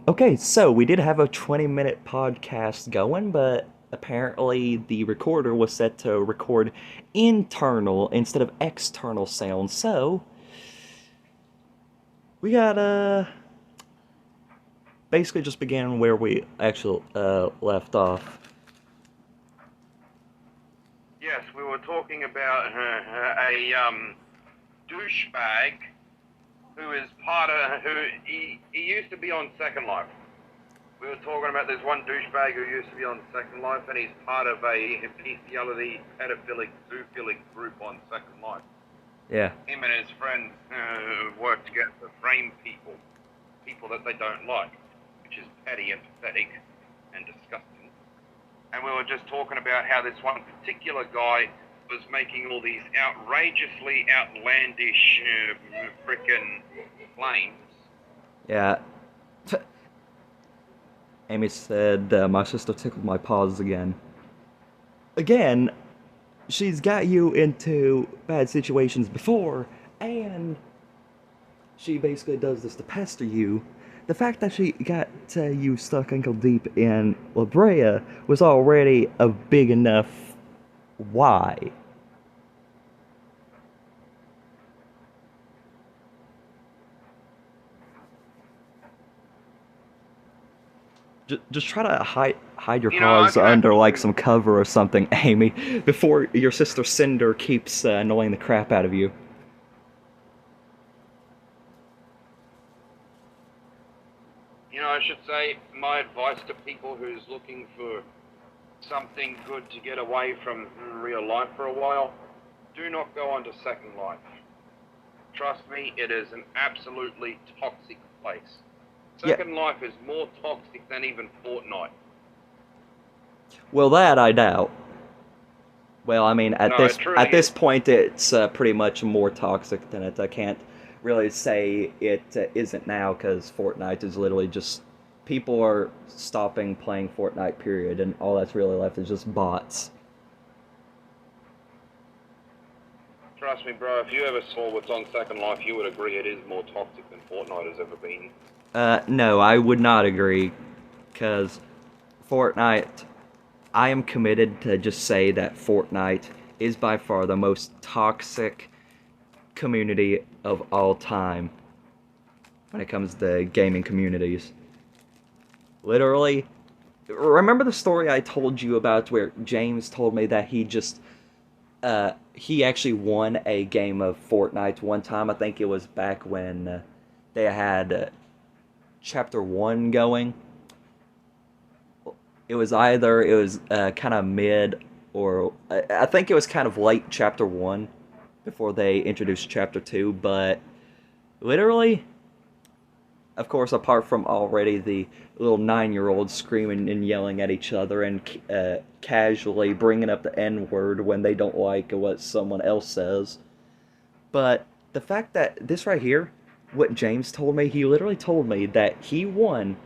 Okay, so we did have a 20-minute podcast going, but apparently the recorder was set to record internal instead of external sound. So we got basically just began where we actually left off. Yes, we were talking about a douchebag who is part of he used to be on Second Life. We were talking about this one douchebag who used to be on Second Life, and he's part of a bestiality, pedophilic, zoophilic group on Second Life. Yeah. Him and his friends work together to frame people that they don't like, which is petty and pathetic and disgusting. And we were just talking about how this one particular guy was making all these outrageously outlandish frickin' claims. Yeah. Amy said, my sister tickled my paws again. Again, she's got you into bad situations before, and she basically does this to pester you. The fact that she got you stuck ankle deep in La Brea was already a big enough why. Just try to hide your You know, I paws can under like actually, some cover or something, Amy, before your sister Cinder keeps annoying the crap out of you. I should say my advice to people who's looking for something good to get away from real life for a while, do not go onto Second Life. Trust me, it is an absolutely toxic place. Yeah, Second Life is more toxic than even Fortnite. well that I doubt. Well, I mean, No, it at truly this is. point, it's pretty much more toxic than it. I can't really say it isn't now because Fortnite is literally just people are stopping playing Fortnite. Period, and all that's really left is just bots. Trust me, bro, if you ever saw what's on Second Life, you would agree it is more toxic than Fortnite has ever been. No, I would not agree because Fortnite. I am committed to just say that Fortnite is by far the most toxic community of all time when it comes to gaming communities. Literally, remember the story I told you about where James told me that he actually won a game of Fortnite one time. I think it was back when they had chapter 1 going. It was kind of mid, or I think it was kind of late chapter 1 before they introduced chapter 2, but literally, of course, apart from already the little 9-year-olds screaming and yelling at each other and casually bringing up the N word when they don't like what someone else says. But the fact that this right here, what James told me, he literally told me that he won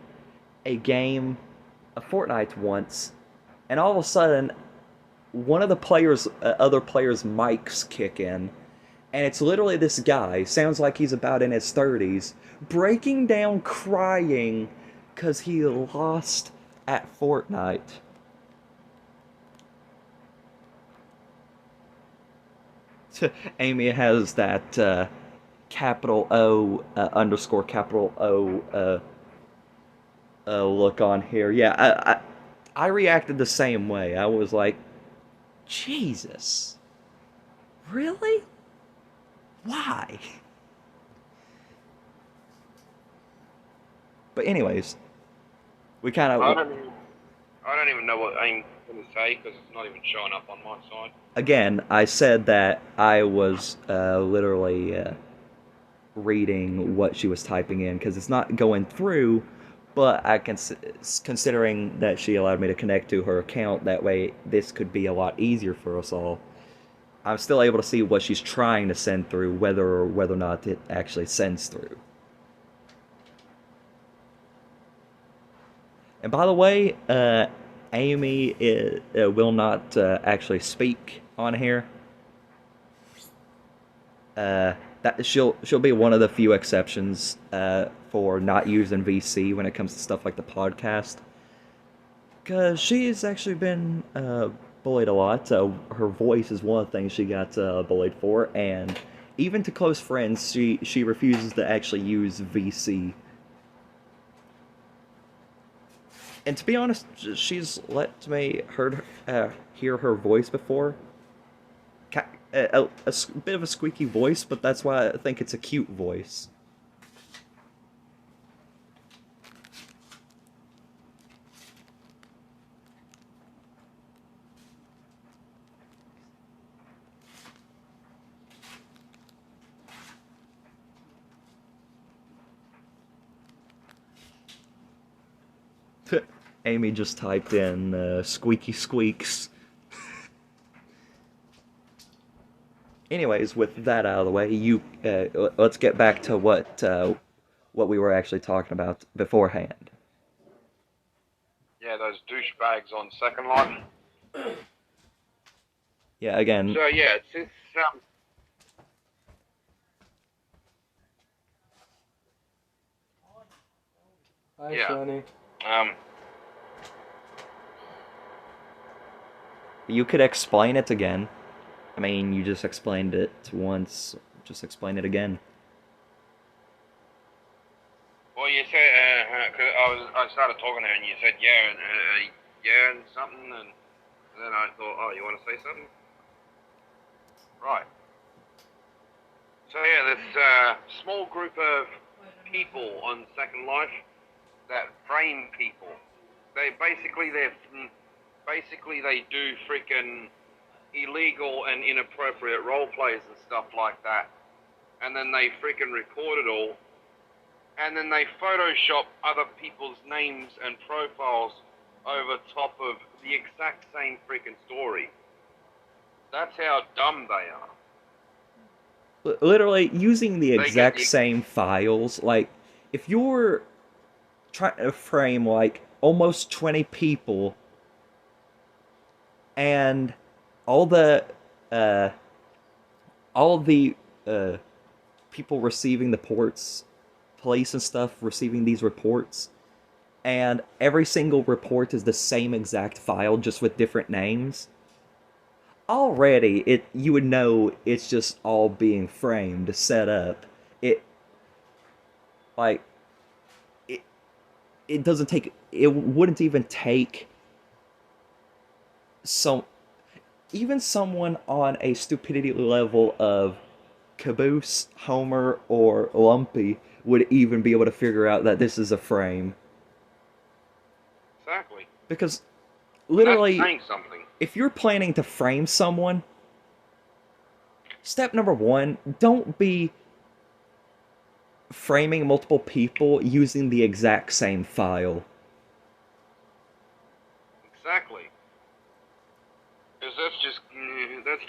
a game of Fortnite once, and all of a sudden, one of the other players' mics kick in, and it's literally this guy, sounds like he's about in his 30s, breaking down crying because he lost at Fortnite. Amy has that capital O underscore capital O look on here. Yeah, I reacted the same way. I was like, Jesus, really? Why? But anyways, we kind I of don't even, I don't even know what I'm going to say because it's not even showing up on my side. again, I said that I was literally reading what she was typing in because it's not going through. But considering that she allowed me to connect to her account, that way this could be a lot easier for us all. I'm still able to see what she's trying to send through, whether or not it actually sends through. And by the way, Amy will not actually speak on here. that she'll be one of the few exceptions for not using VC when it comes to stuff like the podcast, because she's actually been bullied a lot. Her voice is one of the things she got bullied for, and even to close friends, she refuses to actually use VC. And to be honest, she's let me hear her voice before. A bit of a squeaky voice, but that's why I think it's a cute voice. Amy just typed in squeaky squeaks. Anyways, with that out of the way, let's get back to what we were actually talking about beforehand. Yeah, those douchebags on Second Life. Yeah, again. So yeah, it's this. Hi, Yeah. Sonny. You could explain it again. I mean, you just explained it once. Just explain it again. Well, you said I started talking to her, and you said yeah, and something, and then I thought, oh, you want to say something? Right. So yeah, this small group of people on Second Life that frame people. They do freaking illegal and inappropriate role plays and stuff like that, and then they freaking record it all, and then they Photoshop other people's names and profiles over top of the exact same freaking story. That's how dumb they are. Literally using the exact same files. Like, if you're trying to frame like almost 20 people, and all the people receiving the ports, police and stuff receiving these reports, and every single report is the same exact file just with different names. Already, you would know it's just all being framed, set up. It like it it doesn't take it wouldn't even take some even someone on a stupidity level of Caboose, Homer, or Lumpy would even be able to figure out that this is a frame. Exactly. Because literally, that's saying something. If you're planning to frame someone, step number one, don't be framing multiple people using the exact same file. Exactly. Because that's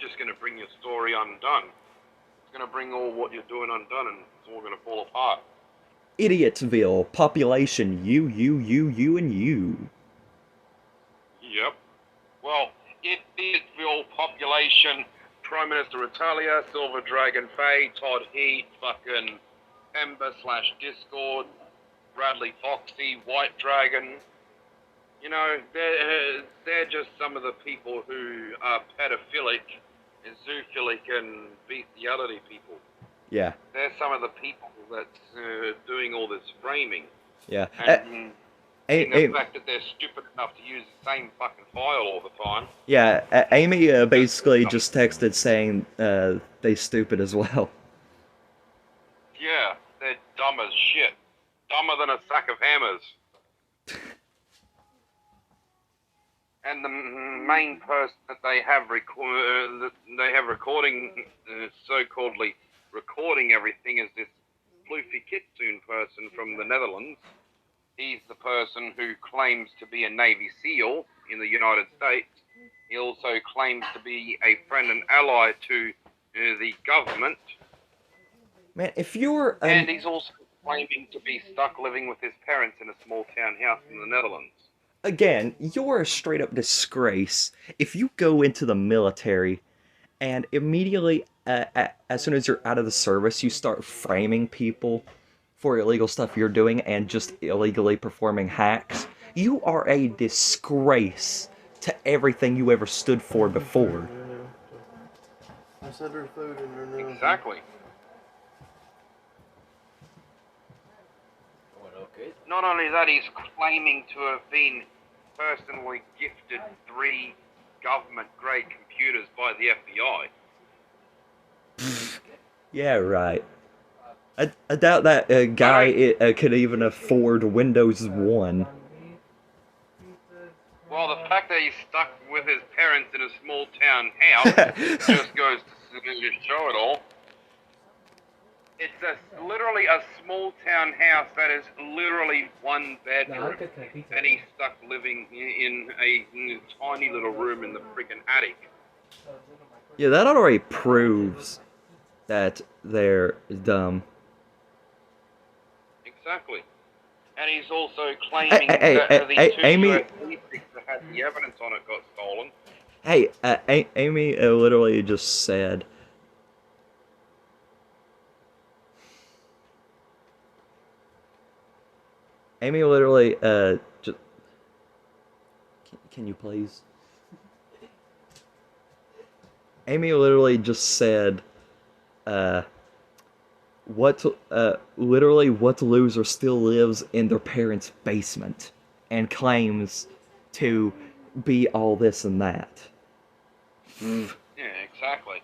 just going to bring your story undone. It's going to bring all what you're doing undone, and it's all going to fall apart. Idiotsville, population, you, and you. Yep. Well, Idiotsville, population, Prime Minister Italia, Silver Dragon Faye, Todd Heat, fucking Ember/Discord, Bradley Foxy, White Dragon. You know, they're just some of the people who are pedophilic and zoophilic and bestiality people. Yeah. They're some of the people that's doing all this framing. Yeah. And the fact that they're stupid enough to use the same fucking file all the time. Yeah, Amy basically just texted saying they stupid as well. Yeah, they're dumb as shit. Dumber than a sack of hammers. And the main person that they have recording, so-calledly recording everything, is this Floofy Kitsune person from the Netherlands. He's the person who claims to be a Navy SEAL in the United States. He also claims to be a friend and ally to the government. Man, if you're... And he's also claiming to be stuck living with his parents in a small town house in the Netherlands. Again, you're a straight-up disgrace if you go into the military and immediately as soon as you're out of the service, you start framing people for illegal stuff you're doing and just illegally performing hacks. You are a disgrace to everything you ever stood for before. I said her food in her nose. Exactly. Not only that, he's claiming to have been personally gifted 3 government-grade computers by the FBI. Yeah, right. I doubt that guy could even afford Windows 1. Well, the fact that he's stuck with his parents in a small town house just goes to show it all. It's literally a small town house that is literally 1 bedroom, and he's stuck living in a tiny little room in the freaking attic. Yeah, that already proves that they're dumb. Exactly. And he's also claiming that the 2 Amy, USB sticks that had the evidence on it got stolen. Hey, Amy literally just said, Amy literally, just, can you please? Amy literally just said, literally what loser still lives in their parents' basement and claims to be all this and that. Yeah, exactly.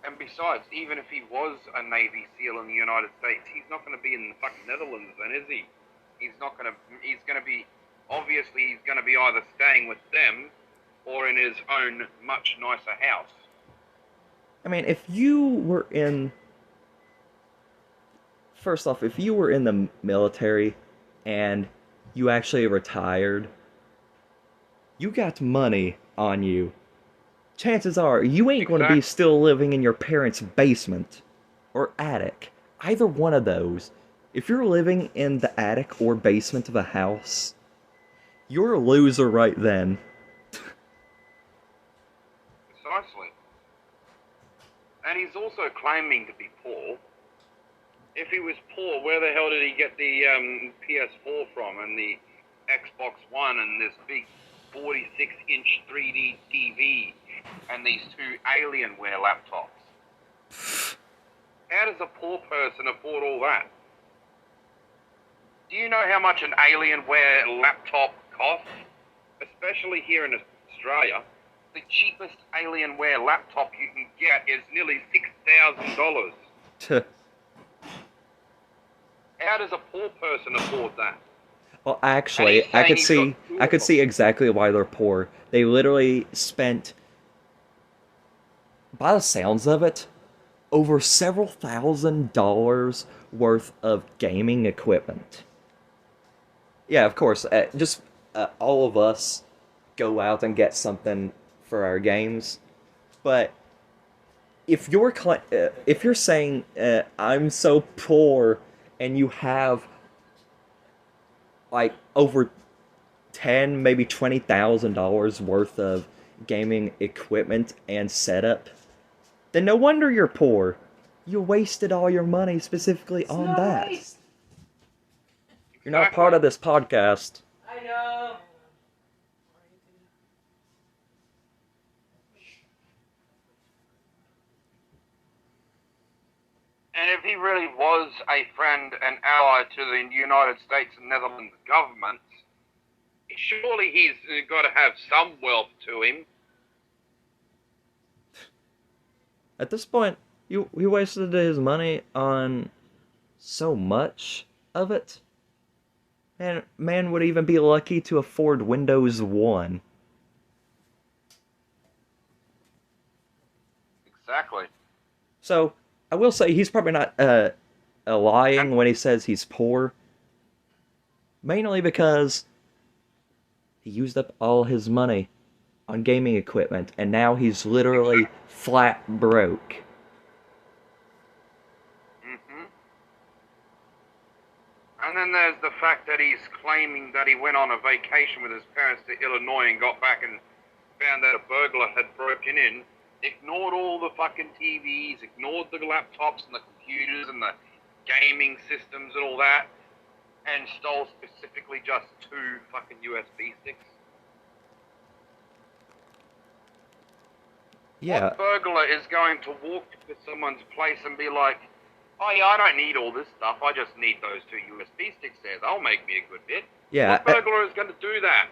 And besides, even if he was a Navy SEAL in the United States, he's not going to be in the fucking Netherlands then, is he? He's going to be, obviously he's going to be either staying with them or in his own much nicer house. I mean, if you were in... First off, if you were in the military and you actually retired, you got money on you. Chances are, you ain't going to be still living in your parents' basement or attic. Either one of those. If you're living in the attic or basement of a house, you're a loser right then. Precisely. And he's also claiming to be poor. If he was poor, where the hell did he get the PS4 from and the Xbox One and this big 46-inch 3D TV and these 2 Alienware laptops? How does a poor person afford all that? Do you know how much an Alienware laptop costs? Especially here in Australia, the cheapest Alienware laptop you can get is nearly $6,000. How does a poor person afford that? Well, actually, I could see exactly why they're poor. They literally spent, by the sounds of it, over several $1,000s worth of gaming equipment. Yeah, of course, just all of us go out and get something for our games, but if you're saying I'm so poor and you have like over maybe $20,000 worth of gaming equipment and setup, then no wonder you're poor. You wasted all your money specifically on that. Exactly. You're not part of this podcast. I know. And if he really was a friend and ally to the United States and Netherlands governments, surely he's got to have some wealth to him. At this point, he wasted his money on so much of it. And man would even be lucky to afford Windows 1. Exactly. So, I will say he's probably not lying when he says he's poor. Mainly because he used up all his money on gaming equipment, and now he's literally flat broke. Mm-hmm. And then there's the fact that he's claiming that he went on a vacation with his parents to Illinois and got back and found that a burglar had broken in ignored all the fucking TVs, ignored the laptops and the computers and the gaming systems and all that, and stole specifically just 2 fucking USB sticks? Yeah. What burglar is going to walk to someone's place and be like, oh yeah, I don't need all this stuff, I just need those 2 USB sticks there, they'll make me a good bit? Yeah. What burglar is going to do that?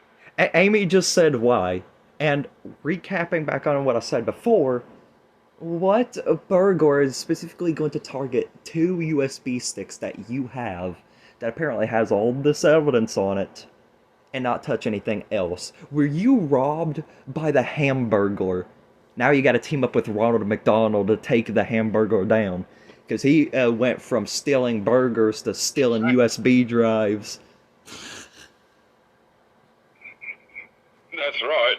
Amy just said why. And recapping back on what I said before, what burglar is specifically going to target 2 USB sticks that you have that apparently has all this evidence on it and not touch anything else? Were you robbed by the Hamburglar? Now you gotta team up with Ronald McDonald to take the Hamburglar down. Because he went from stealing burgers to stealing USB drives. That's right.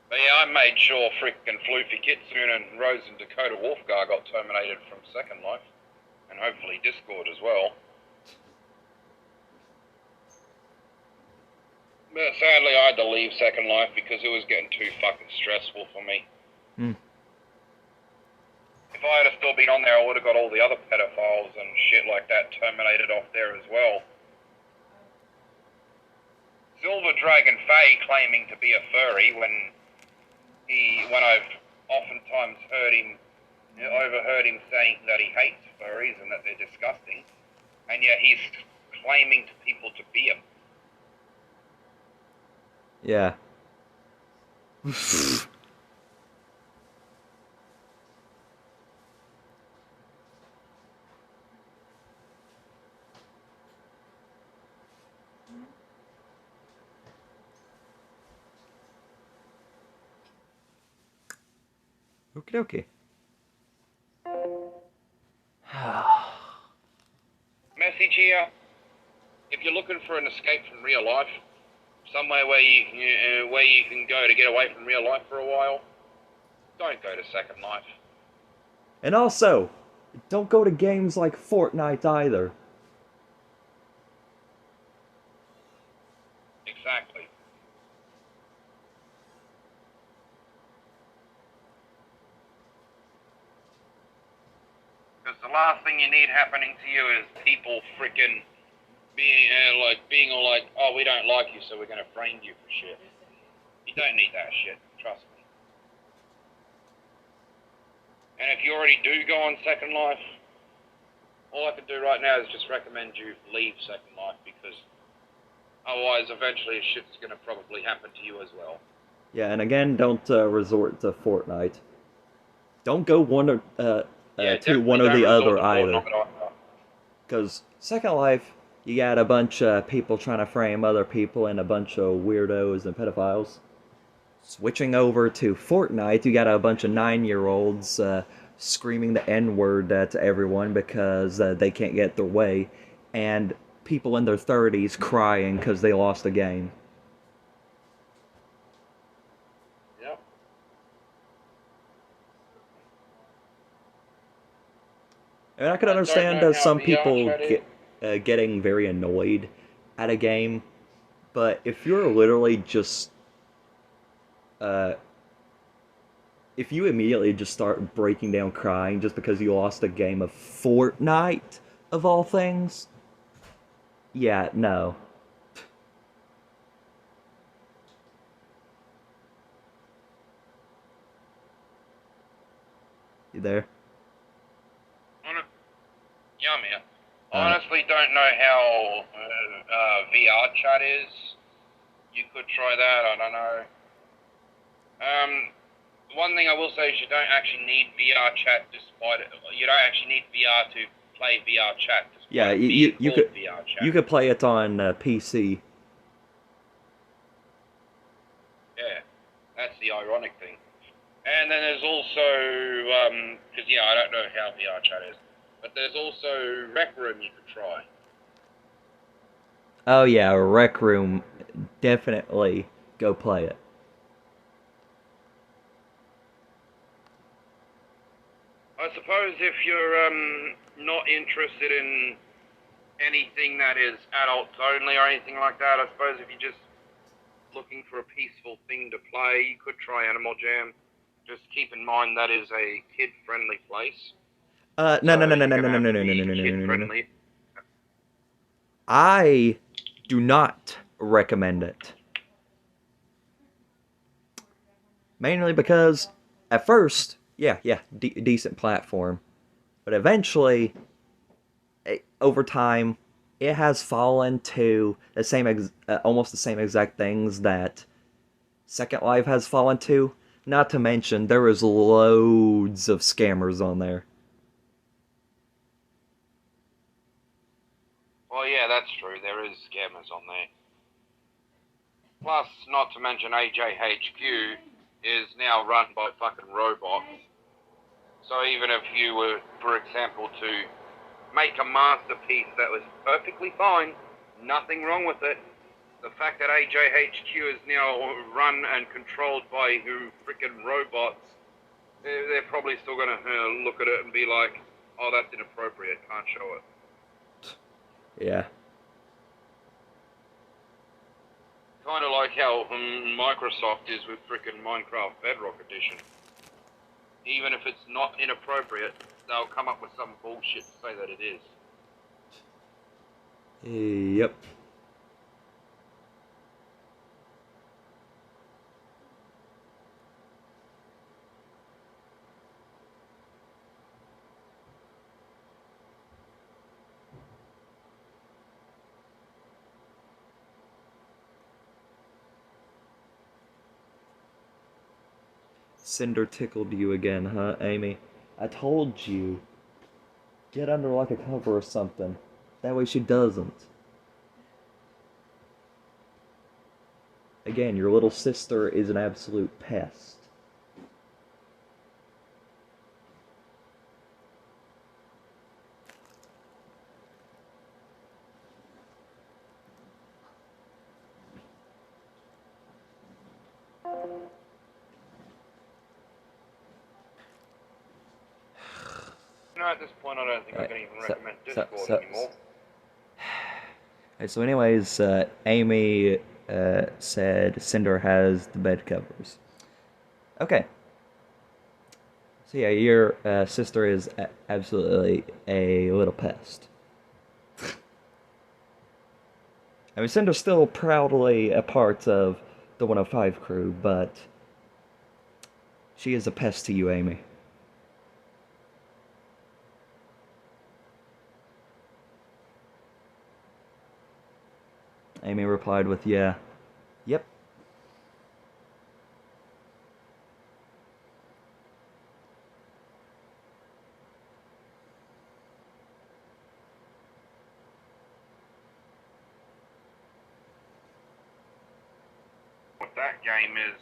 But yeah, I made sure frickin' Floofy Kitsune and Rose and Dakota Wolfgar got terminated from Second Life. And hopefully Discord as well. But sadly I had to leave Second Life because it was getting too fucking stressful for me. If I had still been on there, I would have got all the other pedophiles and shit like that terminated off there as well. Silver Dragon Faye claiming to be a furry when I've oftentimes overheard him saying that he hates furries and that they're disgusting, and yet he's claiming to people to be them. Yeah. Okie dokie. Message here: if you're looking for an escape from real life, somewhere where you can go to get away from real life for a while, don't go to Second Life. And also, don't go to games like Fortnite either. Exactly. Because the last thing you need happening to you is people frickin' being all like, oh, we don't like you, so we're gonna frame you for shit. You don't need that shit, trust me. And if you already do go on Second Life, all I can do right now is just recommend you leave Second Life, because otherwise eventually shit's gonna probably happen to you as well. Yeah, and again, don't resort to Fortnite. Don't go to one or the other either. Because Second Life, you got a bunch of people trying to frame other people and a bunch of weirdos and pedophiles. Switching over to Fortnite, you got a bunch of 9-year-olds screaming the N-word to everyone because they can't get their way, and people in their 30s crying because they lost a game. Yep. And I can understand some people getting very annoyed at a game, but if you're literally just if you immediately just start breaking down crying just because you lost a game of Fortnite, of all things, yeah, no. You there? Yeah, I'm here. I honestly don't know how VR chat is. You could try that, I don't know. One thing I will say is you don't actually need VR chat you don't actually need VR to play VR chat. Yeah, you could VR chat. You could play it on PC. Yeah, that's the ironic thing. And then there's also because yeah, I don't know how VR chat is, but there's also Rec Room you could try. Oh yeah, Rec Room, definitely go play it. I suppose if you're not interested in anything that is adults only or anything like that. I suppose if you're just looking for a peaceful thing to play, you could try Animal Jam. Just keep in mind that is a kid-friendly place. No, So no, no, no, you're no, gonna no, no, have no, to no, no, be no, no, no, no, no. kid-friendly. I do not recommend it. Mainly because, at first, yeah, decent platform. But eventually, over time, it has fallen to the same, almost the same exact things that Second Life has fallen to. Not to mention, there is loads of scammers on there. Well, yeah, that's true. There is scammers on there. Plus, not to mention AJHQ is now run by fucking robots. So even if you were, for example, to make a masterpiece that was perfectly fine, nothing wrong with it, the fact that AJHQ is now run and controlled by who freaking robots, they're probably still going to look at it and be like, oh, that's inappropriate, can't show it. Yeah. Kind of like how Microsoft is with freaking Minecraft Bedrock Edition. Even if it's not inappropriate, they'll come up with some bullshit to say that it is. Yep. Cinder tickled you again, huh, Amy? I told you. Get under like a cover or something. That way she doesn't. Again, your little sister is an absolute pest. You know, at this point, I don't think I can even recommend Discord anymore. So anyways, Amy said Cinder has the bed covers. Okay. So yeah, your sister is absolutely a little pest. I mean, Cinder's still proudly a part of the 105 crew, but she is a pest to you, Amy. Amy replied with, yeah. Yep. That game is,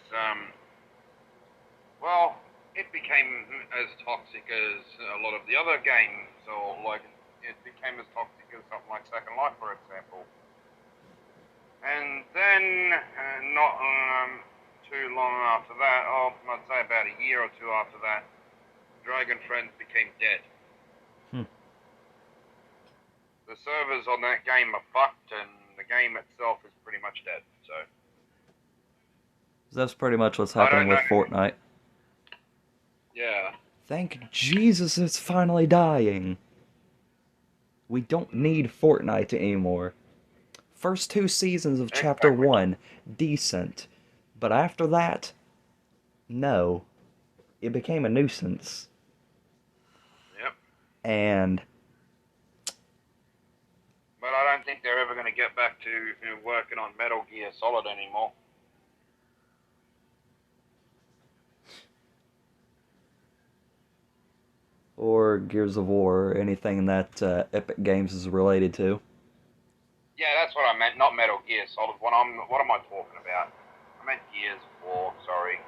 well, it became as toxic as a lot of the other games, or like, it became as toxic as something like Second Life, for example. And then, not too long after that, I'd say about a year or two after that, Dragon Friends became dead. The servers on that game are fucked, and the game itself is pretty much dead, so. That's pretty much what's happening with Fortnite. Yeah. Thank Jesus it's finally dying. We don't need Fortnite anymore. First 2 seasons of Chapter 1, decent. But after that, no. It became a nuisance. Yep. And... But I don't think they're ever going to get back to working on Metal Gear Solid anymore. Or Gears of War, or anything that Epic Games is related to. Yeah, that's what I meant, not Metal Gear Solid. What am I talking about? I meant Gears of War, sorry.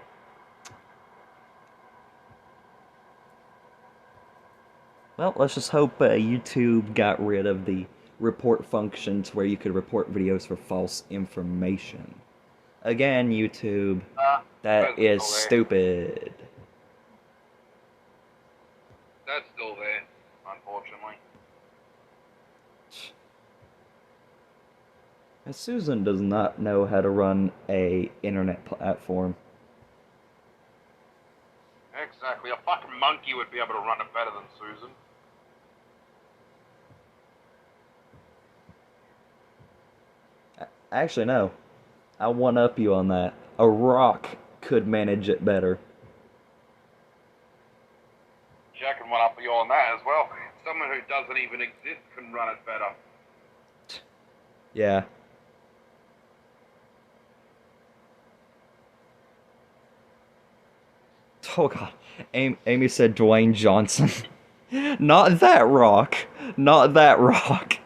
Well, let's just hope YouTube got rid of the report functions where you could report videos for false information. Again, YouTube, that is stupid. That's still there, unfortunately. And Susan does not know how to run a internet platform. Exactly. A fucking monkey would be able to run it better than Susan. Actually, no. I one up you on that. A rock could manage it better. Yeah, I can one up you on that as well. Someone who doesn't even exist can run it better. Yeah. Oh god. Amy said Dwayne Johnson. Not that rock. Not that rock.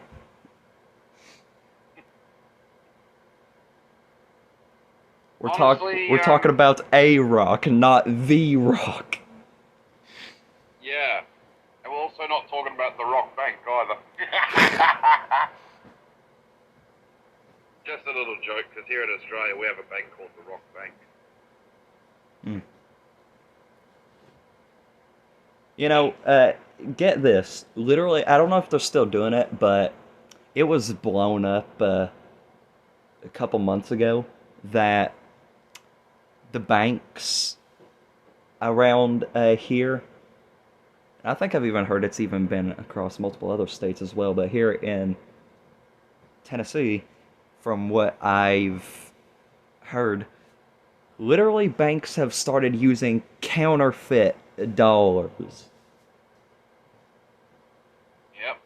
Honestly, We're talking about a rock, not the rock. yeah. And we're also not talking about the Rock Bank either. Just a little joke, because here in Australia we have a bank called the Rock Bank. Mm. You know, get this. Literally, I don't know if they're still doing it, but it was blown up a couple months ago that the banks around here, I think I've even heard it's even been across multiple other states as well, but here in Tennessee, from what I've heard, literally banks have started using counterfeit dollars. Yep.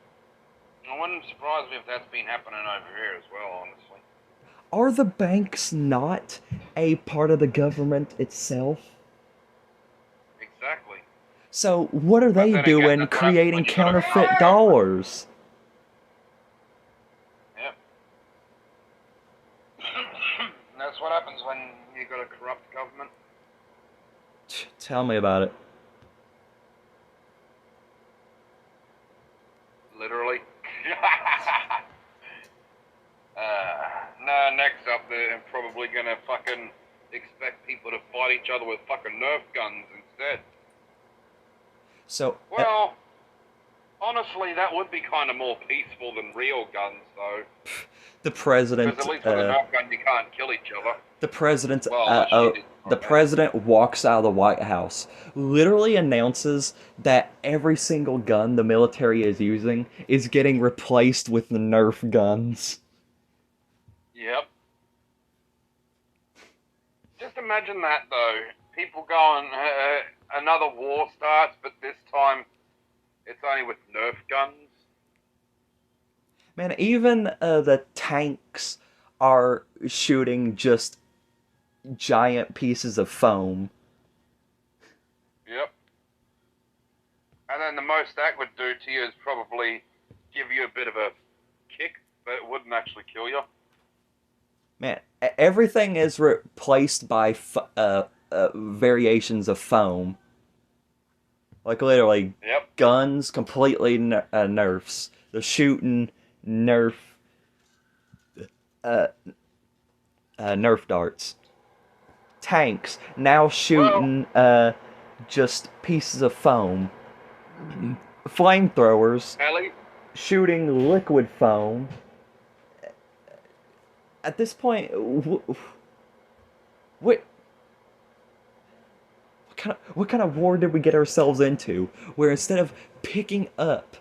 It wouldn't surprise me if that's been happening over here as well, honestly. Are the banks not a part of the government itself? Exactly. So what are But they then again, doing that's what happens when creating you got a counterfeit corrupt government. dollars? Yep. That's what happens when you got a corrupt government. Tell me about it. Literally. No, next up, they're probably gonna fucking expect people to fight each other with fucking Nerf guns instead. So, Well, honestly, that would be kind of more peaceful than real guns, though. the Because president, at least with a Nerf gun, you can't kill each other. the president, Well, unless you did. the president walks out of the White House, literally announces that every single gun the military is using is getting replaced with the Nerf guns. Yep. Just imagine that, though. People going, another war starts, but this time it's only with Nerf guns. Man, even the tanks are shooting just giant pieces of foam. Yep. And then the most that would do to you is probably give you a bit of a kick, but it wouldn't actually kill you. Man, everything is replaced by variations of foam. Like literally, Yep. guns completely nerfs. The shooting nerf, uh, nerf darts. Tanks now shooting just pieces of foam. Flamethrowers Ellie? shooting liquid foam. At this point, what what kind of war did we get ourselves into? Where instead of picking up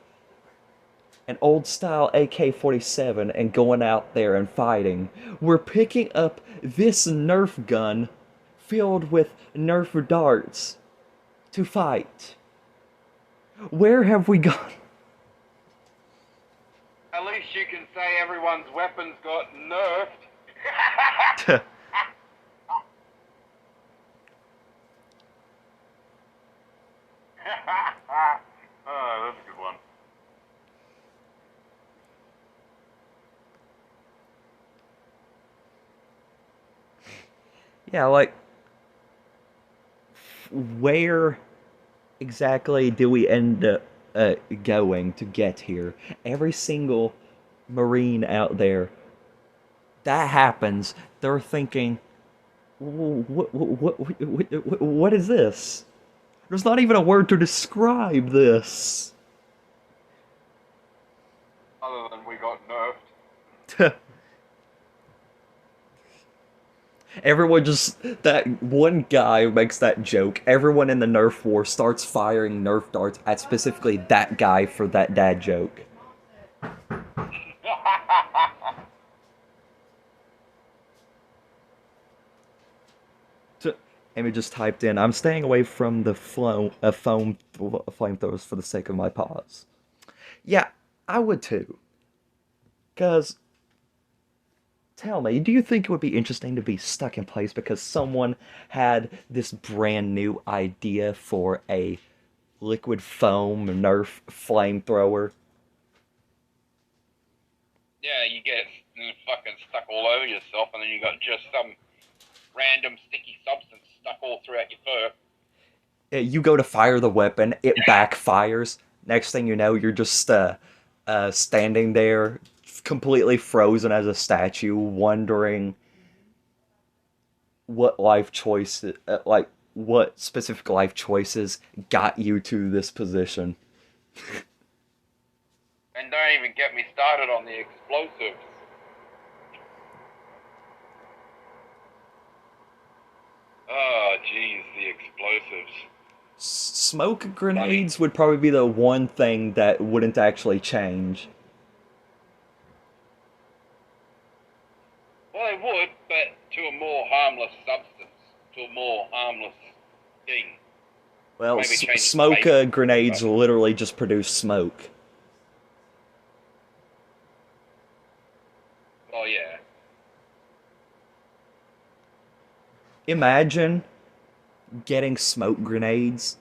an old style AK-47 and going out there and fighting, we're picking up this Nerf gun filled with Nerf darts to fight. Where have we gone? At least you can say everyone's weapons got nerfed. Oh, that's a good one. Yeah, like, where exactly do we end up going to get here? Every single Marine out there, that happens, they're thinking, what is this? There's not even a word to describe this. Other than we got nerfed. Everyone just that one guy makes that joke. Everyone in the Nerf war starts firing Nerf darts at specifically that guy for that dad joke. So, Amy just typed in, "I'm staying away from the foam flamethrowers for the sake of my paws." Yeah, I would too. Cause tell me, do you think it would be interesting to be stuck in place because someone had this brand new idea for a liquid foam Nerf flamethrower? Yeah, you get it fucking stuck all over yourself, and then you got just some random sticky substance stuck all throughout your fur. You go to fire the weapon, it backfires. Next thing you know, you're just standing there, completely frozen as a statue, wondering what life choice, what specific life choices got you to this position. And don't even get me started on the explosives. Oh, jeez, the explosives. Smoke grenades would probably be the one thing that wouldn't actually change. Well, they would, but to a more harmless substance, to a more harmless thing. Well, Maybe change smoke the fate. grenades literally just produce smoke. Oh, yeah. Imagine getting smoke grenades,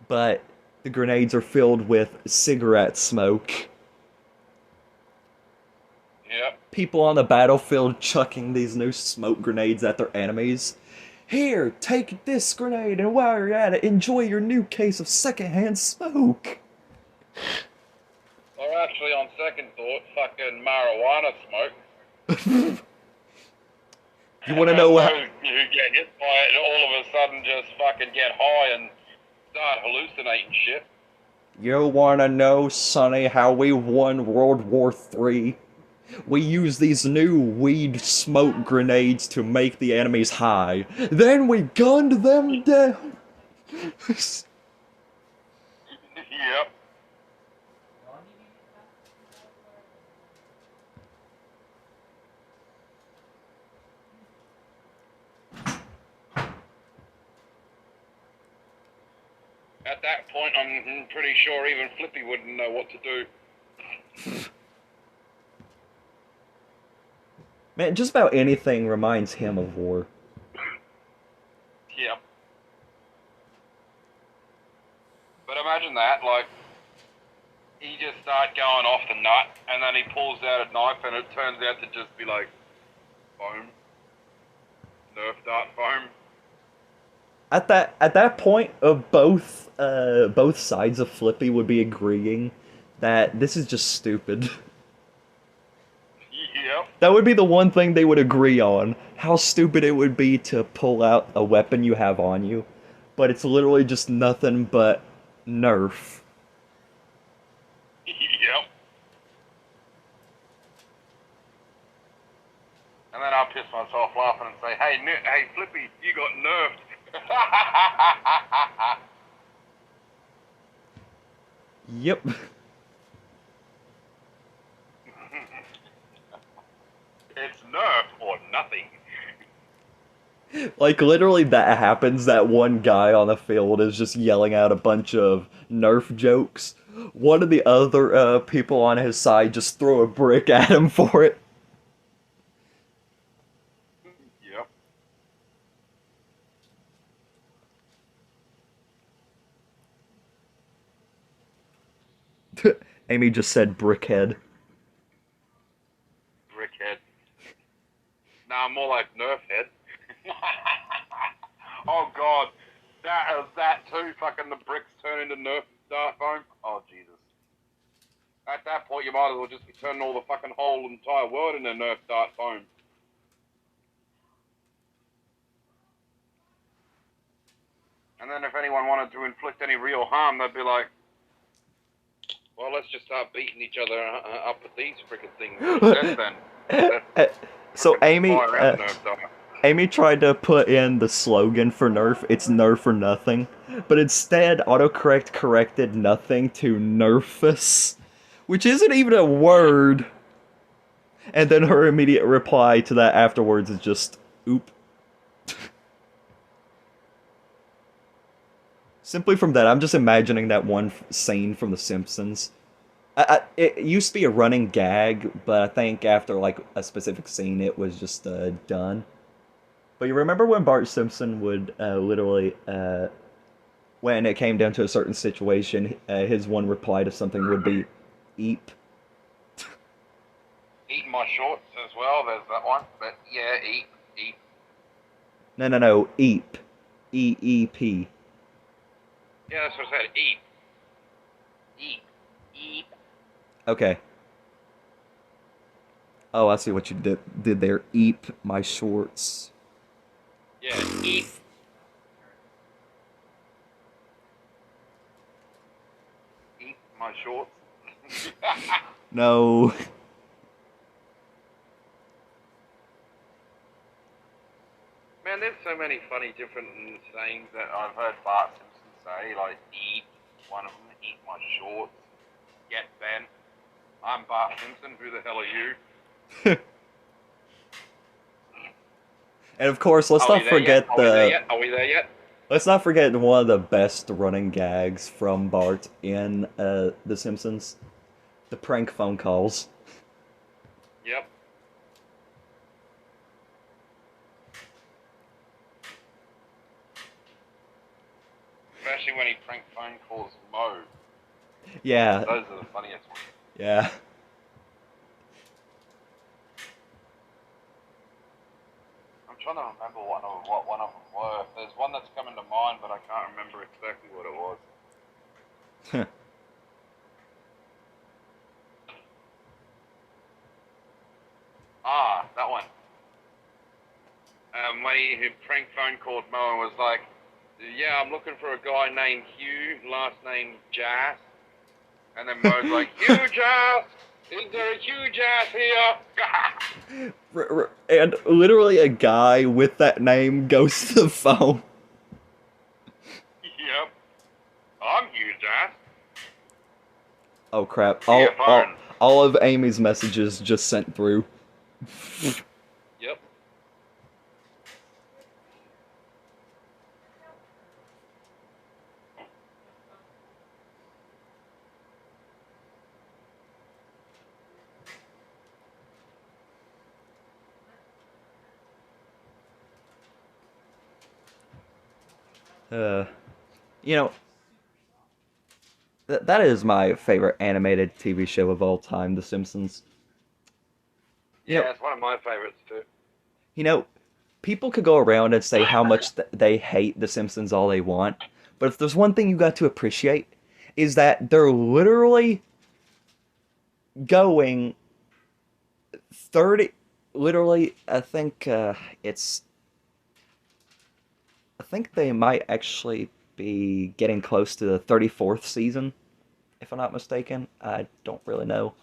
but the grenades are filled with cigarette smoke. Yep. People on the battlefield chucking these new smoke grenades at their enemies. Here, take this grenade, and while you're at it, enjoy your new case of secondhand smoke. Or actually, on second thought, fucking marijuana smoke. You want to know how? You get hit by it and all of a sudden just fucking get high and start hallucinating shit. You want to know, Sonny, how we won World War III? We used these new weed smoke grenades to make the enemies high. Then we gunned them down. Yep. At that point, I'm pretty sure even Flippy wouldn't know what to do. Man, just about anything reminds him of war. Yep. But imagine that, like, he just start going off the nut, and then he pulls out a knife, and it turns out to just be like foam, Nerf dart foam. At that point, both sides of Flippy would be agreeing that this is just stupid. Yep. That would be the one thing they would agree on. How stupid it would be to pull out a weapon you have on you, but it's literally just nothing but Nerf. Yep. And then I'll piss myself laughing and say, hey Flippy, you got nerfed. Yep. It's Nerf or nothing. Like, literally that happens, that one guy on the field is just yelling out a bunch of Nerf jokes. One of the other people on his side just throw a brick at him for it. Yep. Amy just said brickhead. Brickhead. Nah, more like Nerf head. Oh god. That too, fucking the bricks turn into Nerf dart foam. Oh Jesus. At that point you might as well just be turning all the fucking whole entire world into Nerf dart foam. And then if anyone wanted to inflict any real harm, they'd be like, well, let's just start beating each other up with these freaking things instead then. So Amy, Amy tried to put in the slogan for Nerf, it's Nerf or nothing, but instead autocorrect corrected nothing to Nerfus, which isn't even a word. And then her immediate reply to that afterwards is just, oop. Simply from that, I'm just imagining that one scene from The Simpsons. It used to be a running gag, but I think after like a specific scene, it was just done. But you remember when Bart Simpson would literally, when it came down to a certain situation, his one reply to something would be, "Eep." Eat my shorts as well. There's that one. But yeah, eat. No, no, no, "Eep." EEP. Yeah, that's what I said. Eat. Okay. Oh, I see what you did there. "Eep my shorts." Yeah, eat. Eat my shorts. No. Man, there's so many funny different sayings that I've heard Bart Simpson say, like eat, one of them, eat my shorts. Yes, Ben. I'm Bart Simpson. Who the hell are you? And of course, let's not forget Are we there yet? Are we there yet? let's not forget one of the best running gags from Bart in The Simpsons, the prank phone calls. Yep. Especially when he prank phone calls Mo. Yeah, Those are the funniest ones. yeah. I'm trying to remember what one of them were. There's one that's coming to mind, but I can't remember exactly what it was. Ah, that one. When he prank phone called Mo and was like, "Yeah, I'm looking for a guy named Hugh, last name Jass." And then Mo's like, "Hugh Jass, is there a Hugh Jass here?" And literally a guy with that name goes to the phone. Yep. I'm Hugh Jass. Oh crap. Yeah, phone. All of Amy's messages just sent through. Yep. Uh, you know, that is my favorite animated TV show of all time, The Simpsons. You Yeah, know, it's one of my favorites too. you know, people could go around and say how much they hate The Simpsons all they want, but if there's one thing you got to appreciate, is that they're literally going 30, literally, it's, I think they might actually be getting close to the 34th season, if I'm not mistaken. I don't really know.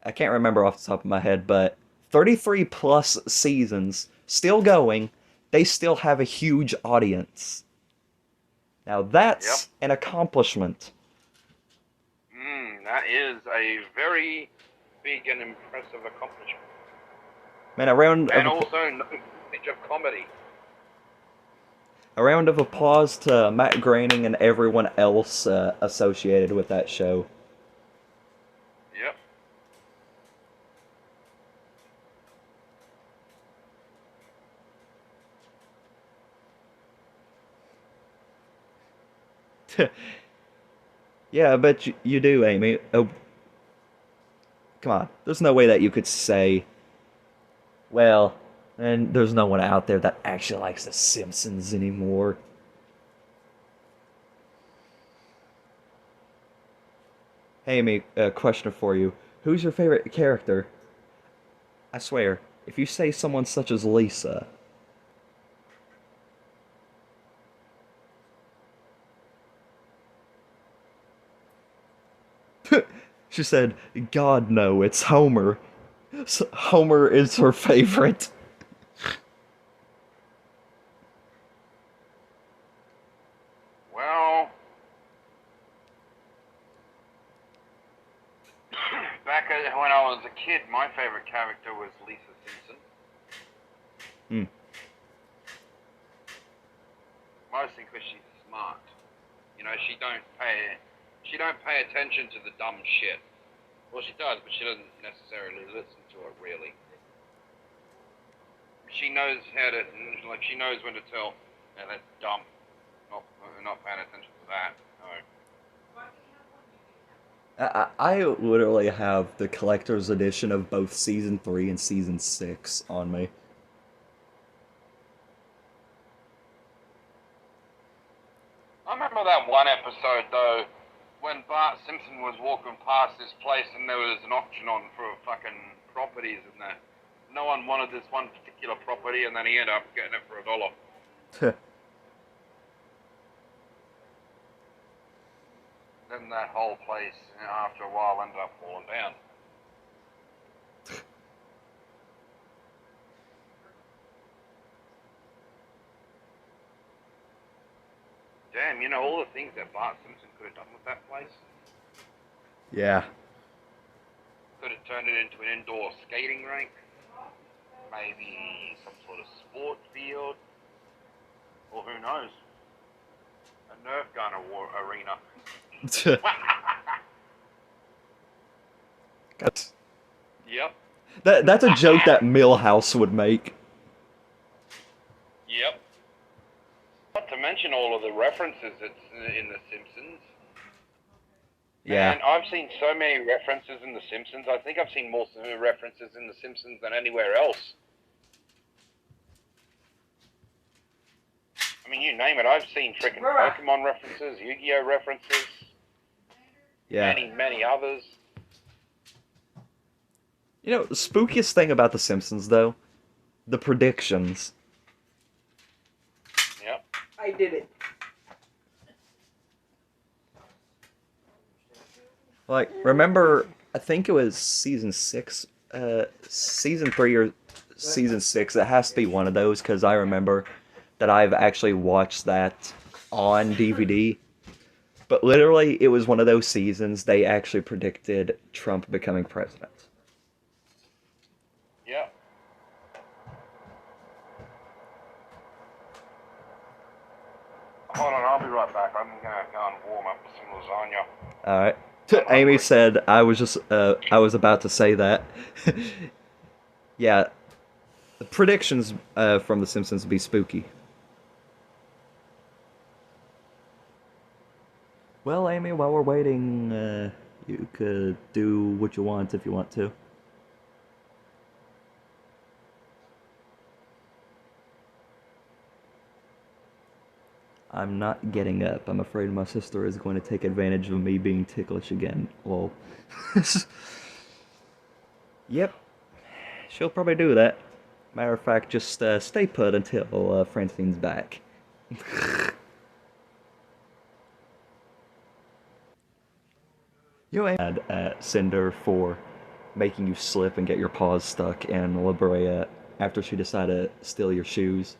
I can't remember off the top of my head, but 33 plus seasons, still going, they still have a huge audience. Now Yep. that's an accomplishment. That is a very big and impressive accomplishment. Man, a round And of also knowledge of comedy. a round of applause to Matt Groening and everyone else associated with that show. Yeah, I bet you do, Amy. Oh, come on. There's no way that you could say, well, and there's no one out there that actually likes The Simpsons anymore. Hey, Amy, a question for you. Who's your favorite character? I swear, if you say someone such as Lisa, she said, God no, it's Homer. Homer is her favorite. when I was a kid, my favorite character was Lisa Simpson. Hmm. Mostly because she's smart. You know, she don't pay attention to the dumb shit. Well, she does, but she doesn't necessarily listen to it really. She knows how to, like, she knows when to tell, yeah, that's dumb. Not paying attention to that. No. I literally have the collector's edition of both season 3 and season 6 on me. I remember that one episode though, when Bart Simpson was walking past this place and there was an auction on for fucking properties and that. No one wanted this one particular property, and then he ended up getting it for $1. Then that whole place, after a while, ended up falling down. Damn, you know all the things that Bart Simpson could have done with that place? Yeah. Could have turned it into an indoor skating rink. Maybe some sort of sport field. Or who knows? A Nerf gun arena. Yep. That's a joke that Millhouse would make. Yep. Not to mention all of the references that's in The Simpsons. Yeah. And I've seen so many references in The Simpsons. I think I've seen more references in The Simpsons than anywhere else. I mean, you name it. I've seen freaking Pokemon references, Yu-Gi-Oh references, Yeah. many others. You know, the spookiest thing about The Simpsons, though, the predictions. Yep. I did it. Like, remember, I think it was season 6, season 3 or season 6, it has to be one of those, because I remember that I've actually watched that on DVD. But literally, it was one of those seasons they actually predicted Trump becoming president. Yep. Hold on, I'll be right back. I'm gonna go and warm up with some lasagna. Alright. Amy said I was about to say that. Yeah. The predictions from The Simpsons would be spooky. Well, Amy, while we're waiting, you could do what you want if you want to. I'm not getting up. I'm afraid my sister is going to take advantage of me being ticklish again. Lol. Yep. She'll probably do that. Matter of fact, just stay put until Francine's back. You ain't mad at Cinder for making you slip and get your paws stuck in La Brea after she decided to steal your shoes.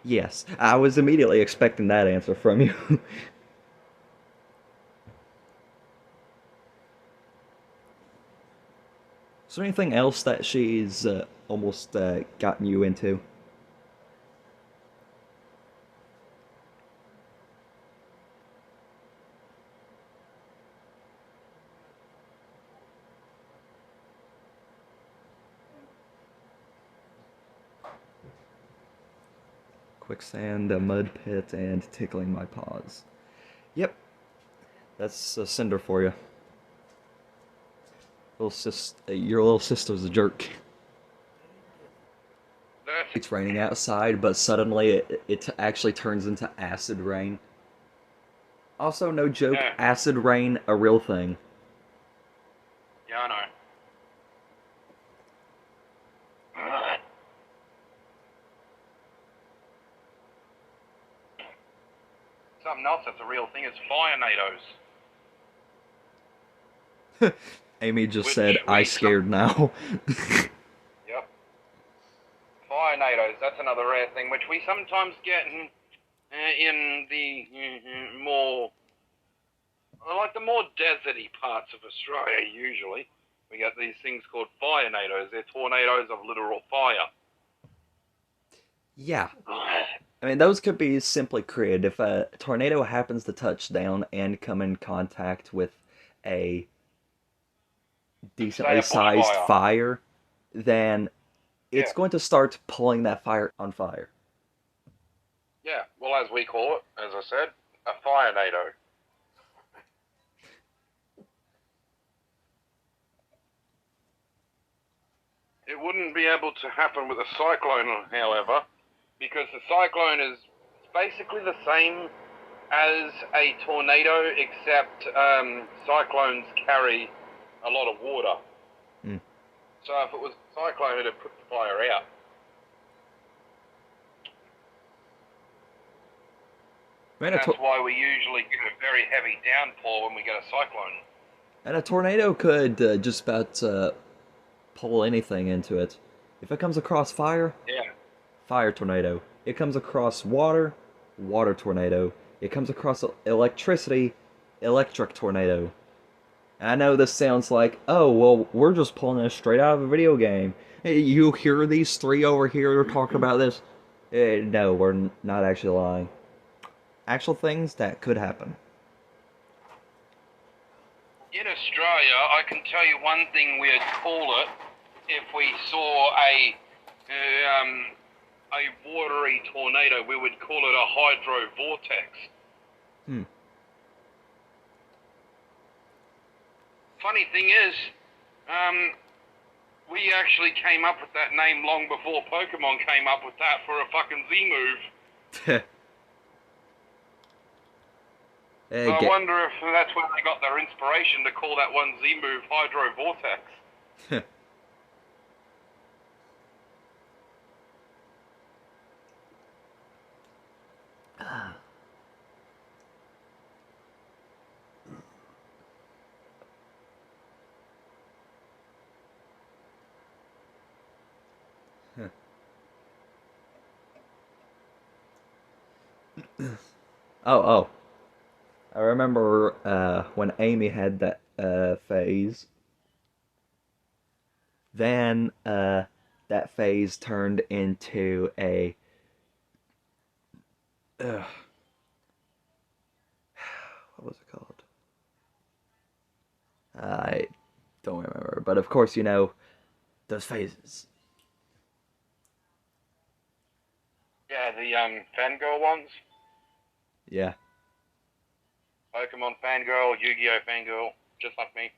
Yes, I was immediately expecting that answer from you. Is there anything else that she's almost gotten you into? Quicksand, a mud pit, and tickling my paws. Yep, that's a Cinder for you. Your little sister's a jerk. It's raining outside, but suddenly it actually turns into acid rain. Also, no joke, Yeah. acid rain, a real thing. Yeah, I know. Something else that's a real thing is fire nados. Amy just Which said, I we scared now. Yep. Fire nados, that's another rare thing which we sometimes get in in the more, like the more deserty parts of Australia, usually, we get these things called firenadoes. They're tornadoes of literal fire. Yeah. I mean, those could be simply created. If a tornado happens to touch down and come in contact with a Say decently a sized bushfire. fire, then Yeah, it's going to start pulling that fire on fire. yeah. Well, as we call it, as I said, a firenado. It wouldn't be able to happen with a cyclone, however, because the cyclone is basically the same as a tornado, except cyclones carry a lot of water. Mm. So if it was a cyclone, it'd put the fire out. Man, That's why we usually get a very heavy downpour when we get a cyclone. and a tornado could just about pull anything into it. If it comes across fire, Yeah. fire tornado. It comes across water, water tornado. It comes across electricity, electric tornado. And I know this sounds like, oh, well, we're just pulling this straight out of a video game. Hey, you hear these three over here talking about this? No, we're not actually lying. Actual things that could happen. In Australia, I can tell you one thing we'd call it if we saw a watery tornado. We would call it a hydro vortex. Hmm. Funny thing is, we actually came up with that name long before Pokemon came up with that for a fucking Z move. I wonder if that's where they got their inspiration to call that one Z move Hydro Vortex. Oh. I remember when Amy had that phase. Then that phase turned into a. What was it called? I don't remember. But of course, you know, those phases. Yeah, the fangirl ones. Yeah. Pokemon fangirl, Yu-Gi-Oh fangirl, just like me.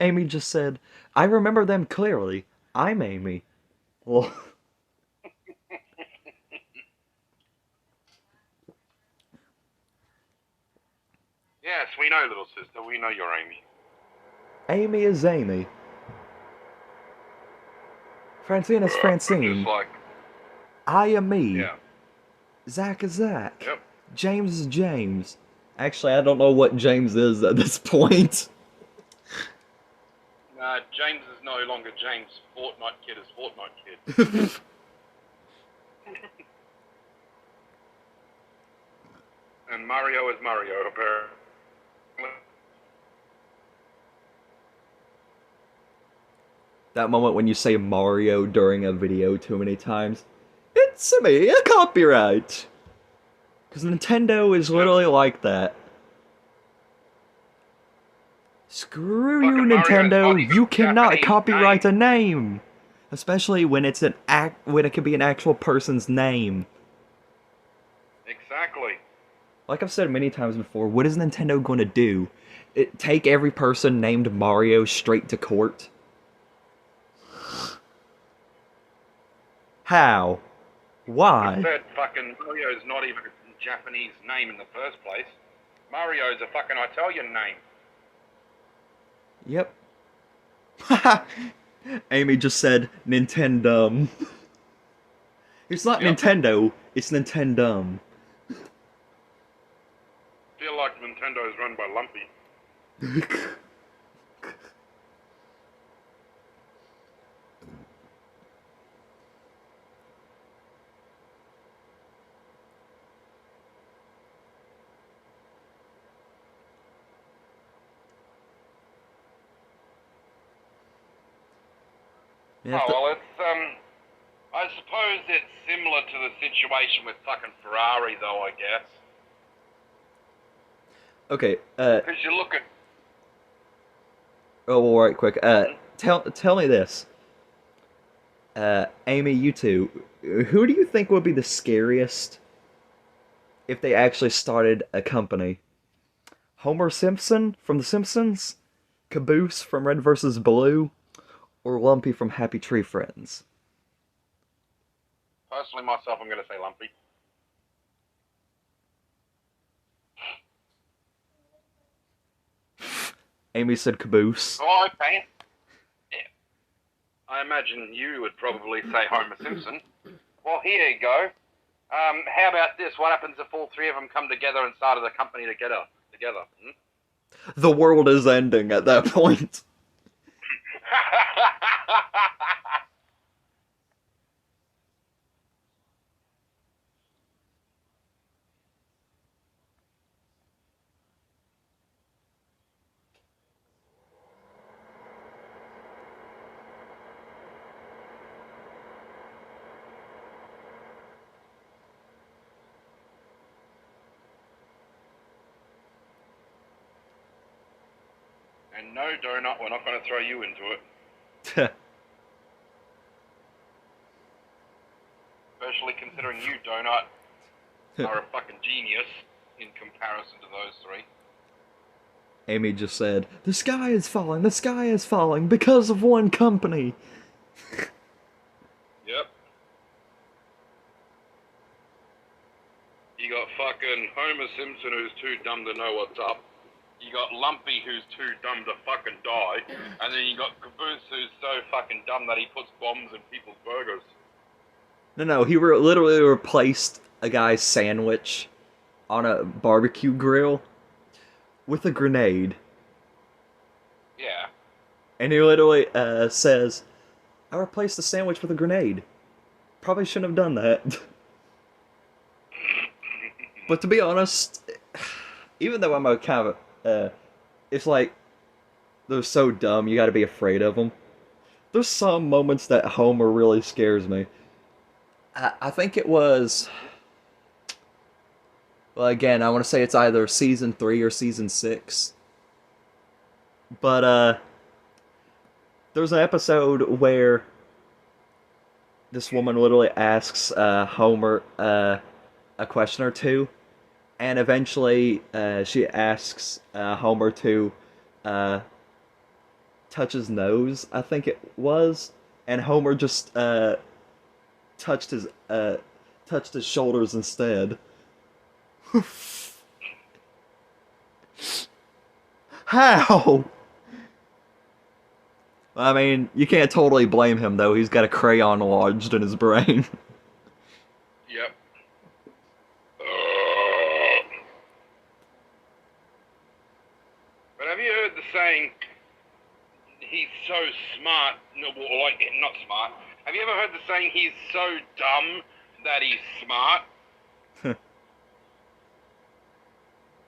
Amy just said, I remember them clearly. I'm Amy. Well. Yes, we know, little sister. We know you're Amy. Amy is Amy. Francine is Francine. Just like, I am me. yeah. Zach is Zach. Yep. James is James. Actually, I don't know what James is at this point. James is no longer James. Fortnite Kid is Fortnite Kid. And Mario is Mario, apparently. That moment when you say Mario during a video too many times. It's me, a copyright. Because Nintendo is literally like that. Screw you, Fucking Mario's not Nintendo! even You cannot Japanese copyright name. a name, especially when it's when it could be an actual person's name. Exactly. Like I've said many times before, what is Nintendo going to do? Take every person named Mario straight to court? How? Why? I said fucking Mario's not even a Japanese name in the first place. Mario's a fucking Italian name. Yep. Amy just said Nintendo. It's not Yep. Nintendo, it's Nintendo. Feel like Nintendo's run by Lumpy. You have Oh to. well, I suppose it's similar to the situation with fucking Ferrari, though. I guess Okay. because you look at. Oh, well, right, quick. Hmm? Tell me this. Amy, you two. Who do you think would be the scariest if they actually started a company? Homer Simpson from The Simpsons, Caboose from Red vs. Blue, or Lumpy from Happy Tree Friends? Personally, myself, I'm going to say Lumpy. Amy said Caboose. Oh, okay. Yeah. I imagine you would probably say Homer Simpson. Well, here you go. How about this? What happens if all three of them come together and started a company together? Hmm? The world is ending at that point. And no, Donut, we're not going to throw you into it. Especially considering you, Donut, are a fucking genius in comparison to those three. Amy just said, the sky is falling because of one company. Yep. You got fucking Homer Simpson, who's too dumb to know what's up. You got Lumpy, who's too dumb to fucking die. And then you got Caboose, who's so fucking dumb that he puts bombs in people's burgers. No, he literally replaced a guy's sandwich on a barbecue grill with a grenade. Yeah. And he literally says, I replaced the sandwich with a grenade. Probably shouldn't have done that. But to be honest, even though I'm a kind of, it's like, they're so dumb, you gotta be afraid of them. There's some moments that Homer really scares me. I think it was, well, again, I want to say it's either season 3 or season 6. But, there's an episode where this woman literally asks Homer a question or two, and eventually she asks Homer to uh, touch his nose, I think it was, and Homer just touched his uh, touched his shoulders instead. How? I mean, you can't totally blame him though. He's got a crayon lodged in his brain. Yep. But have you heard the saying, he's so smart, no, well, like, not smart. Have you ever heard the saying, he's so dumb that he's smart?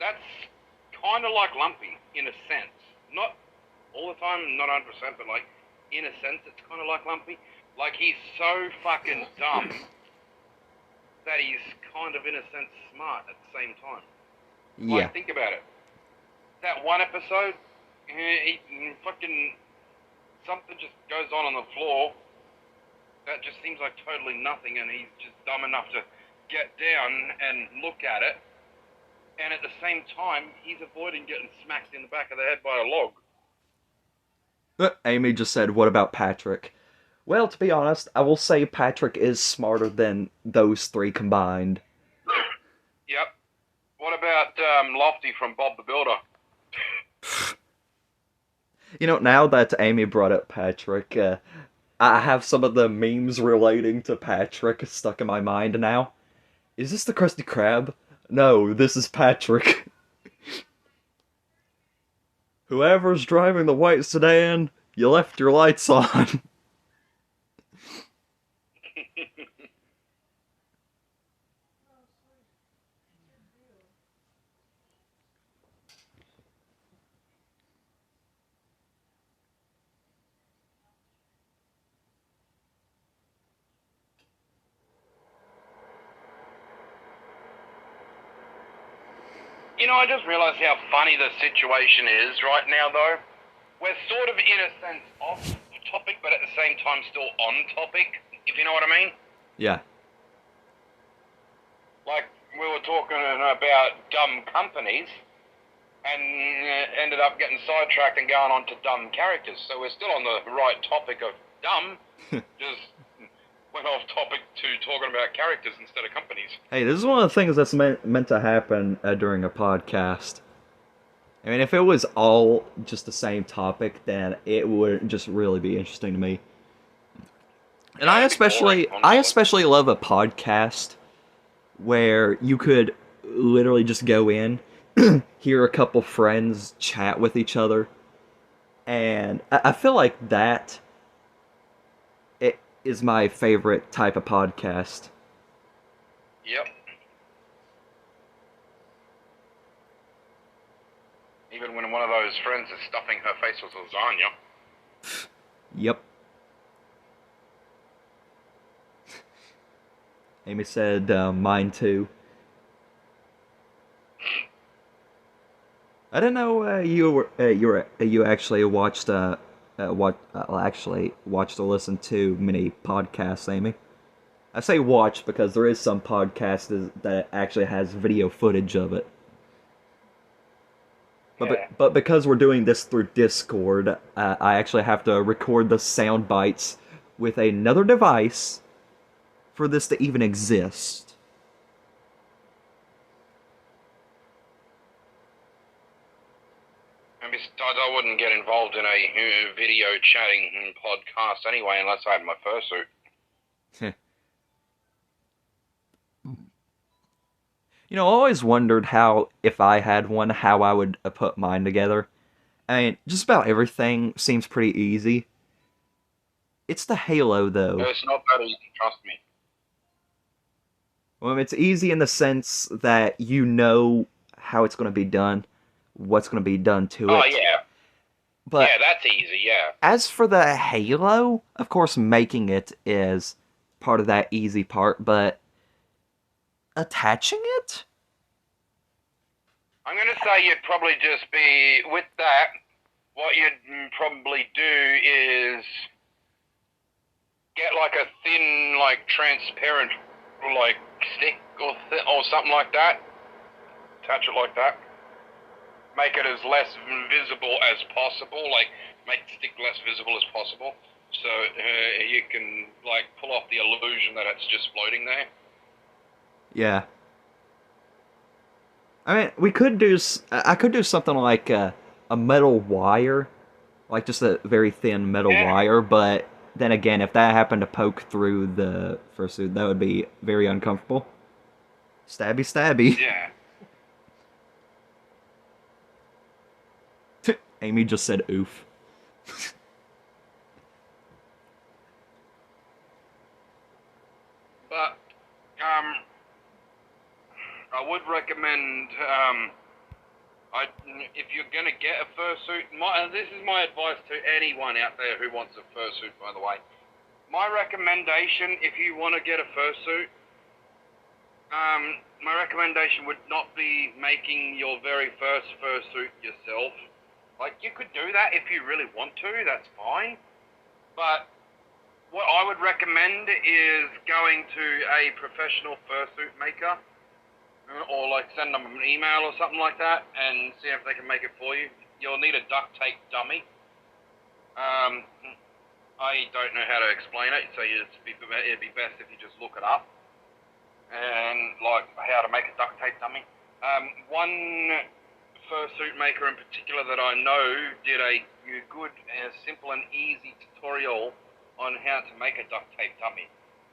That's kind of like Lumpy, in a sense. Not all the time, not 100%, but like, in a sense, it's kind of like Lumpy. Like, he's so fucking dumb that he's kind of, in a sense, smart at the same time. Yeah. Like, think about it. That one episode, he fucking, something just goes on the floor that just seems like totally nothing, and he's just dumb enough to get down and look at it, and at the same time, he's avoiding getting smacked in the back of the head by a log. Amy just said, what about Patrick? Well, to be honest, I will say Patrick is smarter than those three combined. Yep. What about Lofty from Bob the Builder? You know, now that Amy brought up Patrick, I have some of the memes relating to Patrick stuck in my mind now. Is this the Krusty Krab? No, this is Patrick. Whoever's driving the white sedan, you left your lights on. I just realised how funny the situation is right now, though. We're sort of, in a sense, off topic, but at the same time still on topic, if you know what I mean. Yeah. Like, we were talking about dumb companies, and ended up getting sidetracked and going on to dumb characters. So we're still on the right topic of dumb, just went off topic to talking about characters instead of companies. Hey, this is one of the things that's meant to happen during a podcast. I mean, if it was all just the same topic, then it would just really be interesting to me. And I especially love a podcast where you could literally just go in, hear a couple friends chat with each other, and I feel like that it is my favorite type of podcast. Yep. Even when one of those friends is stuffing her face with lasagna. Yep. Amy said, mine too. I didn't know you actually watched watched or listened to many podcasts, Amy. I say watch because there is some podcast that actually has video footage of it. But because we're doing this through Discord, I actually have to record the sound bites with another device for this to even exist. And besides, I wouldn't get involved in a video chatting podcast anyway unless I had my fursuit. You know, I always wondered how, if I had one, how I would put mine together. I mean, just about everything seems pretty easy. It's the halo, though. No, it's not that easy, trust me. Well, it's easy in the sense that you know how it's going to be done, what's going to be done to it. Oh, yeah. But yeah, that's easy, yeah. as for the halo, of course, making it is part of that easy part, but attaching it? I'm going to say you'd probably just be, with that, what you'd probably do is get like a thin, like transparent, like stick or something like that. Attach it like that. Make it as less visible as possible, like make the stick less visible as possible, so you can like pull off the illusion that it's just floating there. Yeah. I mean, we could do. I could do something like a metal wire, like just a very thin metal wire. But then again, if that happened to poke through the fursuit, that would be very uncomfortable. Stabby, stabby. Yeah. Amy just said oof. But I would recommend if you're gonna get a fursuit, this is my advice to anyone out there who wants a fursuit, by the way. My recommendation, if you want to get a fursuit, my recommendation would not be making your very first fursuit yourself. Like, you could do that if you really want to, that's fine. But what I would recommend is going to a professional fursuit maker, or like send them an email or something like that, and see if they can make it for you. You'll need a duct tape dummy. I don't know how to explain it, so it'd be best if you just look it up, and like how to make a duct tape dummy. One fursuit maker in particular that I know did a good, simple and easy tutorial on how to make a duct tape dummy.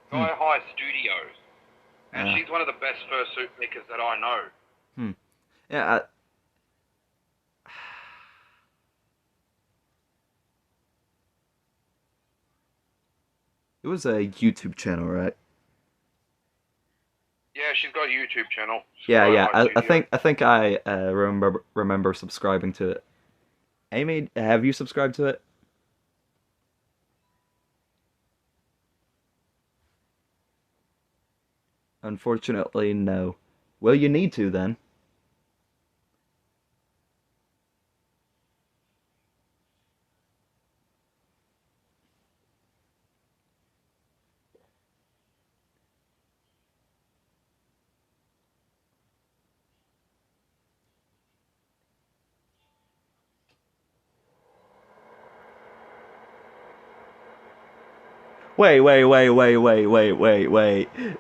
Sky High Studios. And she's one of the best fursuit makers that I know. Yeah. It was a YouTube channel, right? Yeah, she's got a YouTube channel. Yeah. I think I remember subscribing to it. Amy, have you subscribed to it? Unfortunately, no. Well, you need to then. Wait.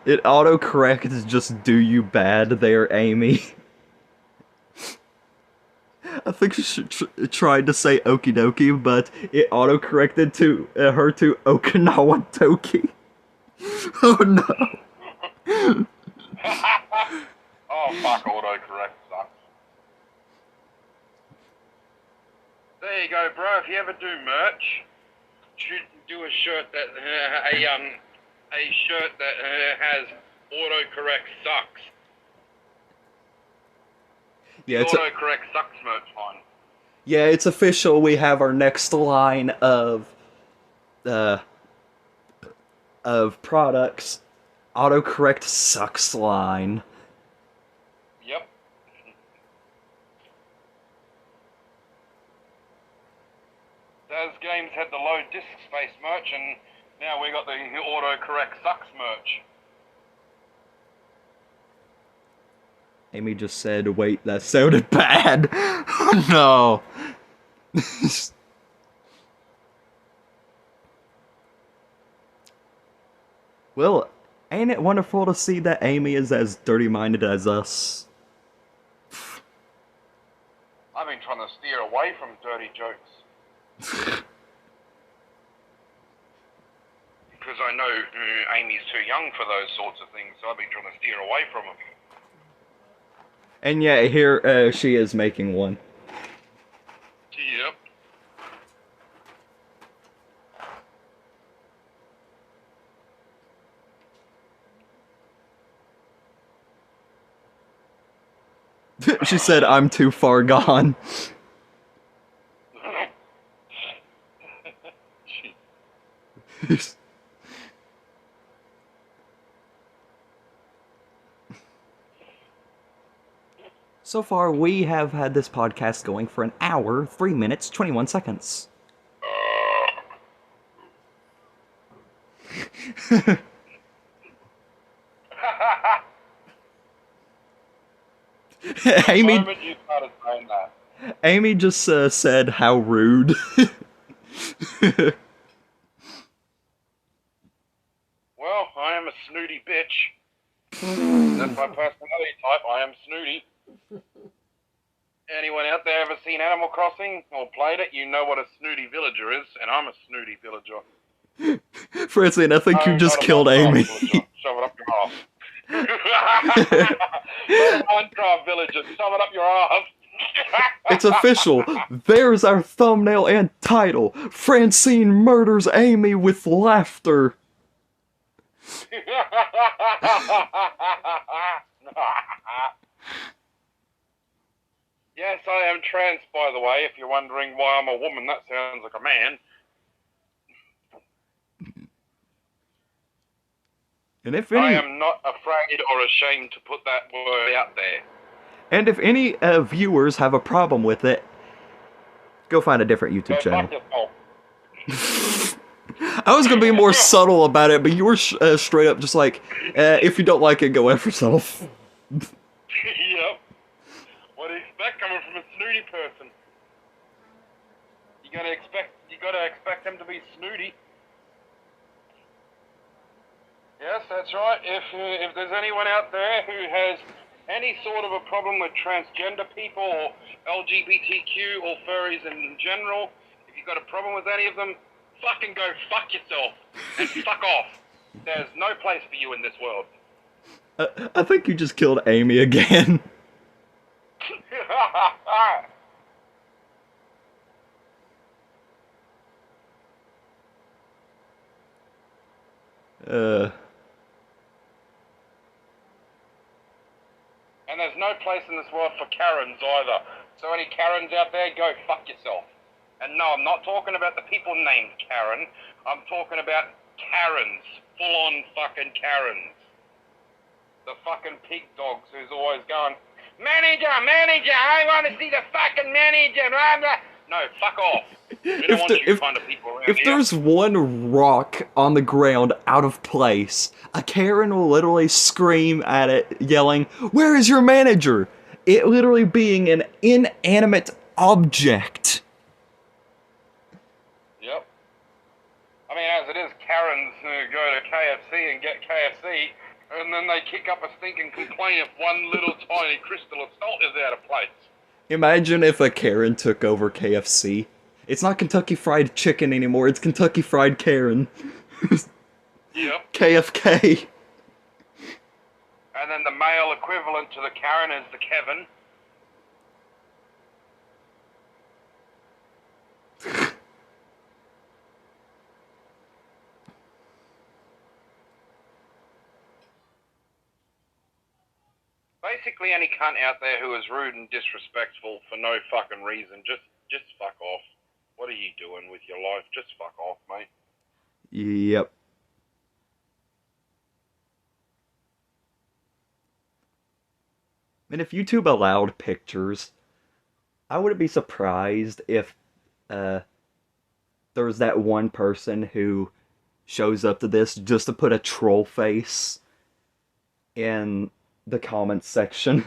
It autocorrects just do you bad there, Amy. I think she tried to say okie dokie, but it autocorrected to her to Okinawa Toki. Oh no. Oh fuck, autocorrect sucks. There you go, bro. If you ever do merch, should do a shirt that a shirt that has autocorrect sucks. Yeah, Autocorrect sucks merch line. Yeah, it's official. We have our next line uh of products. Autocorrect sucks line. Yep. Those games had the low disk space merch, and now we got the autocorrect sucks merch. Amy just said, wait, that sounded bad. Oh no. Well, ain't it wonderful to see that Amy is as dirty-minded as us? I've been trying to steer away from dirty jokes. Because I know Amy's too young for those sorts of things, so I've been trying to steer away from them. And yeah, here she is making one. Yep. She said, I'm too far gone. So far, we have had this podcast going for an hour, 3 minutes, 21 seconds. Amy, The moment you started saying that. Amy just said, how rude. Well, I am a snooty bitch. That's my personality type. I am snooty. Anyone out there ever seen Animal Crossing or played it? You know what a snooty villager is, and I'm a snooty villager. Francine, I think you just not a killed Minecraft Amy. villager. Shove it up your ass. Not a Minecraft villager. Shove it up your ass. It's official. There's our thumbnail and title. Francine murders Amy with laughter. Yes, I am trans, by the way. If you're wondering why I'm a woman, that sounds like a man. And if I any, am not afraid or ashamed to put that word out there. and if any viewers have a problem with it, go find a different YouTube Go channel. fuck yourself. I was gonna be more subtle about it, but you were straight up just like, if you don't like it, go F yourself. Yep. What do you expect coming from a snooty person? You gotta expect them to be snooty. Yes, that's right. If there's anyone out there who has any sort of a problem with transgender people or LGBTQ or furries in general, if you've got a problem with any of them, fucking go fuck yourself and fuck off. There's no place for you in this world. I think you just killed Amy again. And there's no place in this world for Karens either. So any Karens out there, go fuck yourself. And no, I'm not talking about the people named Karen. I'm talking about Karens. Full-on fucking Karens. The fucking pig dogs who's always going, Manager, I want to see the fucking manager. Blah, blah. No, fuck off. We don't want you kind of people around If here. there's one rock on the ground out of place, a Karen will literally scream at it, yelling, "Where is your manager?" It literally being an inanimate object. Yep. I mean, as it is, Karens go to KFC and get KFC, and then they kick up a stinking complaint if one little tiny crystal of salt is out of place. Imagine if a Karen took over KFC. It's not Kentucky Fried Chicken anymore, it's Kentucky Fried Karen. Yep. KFK. And then the male equivalent to the Karen is the Kevin. Basically, any cunt out there who is rude and disrespectful for no fucking reason, just fuck off. What are you doing with your life? Just fuck off, mate. Yep. And if YouTube allowed pictures, I wouldn't be surprised if there's that one person who shows up to this just to put a troll face in the comments section.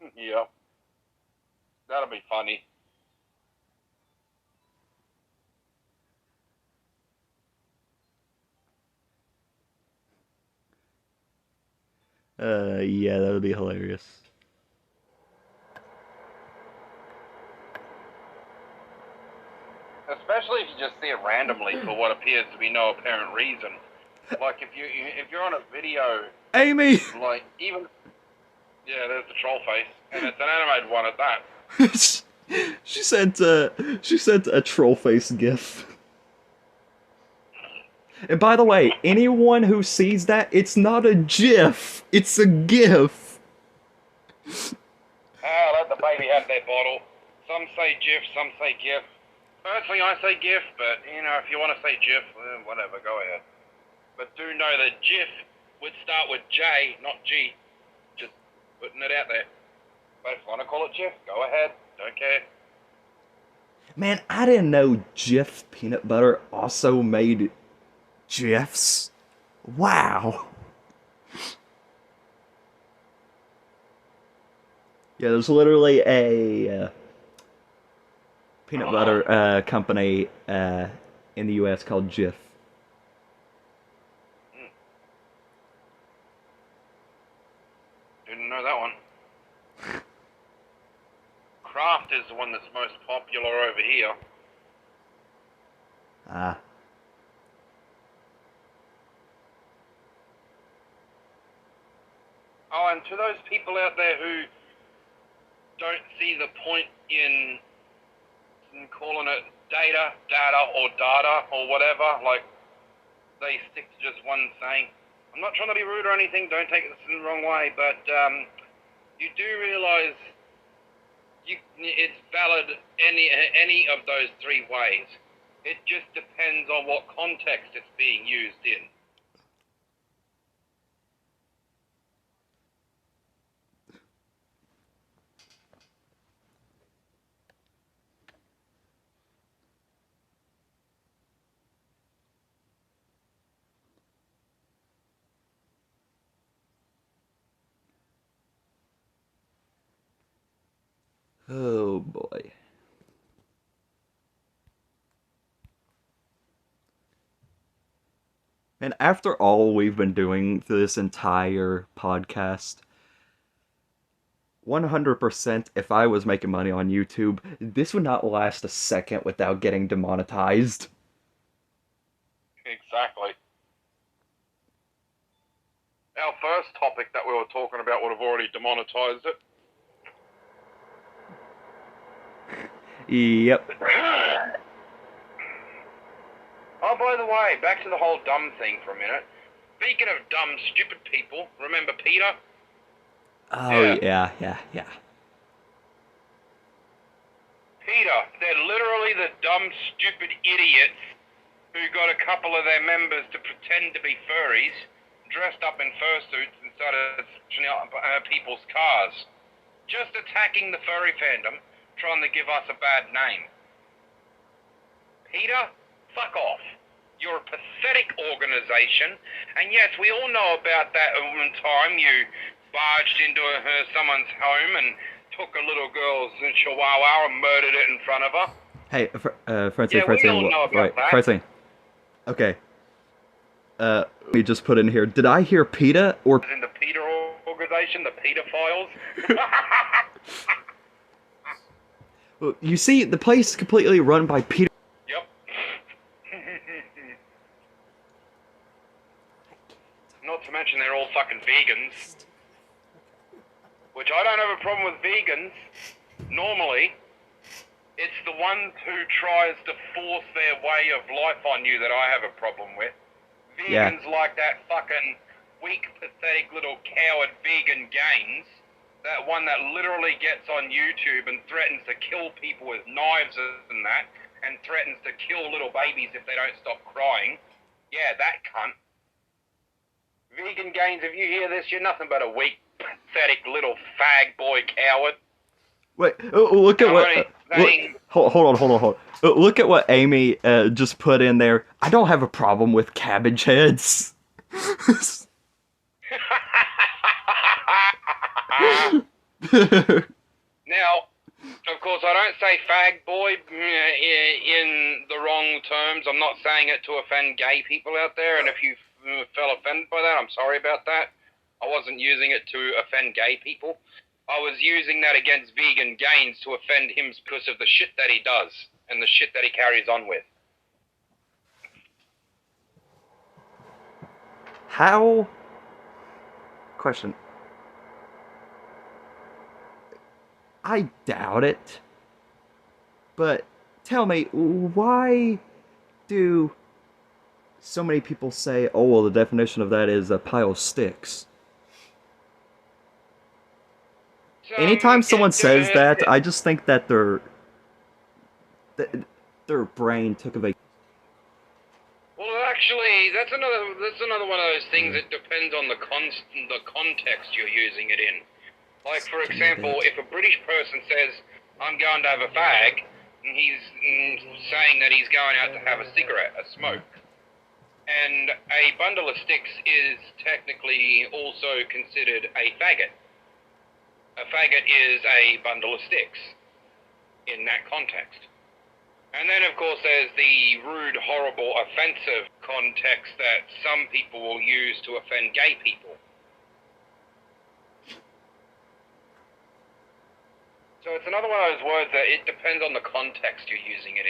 Yep. That'll be funny. Yeah, that would be hilarious. Especially if you just see it randomly for what appears to be no apparent reason. Like if you're on a video, Amy! like even yeah, there's the troll face, and it's an animated one at that. she sent a troll face gif. And by the way, anyone who sees that, it's not a GIF, it's a GIF. Let the baby have their bottle. Some say GIF, some say GIF. Personally, I say GIF, but you know, if you want to say GIF, whatever, go ahead. But do know that GIF would start with J, not G. Just putting it out there. But if you want to call it GIF, go ahead. Don't care. Man, I didn't know Jif Peanut Butter also made GIFs. Wow. Yeah, there's literally a peanut butter company in the US called Jif. Didn't know that one. Kraft is the one that's most popular over here. Ah. Oh, and to those people out there who don't see the point in calling it data, or data, or whatever, like, they stick to just one saying. I'm not trying to be rude or anything, don't take this in the wrong way, but you do realize it's valid any of those three ways. It just depends on what context it's being used in. Oh boy. And after all we've been doing through this entire podcast, 100% if I was making money on YouTube, this would not last a second without getting demonetized. Exactly. Our first topic that we were talking about would have already demonetized it. Yep. Oh, by the way, back to the whole dumb thing for a minute. Speaking of dumb, stupid people, remember Peter? Oh, yeah. Peter, they're literally the dumb, stupid idiots who got a couple of their members to pretend to be furries, dressed up in fursuits and started smashing out people's cars. Just attacking the furry fandom, trying to give us a bad name. Peter, fuck off. You're a pathetic organization, and yes, we all know about that one time you barged into someone's home and took a little girl's chihuahua and murdered it in front of her. Hey, Francine, Yeah, we all know about that. Francine, Okay. Let me just put in here. Did I hear PETA or... In the PETA organization, the PETA files. You see, the place is completely run by PETA. Yep. Not to mention they're all fucking vegans. Which I don't have a problem with vegans. Normally, it's the one who tries to force their way of life on you that I have a problem with. Vegans like that fucking weak, pathetic little coward vegan Gaines. That one that literally gets on YouTube and threatens to kill people with knives and that, and threatens to kill little babies if they don't stop crying. Yeah, that cunt. Vegan Gaines, if you hear this, you're nothing but a weak, pathetic little fag boy coward. Wait, look at what... hold on. Look at what Amy just put in there. I don't have a problem with cabbage heads. Now, of course, I don't say fag boy in the wrong terms. I'm not saying it to offend gay people out there, and if you felt offended by that, I'm sorry about that. I wasn't using it to offend gay people. I was using that against vegan Gaines to offend him because of the shit that he does and the shit that he carries on with. How? Question. I doubt it. But tell me, why do so many people say, oh, well, the definition of that is a pile of sticks? Anytime someone says that, I just think that their brain took a vacation. Well, actually, that's another one of those things that depends on the context you're using it in. Like, for example, if a British person says, I'm going to have a fag, and he's saying that he's going out to have a cigarette, a smoke. And a bundle of sticks is technically also considered a faggot. A faggot is a bundle of sticks in that context. And then, of course, there's the rude, horrible, offensive context that some people will use to offend gay people. So it's another one of those words that it depends on the context you're using it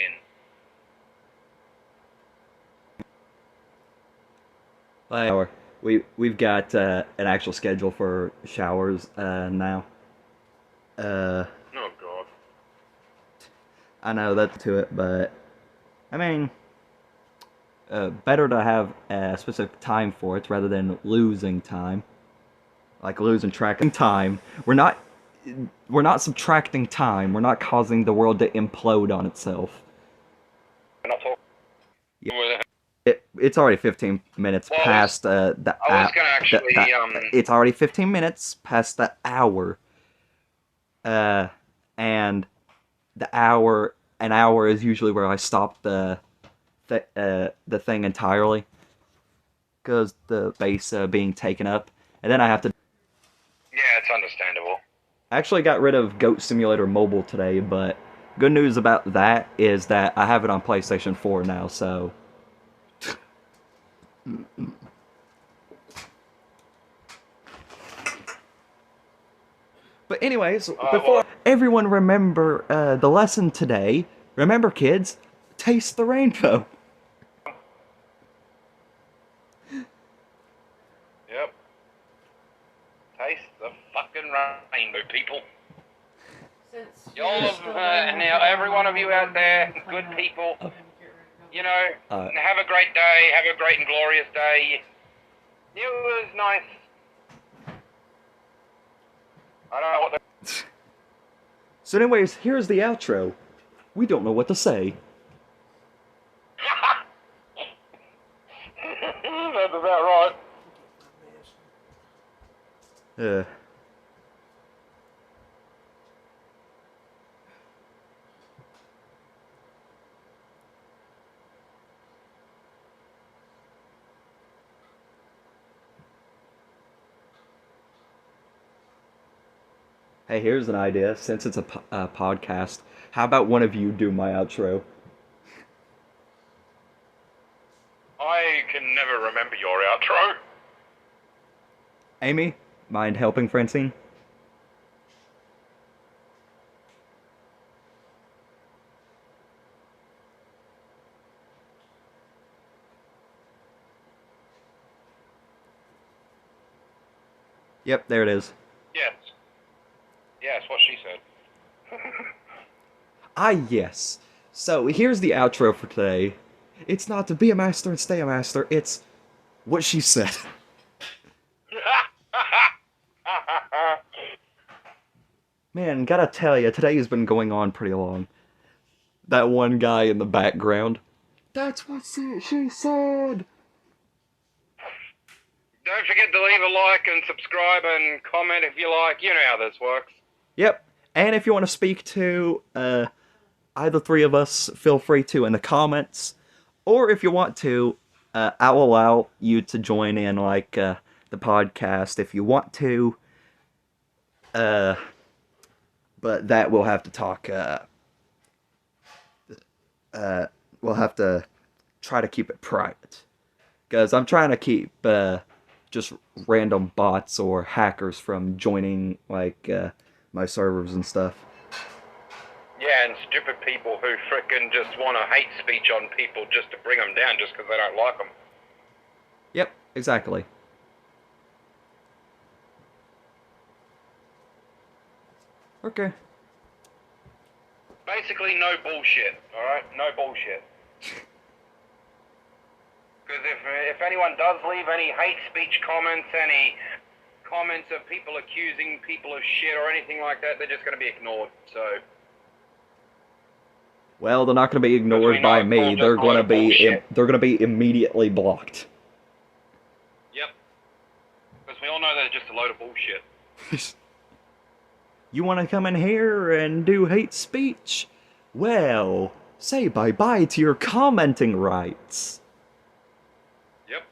in. We've got an actual schedule for showers now. Oh God. I know that's to it, but I mean, better to have a specific time for it rather than losing time. Like losing track of time. We're not subtracting time. We're not causing the world to implode on itself. We're not talking. Yeah. It's already 15 minutes past the I was gonna actually it's already 15 minutes past the hour. And an hour is usually where I stop the thing entirely, because the base being taken up, and then I have to. Yeah, it's understandable. I actually got rid of Goat Simulator Mobile today, but good news about that is that I have it on PlayStation 4 now, so. But anyways, before everyone remember the lesson today, remember kids, taste the rainbow. Yep. Taste the fucking rainbow, people. Now, every one of you out there, good people, you know, have a great day, have a great and glorious day. It was nice. I don't know what the... So anyways, here's the outro. We don't know what to say. That's about right. Hey, here's an idea. Since it's a podcast, how about one of you do my outro? never remember your outro. Amy, mind helping Francine? Yep, there it is. Yes. Yes, what she said. Ah, yes. So here's the outro for today. It's not to be a master and stay a master, it's what she said. Man, gotta tell you, today has been going on pretty long. That one guy in the background. That's what she said! Don't forget to leave a like and subscribe and comment if you like. You know how this works. Yep. And if you want to speak to either three of us, feel free to in the comments. Or if you want to, I'll allow you to join in like the podcast if you want to. But that we'll have to talk. We'll have to try to keep it private. Because I'm trying to keep just random bots or hackers from joining like my servers and stuff. Yeah, and stupid people who frickin' just want to hate speech on people just to bring them down just because they don't like them. Yep, exactly. Okay. Basically, no bullshit, alright? No bullshit. Because if anyone does leave any hate speech comments, any comments of people accusing people of shit or anything like that, they're just going to be ignored, so... Well, they're not going to be ignored by me. They're going to be immediately blocked. Yep. Because we all know they're just a load of bullshit. You want to come in here and do hate speech? Well, say bye-bye to your commenting rights. Yep.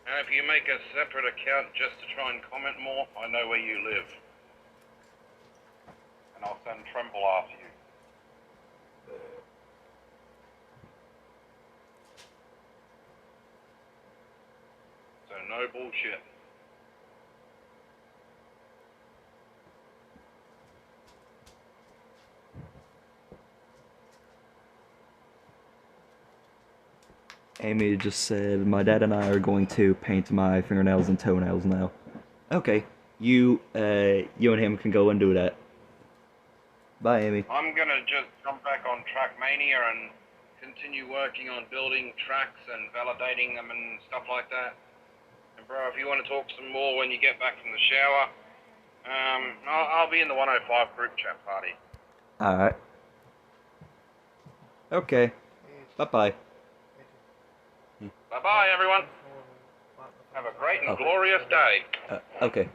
And if you make a separate account just to try and comment more, I know where you live. And I'll send Tremble after you. So no bullshit. Amy just said, my dad and I are going to paint my fingernails and toenails now. Okay, you and him can go and do that. Bye, Amy. I'm gonna just jump back on Trackmania and continue working on building tracks and validating them and stuff like that. And bro, if you want to talk some more when you get back from the shower, I'll be in the 105 group chat party. Alright. Okay. Bye-bye. Bye-bye, everyone. Have a great and glorious day. Okay.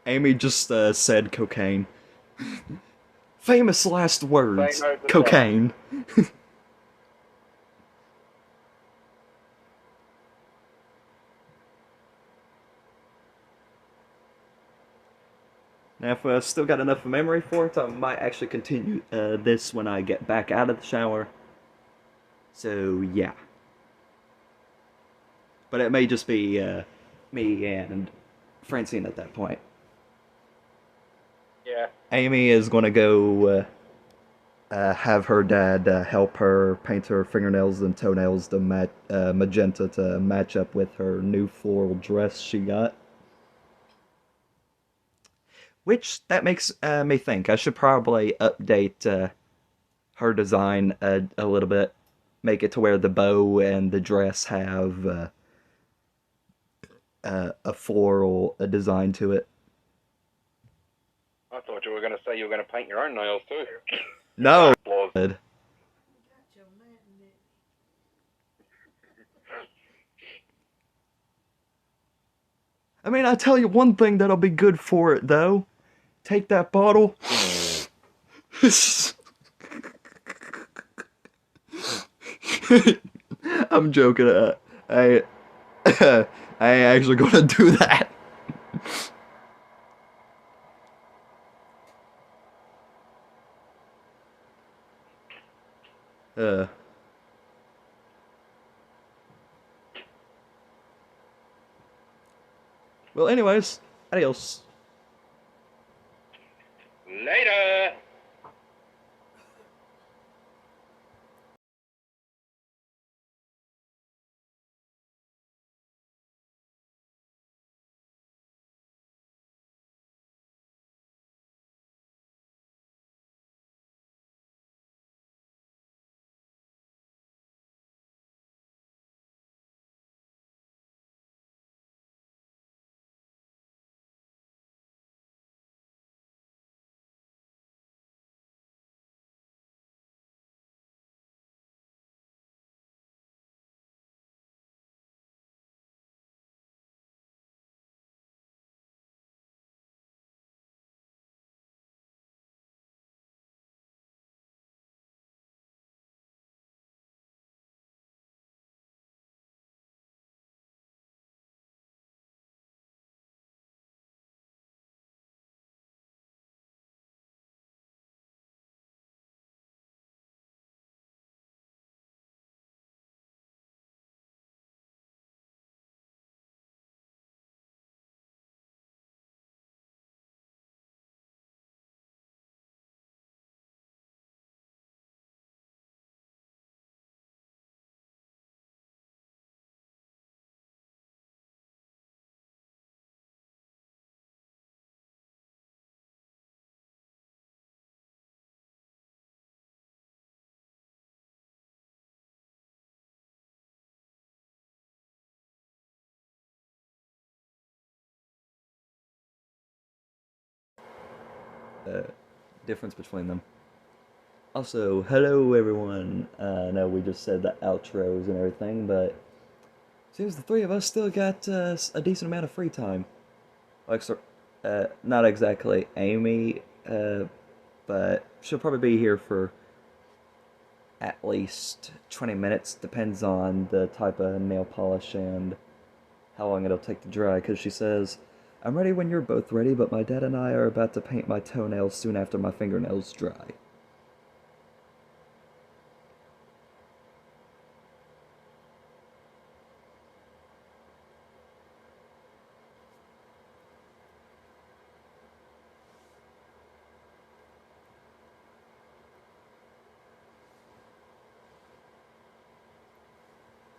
Amy just said cocaine. Famous last words. Cocaine. Now, if I still got enough memory for it, I might actually continue this when I get back out of the shower. So, yeah. But it may just be me and Francine at that point. Yeah. Amy is going to go have her dad help her paint her fingernails and toenails to magenta to match up with her new floral dress she got. Which, that makes me think I should probably update her design a little bit. Make it to where the bow and the dress have a floral design to it. I thought you were going to say you were going to paint your own nails too. No! I mean, I tell you one thing that'll be good for it, though. Take that bottle. I'm joking. I, I ain't actually gonna do that. Uh, well, anyways, adios. Later. Difference between them. Also, hello everyone. I know we just said the outros and everything, but seems the three of us still got a decent amount of free time. Like, not exactly Amy, but she'll probably be here for at least 20 minutes. Depends on the type of nail polish and how long it'll take to dry, because she says, I'm ready when you're both ready, but my dad and I are about to paint my toenails soon after my fingernails dry.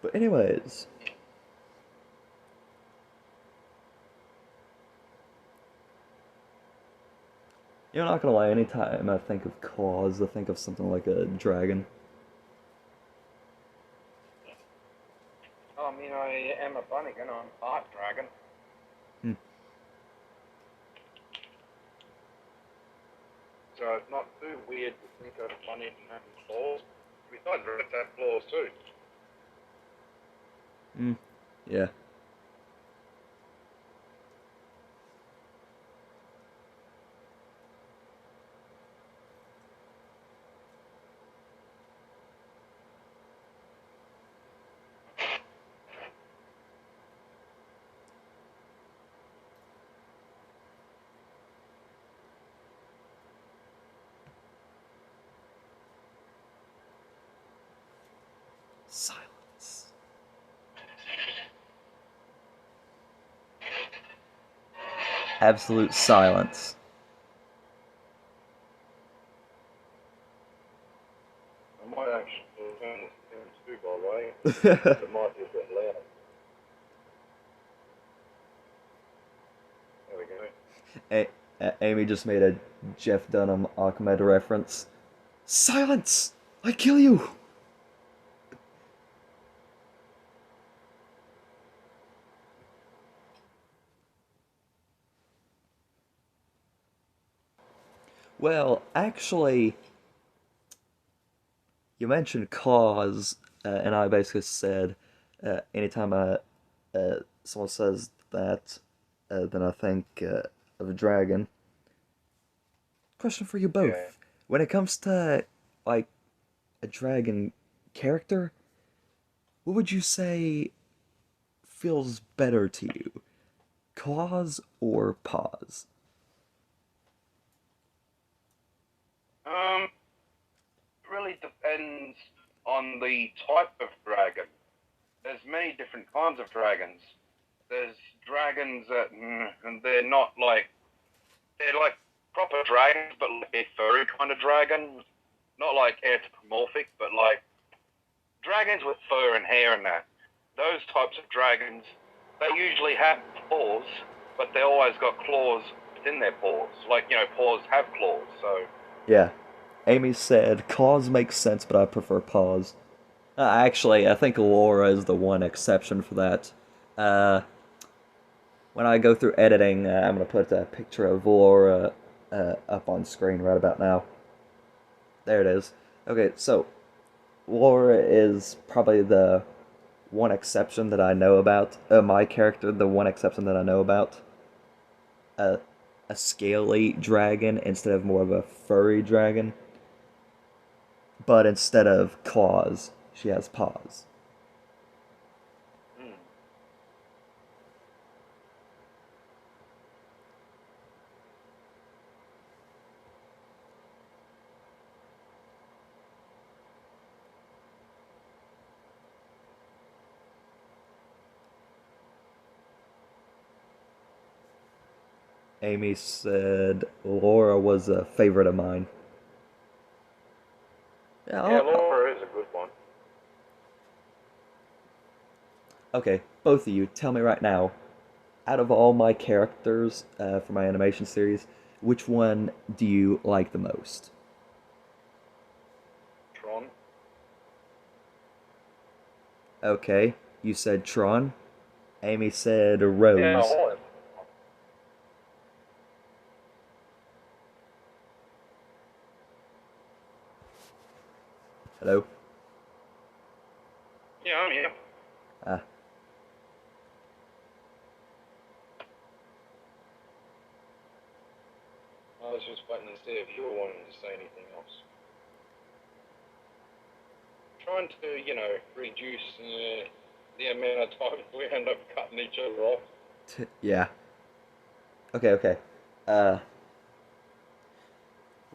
But anyways, you're not gonna lie, anytime I think of claws, I think of something like a dragon. I mean, I am a bunnigan. I'm part dragon. Hmm. So it's not too weird to think of a bunnigan having claws. Besides, rats have claws too. Yeah. Silence. Absolute silence. I might actually turn this down too, by the way. It might be a bit loud. There we go. Amy just made a Jeff Dunham Ahmed reference. Silence! I kill you! Well, actually, you mentioned cause, and I basically said, anytime someone says that than I think of a dragon. Question for you Yeah. both. When it comes to like a dragon character, what would you say feels better to you? Claws or paws? Um, really depends on the type of dragon. There's many different kinds of dragons. There's dragons that and they're like proper dragons, but like a furry kind of dragon, not like anthropomorphic, but like dragons with fur and hair and that. Those types of dragons, they usually have paws, but they always got claws within their paws. Like, paws have claws, so Yeah. Amy said claws make sense, but I prefer paws. Actually, I think Laura is the one exception for that. Uh, when I go through editing, I'm gonna put a picture of Laura up on screen right about now. There it is. Okay, so Laura is probably the one exception that I know about. My character, the one exception that I know about. A, a scaly dragon instead of more of a furry dragon. But instead of claws, she has paws. mm. Amy said Laura was a favorite of mine. Yeah, Yeah, Laura is a good one. okay, both of you, tell me right now, out of all my characters for my animation series, which one do you like the most? Tron. Okay, you said Tron. Amy said Yeah, Rose. all of them. Hello? Yeah, I'm here. Ah, I was just waiting to see if you were wanting to say anything else. Trying to, reduce the amount of time we end up cutting each other off. yeah. Okay, okay. Uh,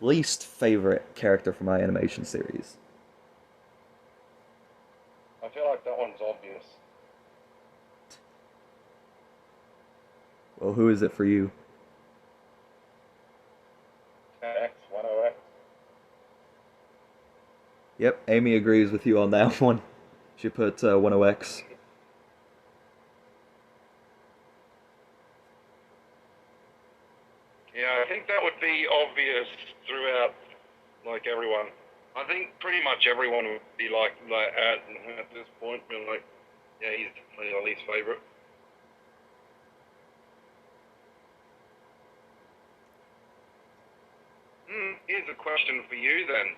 least favorite character for my animation series. I feel like that one's obvious. Well, who is it for you? 10x, 10x. Yep, Amy agrees with you on that one. She put 10X. Yeah, I think that would be obvious throughout, like everyone. I think pretty much everyone would be like at this point, be like, yeah, he's definitely our least favorite. Here's a question for you then.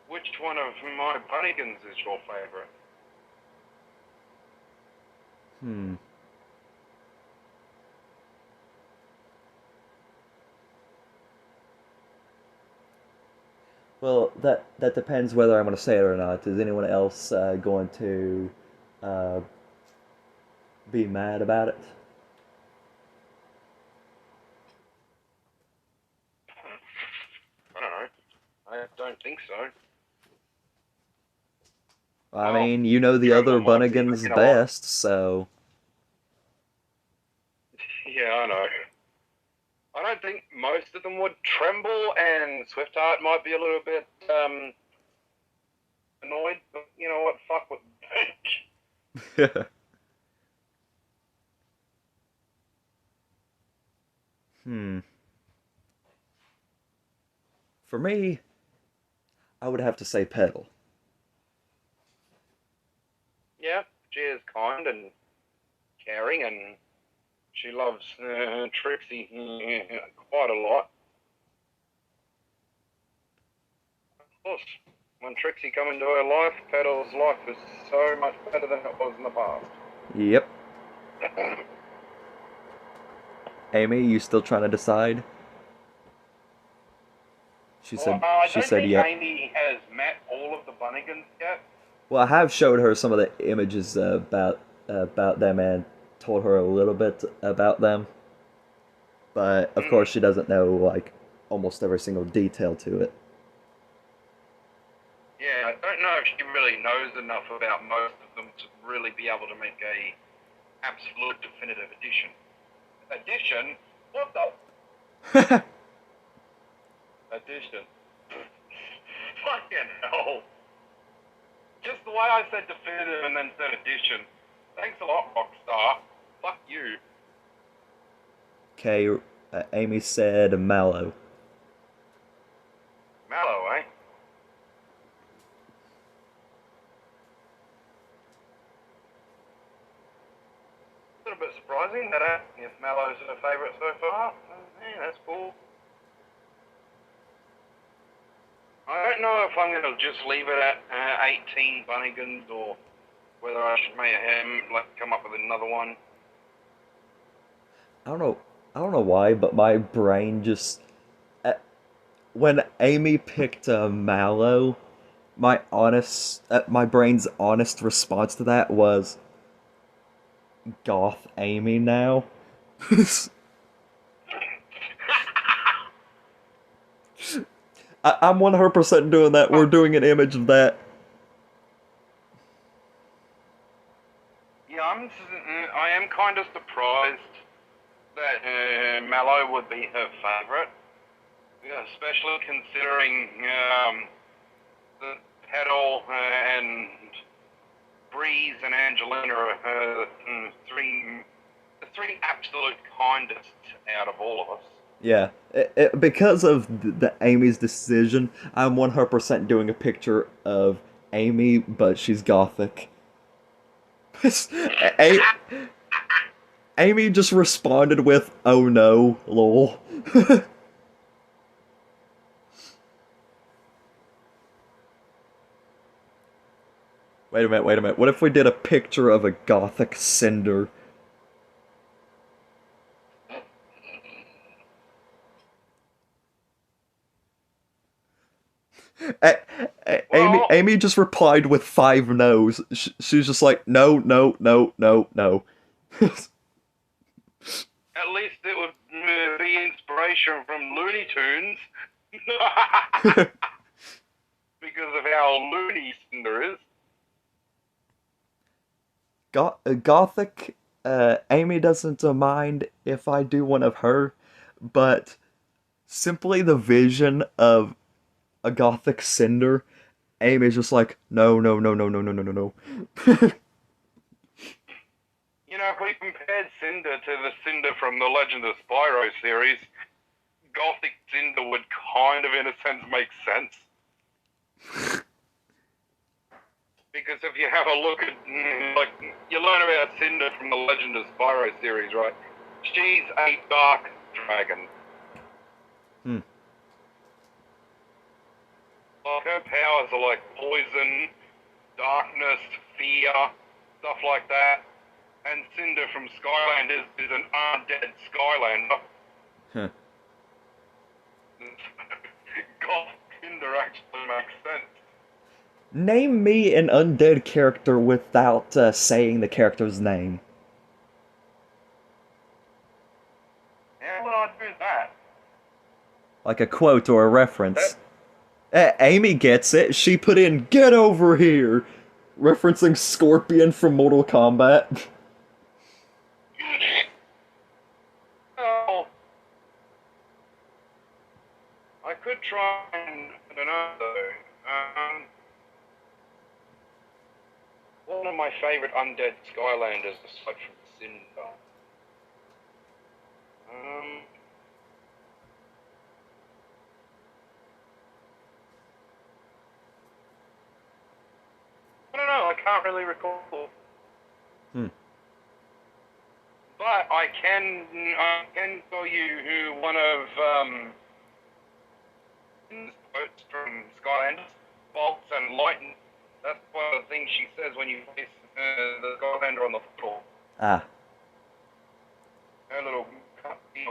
Which one of my Bunnigans is your favorite? Hmm. Well, that depends whether I'm going to say it or not. Is anyone else going to uh, be mad about it? I don't know. I don't think so. I Well, mean, you know the other Tremble might be, but Bunnigans you know what? best, so Yeah, I know. I don't think most of them would. Tremble and Swiftheart might be a little bit annoyed, but you know what? Fuck what they think. hmm. For me, I would have to say Petal. Yeah, she is kind and caring, and she loves Trixie quite a lot. Of course, when Trixie come into her life, Petal's life is so much better than it was in the past. Yep. Amy, you still trying to decide? She Well, said I she don't said think yep. Amy has met all of the Bunnigans yet. Well, I have showed her some of the images about them and told her a little bit about them, but of course Hmm. she doesn't know like almost every single detail to it. Yeah, I don't know if she really knows enough about most of them to really be able to make a absolute definitive edition. Edition? What the edition? Fucking hell! Just the way I said definitive and then said edition. Thanks a lot, Rockstar. Fuck you. Okay, Amy said mallow. Mallow, eh? A little bit surprising that if Mallow's her favourite so far. Yeah, that's cool. I don't know if I'm going to just leave it at 18 Bunnigans or whether I should make him come up with another one. I don't know. I don't know why, but my brain just when Amy picked mallow, my brain's honest response to that was goth Amy now. I'm 100% doing that. We're doing an image of that. Yeah, I am kind of surprised that Mallow would be her favourite, yeah, especially considering the Petal and Breeze and Angelina are the three absolute kindest out of all of us. Yeah, because of the Amy's decision, I'm 100% doing a picture of Amy, but she's gothic. A- Amy just responded with, "Oh no, lol." Wait a minute, wait a minute. What if we did a picture of a gothic cinder? Well, Amy just replied with five no's. She's just like, no, no, no, no, no. at least it would be inspiration from Looney Tunes. Because of how loony Cinder is. Gothic, Amy doesn't mind if I do one of her, but simply the vision of a gothic cinder, Amy's just like, no, no, no, no, no, no, no, no, no. You know, if we compared Cinder to the Cinder from the Legend of Spyro series, Gothic Cinder would kind of, in a sense, make sense. Because if you have a look at, you learn about Cinder from the Legend of Spyro series, right? She's a dark dragon. Hmm. Like, her powers are like poison, darkness, fear, stuff like that. And Cinder from Skylanders is an undead Skylander. Huh. God, Cinder actually makes sense. Name me an undead character without saying the character's name. How would I do that? Like a quote or a reference. That Amy gets it. She put in, "Get over here!" Referencing Scorpion from Mortal Kombat. oh, I could try and I don't know though. One of my favourite undead Skylanders aside from Cinder. Um, I don't know. I can't really recall. Hmm. But I can tell you who one of quotes from Skylanders, bolts and lightning. That's one of the things she says when you face the Skylander on the floor. Ah. Her little cutscene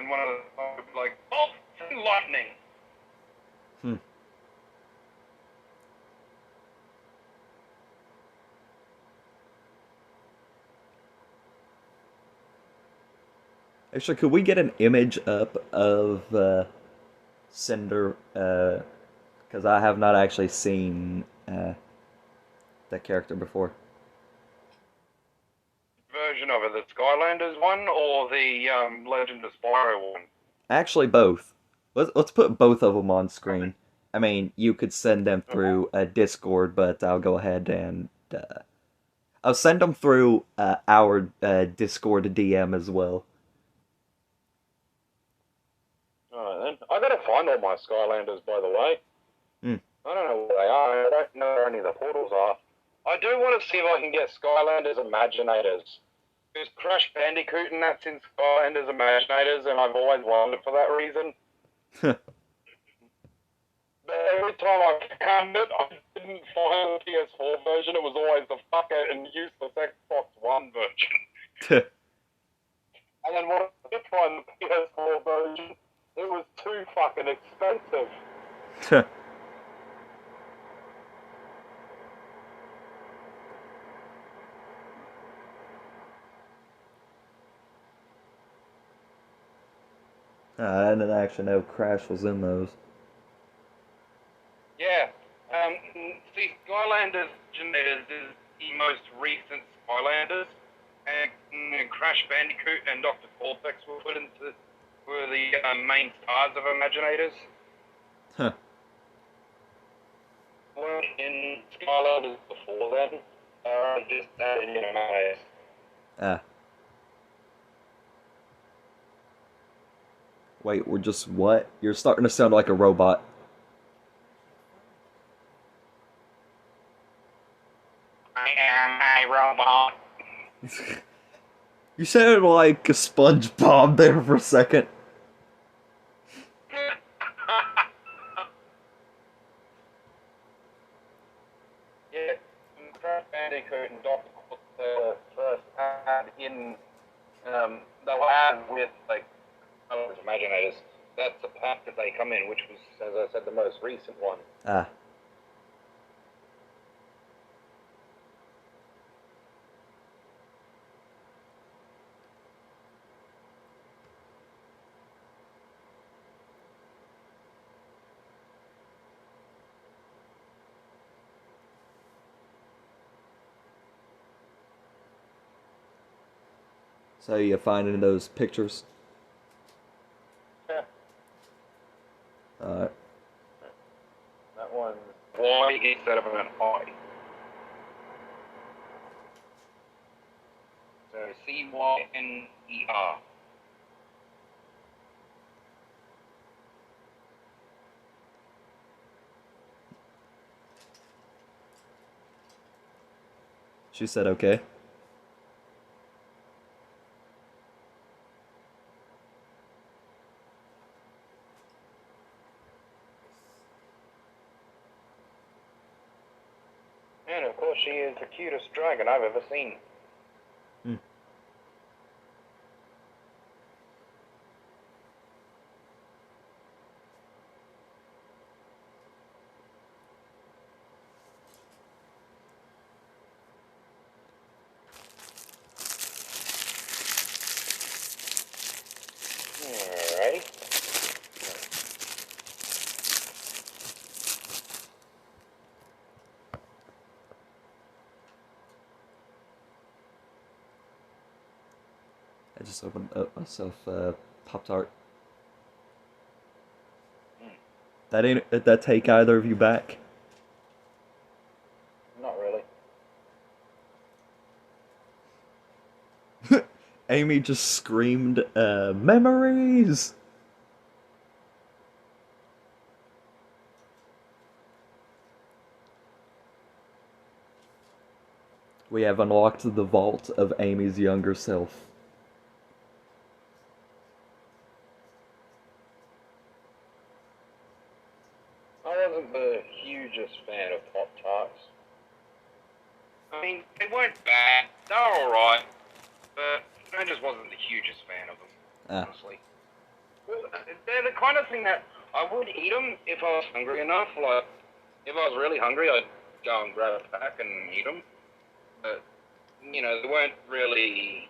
in one of the like bolt and lightning. Hmm. Actually, could we get an image up of Cinder? Because I have not actually seen that character before. Version of it, the Skylanders one or the Legend of Spyro one? Actually, both. Let's put both of them on screen. I mean, you could send them through Discord, but I'll go ahead and I'll send them through our Discord DM as well. Alright then. I gotta find all my Skylanders, by the way. Hmm. I don't know where they are. I don't know where any of the portals are. I do want to see if I can get Skylanders Imaginators. There's Crash Bandicoot and that's in Skylanders Imaginators, and I've always wanted it for that reason. But every time I found it, I didn't find the PS4 version. It was always the fucker and useless Xbox One version. And then when I did find the PS4 version, it was too fucking expensive. I didn't actually know Crash was in those. Yeah. See, Skylanders Imaginators is the most recent Skylanders, and Crash Bandicoot and Dr. Cortex were the main stars of Imaginators. Huh. Weren't in Skylanders before then. Just added in Imaginators. Ah. Wait, we're just what? You're starting to sound like a robot. I am a robot. You sounded like a SpongeBob there for a second. Yeah, Crash Bandicoot and Dr. Cortex first had in the lab with like Imaginators. That's the pack that they come in, which was, as I said, the most recent one. Ah. So you finding those pictures? Yeah. Alright. That one's Y instead of an I. So Cyner. She said okay. And of course, she is the cutest dragon I've ever seen. Hmm. Alrighty. I just opened up myself Pop-Tart. Did that take either of you back? Not really. Amy just screamed, memories! We have unlocked the vault of Amy's younger self. I wasn't the hugest fan of Pop-Tarts. I mean, they weren't bad. They were alright. But I just wasn't the hugest fan of them, Ah. honestly. Well, they're the kind of thing that I would eat them if I was hungry enough. Like, if I was really hungry, I'd go and grab a pack and eat them. But, you know, they weren't really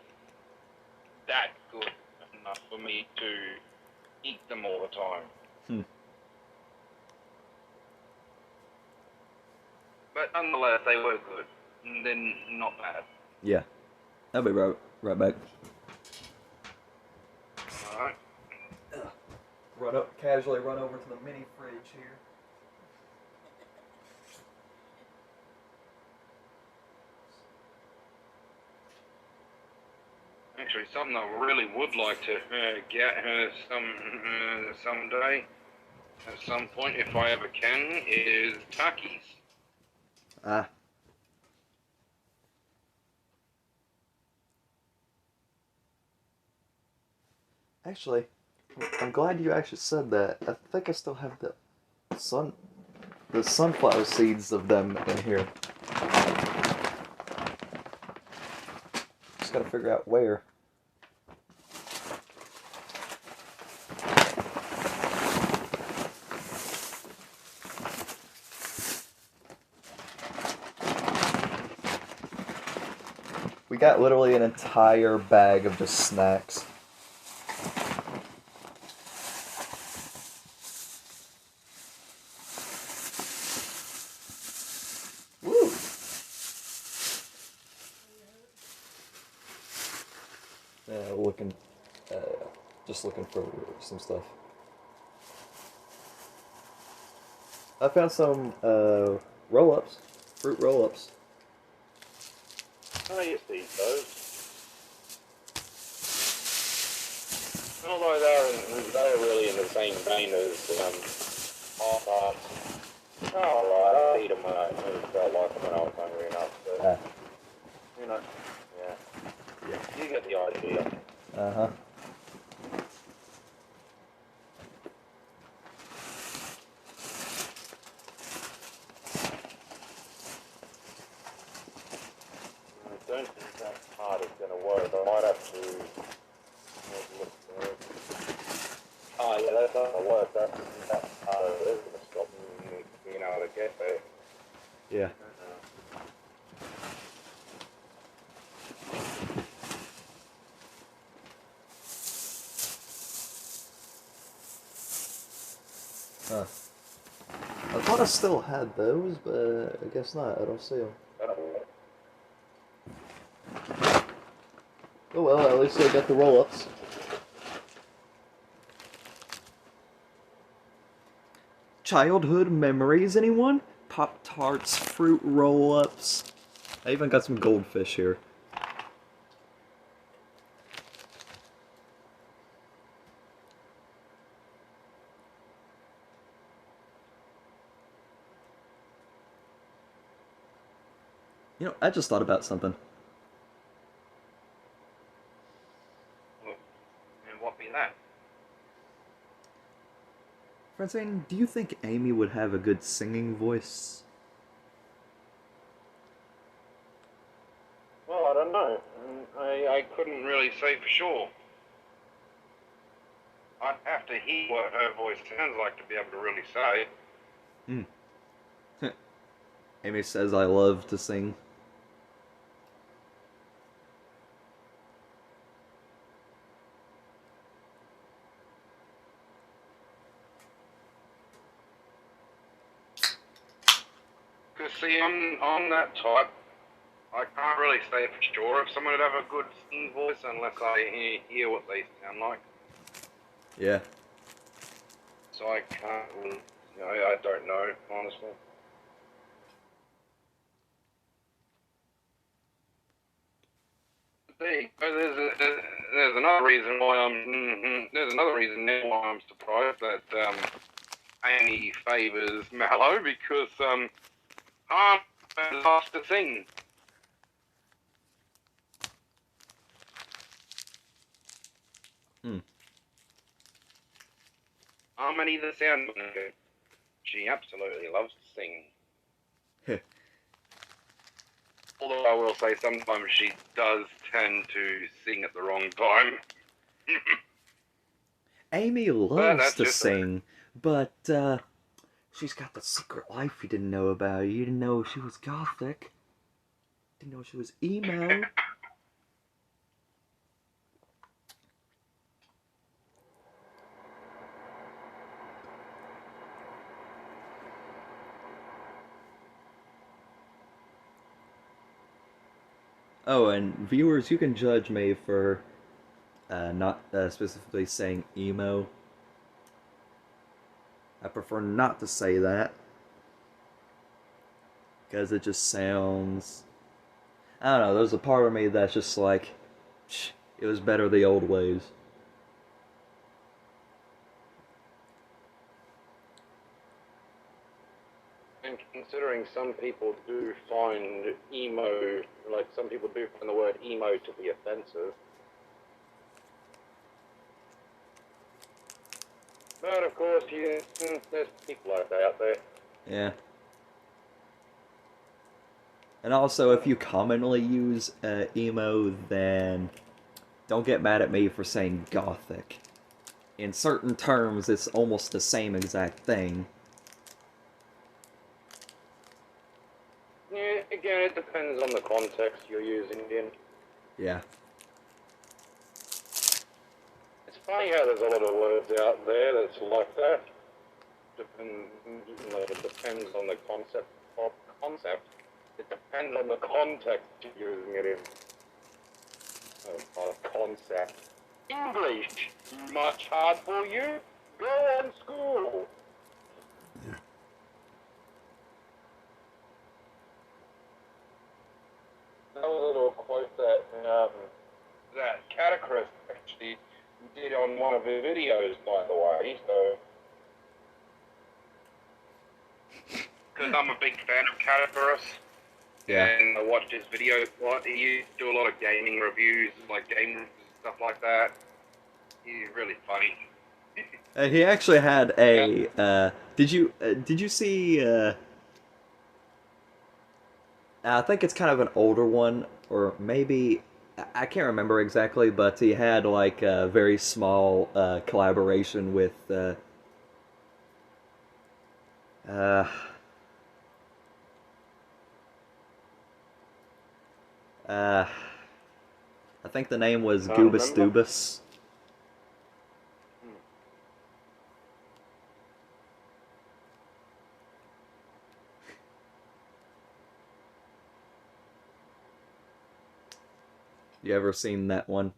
that good enough for me to eat them all the time. Hmm. But nonetheless, they were good. And then not bad. Yeah. I'll be right back. Alright. Casually run over to the mini fridge here. Actually, something I really would like to get someday, at some point, if I ever can, is turkeys. Ah. Actually, I'm glad you actually said that. I think I still have the sunflower seeds of them in here. Just gotta figure out where. We got literally an entire bag of just snacks. Woo! Just looking for some stuff. I found some roll-ups, fruit roll-ups. I used to eat those. Although they're really in the same vein as hot dogs. Oh, right, I'd eat them when I felt like them when I was hungry enough. But, you know, yeah. You get the idea. Uh-huh. I don't think that part is going to work. I might have to look for it. Oh, yeah, that's not going to work. That part of it is going to stop me being able to get there. Yeah. Huh. I thought I still had those, but I guess not. I don't see them. Oh well, at least I got the roll-ups. Childhood memories, anyone? Pop-Tarts, fruit roll-ups. I even got some goldfish here. You know, I just thought about something. And what be that? Francine, do you think Amy would have a good singing voice? Well, I don't know. I couldn't really say for sure. I'd have to hear what her voice sounds like to be able to really say. Hmm. Amy says I love to sing. Because, see, I'm that type. I can't really say for sure if someone would have a good singing voice unless I hear what they sound like. Yeah. So I can't really, I don't know, honestly. There's another reason why there's another reason now why I'm surprised that Amy favours Mallow, because I'm lost to sing. Harmony the sound manager. She absolutely loves to sing. Although I will say sometimes she does tend to sing at the wrong time. Amy But loves that's to just sing, but she's got the secret life you didn't know about. You didn't know she was gothic. Didn't know she was emo. Oh, and viewers, you can judge me for not specifically saying emo. I prefer not to say that because it just sounds. I don't know. There's a part of me that's just like, it was better the old ways. And considering some people do find emo, like some people do find the word emo to be offensive. But of course, there's people like that out there. Yeah. And also, if you commonly use emo, then don't get mad at me for saying gothic. In certain terms, it's almost the same exact thing. Yeah, again, it depends on the context you're using it in. Yeah. It's funny how there's a lot of words out there that's like that. It depends on the concept. It depends on the context you're using it in. Concept. English. Much hard for you? Go on school. That was a little quote that Catacris actually did on one of his videos, by the way. So. because I'm a big fan of Catavirus. Yeah. And I watched his videos a lot. He used to do a lot of gaming reviews, like game reviews and stuff like that. He's really funny. He actually had a. Did you see? I think it's kind of an older one, or maybe I can't remember exactly, but he had like a very small collaboration with. Uh, uh, I think the name was Can't Goobus remember. Doobus. You ever seen that one?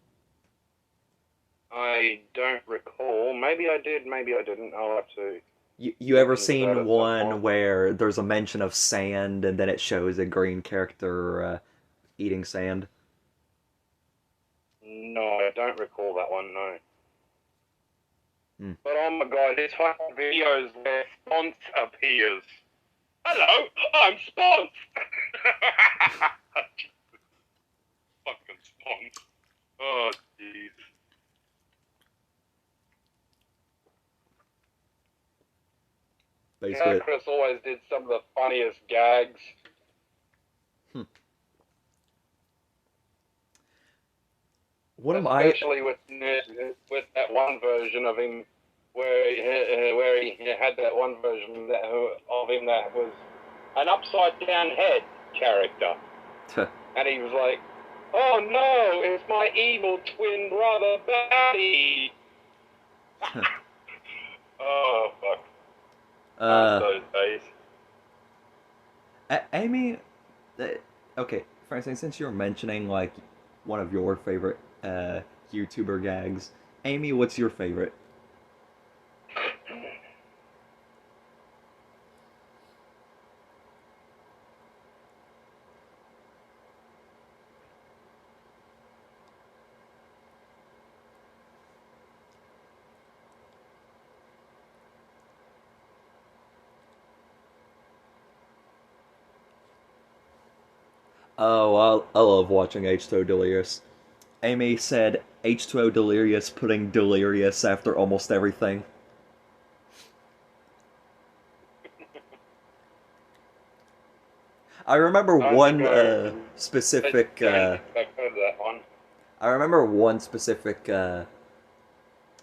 I don't recall. Maybe I did, maybe I didn't. I'll have to You look ever into that seen at some one point. where there's a mention of sand and then it shows a green character eating sand? No, I don't recall that one, no. Hmm. But oh my god, there's fucking videos where Sponce appears. Hello, I'm Sponce! Fucking Sponce. Oh, jeez. Basically, Chris always did some of the funniest gags. hmm. One of my Especially with that one version of him where he had that one version of him that was an upside down head character. And he was like, oh no, it's my evil twin brother, Batty. Oh, fuck. Those days. Amy, okay, Francine, since you're mentioning like one of your favorite YouTuber gags, Amy, what's your favorite? Oh, I love watching H2O Delirious. Amy said H2O Delirious putting delirious after almost everything. I remember I don't think one I specific. don't think I've heard that one. I remember one specific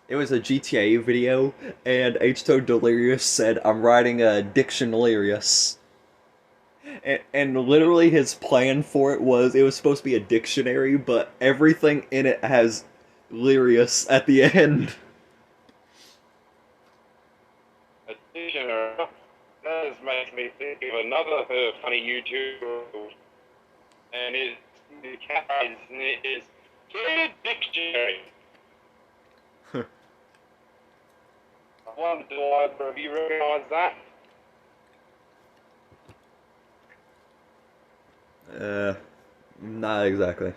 It was a GTA video, and H2O Delirious said, "I'm writing a Dictionarious." And literally his plan for it was supposed to be a dictionary, but everything in it has Lirius at the end. A dictionary. That just makes me think of another funny YouTuber, and his catchphrase is "Get a dictionary." I wonder, do either of you recognise that? Not exactly.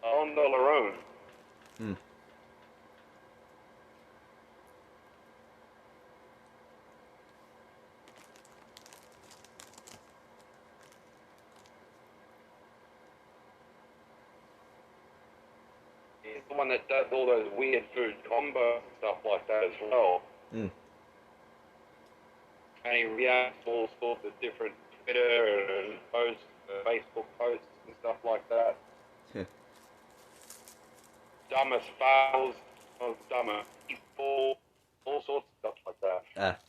On the Laroon. Hmm. He's the one that does all those weird food combo stuff like that as well. Hmm. And he reacts to all sorts of different Twitter and posts, Facebook posts and stuff like that. Yeah. Dumbest fails, dumber people, all sorts of stuff like that.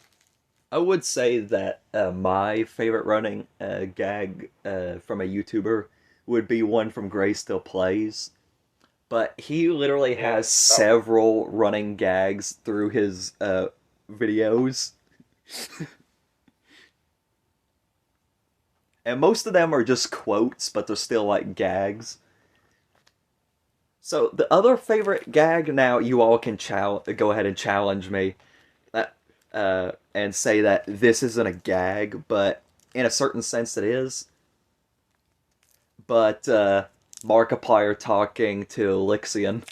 I would say that my favorite running gag from a YouTuber would be one from Gray Still Plays. But he literally has several running gags through his videos. And most of them are just quotes, but they're still like gags. So the other favorite gag, now you all can go ahead and challenge me and say that this isn't a gag, but in a certain sense it is. But Markiplier talking to Elixion.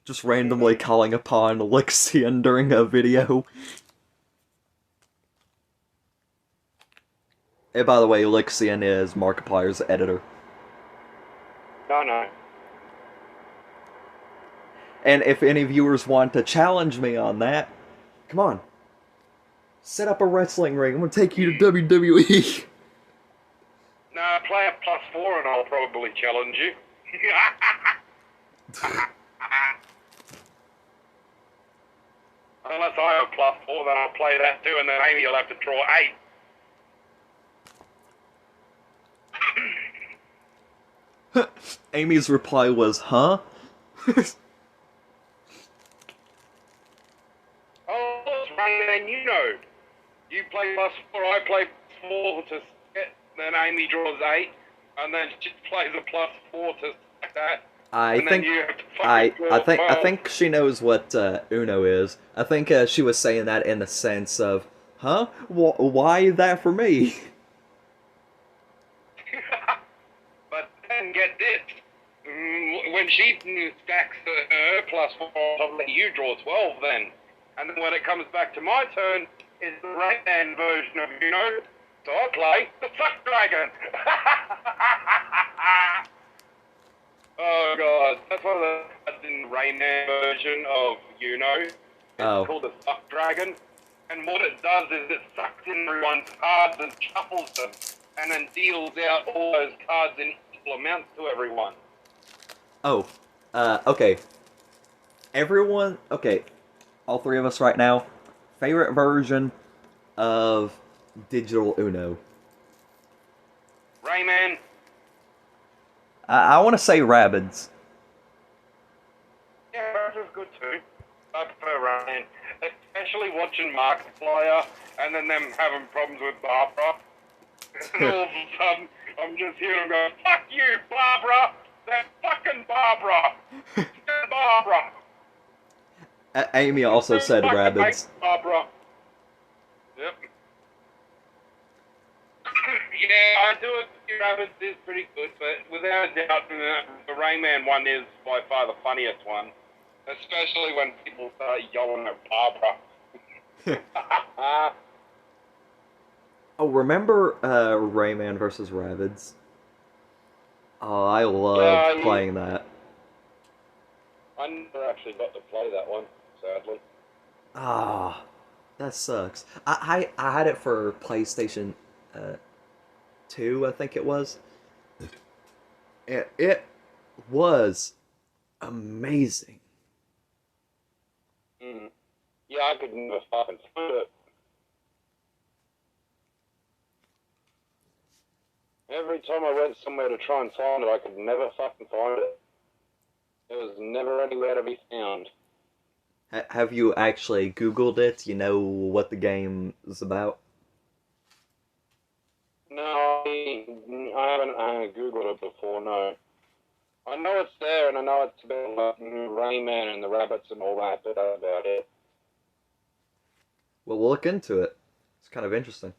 Just randomly calling upon Elixion during a video. And by the way, Elixion is Markiplier's editor. No. And if any viewers want to challenge me on that, come on. Set up a wrestling ring. I'm gonna take you to WWE. Nah, play at +4 and I'll probably challenge you. Unless I have +4, then I'll play that too, and then Amy will have to draw 8. Amy's reply was, huh? Oh, it's running, you know. You play +4, I play +4 to set, then Amy draws 8, and then she plays a +4 to set that. I think she knows what Uno is. I think she was saying that in the sense of, huh? Why that for me? But then get this. When she stacks her +4, I'll let you draw 12 then. And then when it comes back to my turn, it's the Rayman version of Uno. So I play the Suck Dragon. Oh god, that's one of the cards in the Rayman version of Uno. It's called the Suck Dragon. And what it does is it sucks in everyone's cards and shuffles them. And then deals out all those cards in equal amounts to everyone. Oh, okay. Everyone, okay, all three of us right now, favorite version of digital Uno? Rayman. I want to say Rabbids. Yeah, Rabbids is good too. I prefer Rayman. Especially watching Markiplier and then them having problems with Barbara. And all of a sudden, I'm just hearing them go, "Fuck you, Barbara! That fucking Barbara! That Barbara!" Amy also said Rabbids. Barbara. Yep. Yeah, I do agree Rabbids is pretty good, but without a doubt, the Rayman one is by far the funniest one. Especially when people start yelling at Barbara. Oh, remember Rayman versus Rabbids? Oh, I loved playing that. I never actually got to play that one, sadly. Ah, that sucks. I had it for PlayStation 2, I think it was. It was Amazing. Mm. Yeah, I could never fucking find it. Every time I went somewhere to try and find it, I could never fucking find it. It was never anywhere to be found. Have you actually Googled it? You know what the game is about? No, I haven't Googled it before, no. I know it's there, and I know it's about like, Rayman and the rabbits and all that, but that's about it. Well, we'll look into it. It's kind of interesting.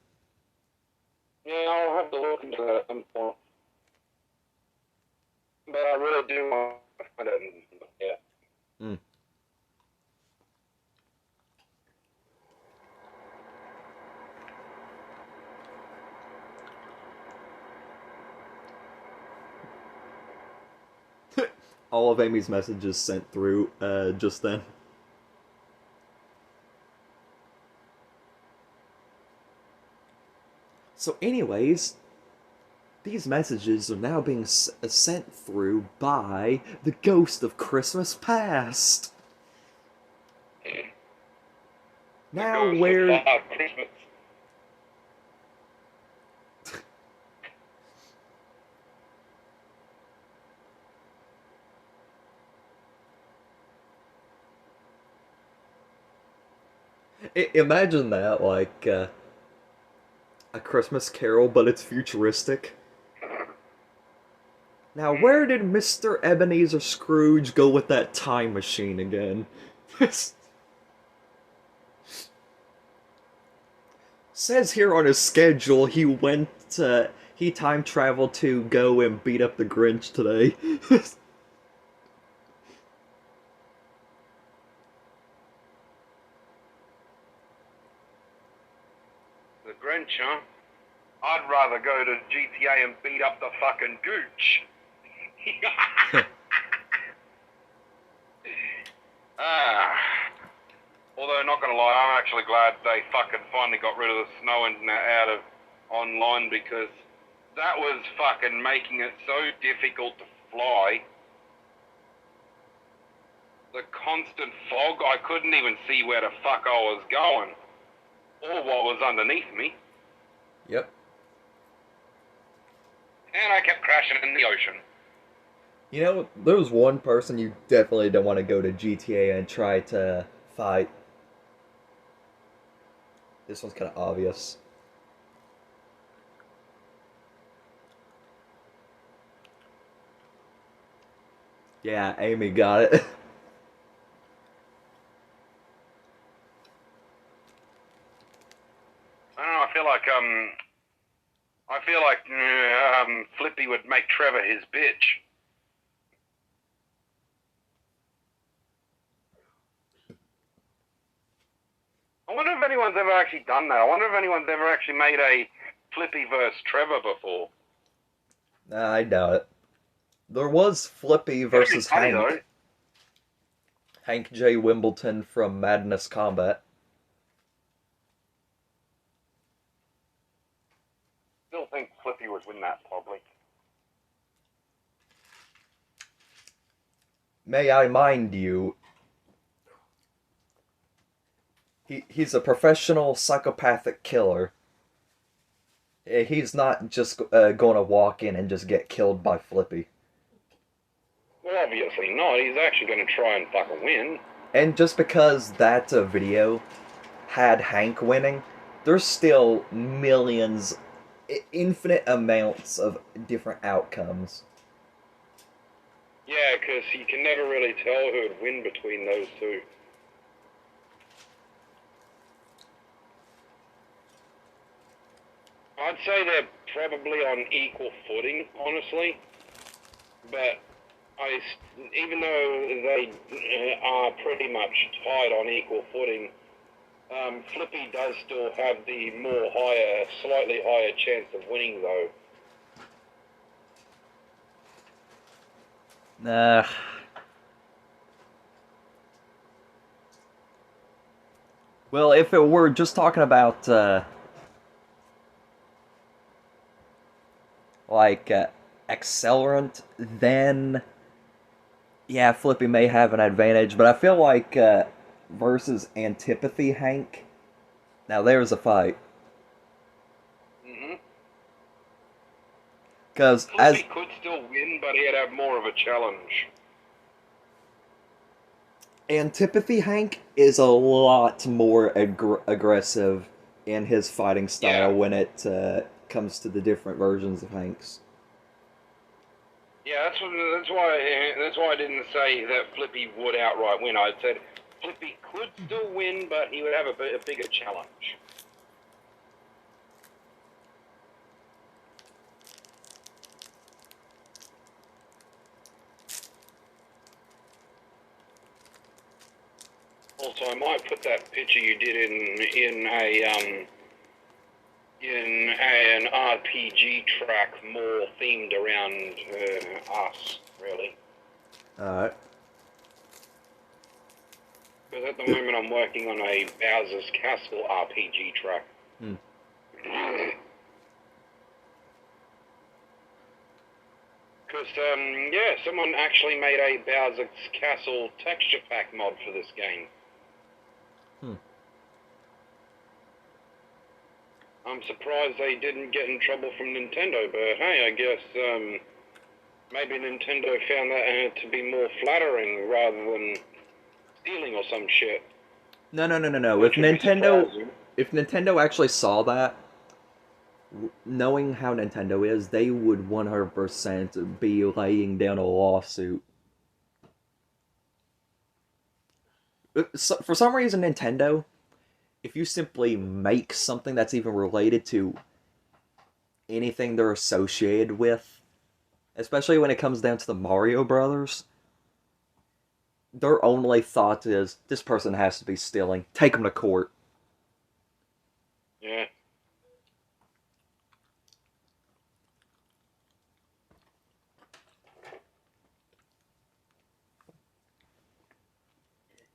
Yeah, I'll have to look into that at some point. But I really do want to find it, and, yeah. Mm. All of Amy's messages sent through just then. So, anyways, these messages are now being sent through by the ghost of Christmas past. Now, where. Christmas. Imagine that, like a Christmas Carol, but it's futuristic. Now, where did Mr. Ebenezer Scrooge go with that time machine again? Says here on his schedule he time traveled to go and beat up the Grinch today. The Grinch, huh? I'd rather go to GTA and beat up the fucking Gooch. Although, not gonna lie, I'm actually glad they fucking finally got rid of the snow and out of online, because that was fucking making it so difficult to fly. The constant fog, I couldn't even see where the fuck I was going, or what was underneath me. Yep. And I kept crashing in the ocean. You know, there's one person you definitely don't want to go to GTA and try to fight. This one's kind of obvious. Yeah, Amy got it. I don't know, I feel like Flippy would make Trevor his bitch. I wonder if anyone's ever actually done that. I wonder if anyone's ever actually made a Flippy versus Trevor before. Nah, I doubt it. There was Flippy versus funny, Hank. though. Hank J. Wimbledon from Madness Combat. Still think Flippy would win that, probably. May I mind you, he's a professional psychopathic killer. He's not just gonna walk in and just get killed by Flippy. Well, obviously not. He's actually going to try and fucking win. And just because that video had Hank winning, there's still millions, infinite amounts of different outcomes. Yeah, because you can never really tell who would win between those two. I'd say they're probably on equal footing, honestly. But even though they are pretty much tied on equal footing, Flippy does still have the slightly higher chance of winning, though. Well, if it were just talking about, accelerant, then Yeah, Flippy may have an advantage, but I feel like versus Antipathy Hank. Now there's a fight. Hmm. Because Flippy could still win, but he'd have more of a challenge. Antipathy Hank is a lot more aggressive in his fighting Yeah. style when it comes to the different versions of Hanks. Yeah, that's why I didn't say that Flippy would outright win. I said Flippy could still win, but he would have a bigger challenge. Also, I might put that picture you did in an RPG track more themed around us, really. Alright. Because at the moment I'm working on a Bowser's Castle RPG track. Hmm. Because, yeah, someone actually made a Bowser's Castle texture pack mod for this game. Hmm. I'm surprised they didn't get in trouble from Nintendo, but hey, I guess maybe Nintendo found that to be more flattering rather than stealing or some shit. No. Which would be surprising. If Nintendo actually saw that, knowing how Nintendo is, they would 100% be laying down a lawsuit. For some reason, Nintendo, if you simply make something that's even related to anything they're associated with, especially when it comes down to the Mario Brothers, their only thought is this person has to be stealing. Take them to court. Yeah.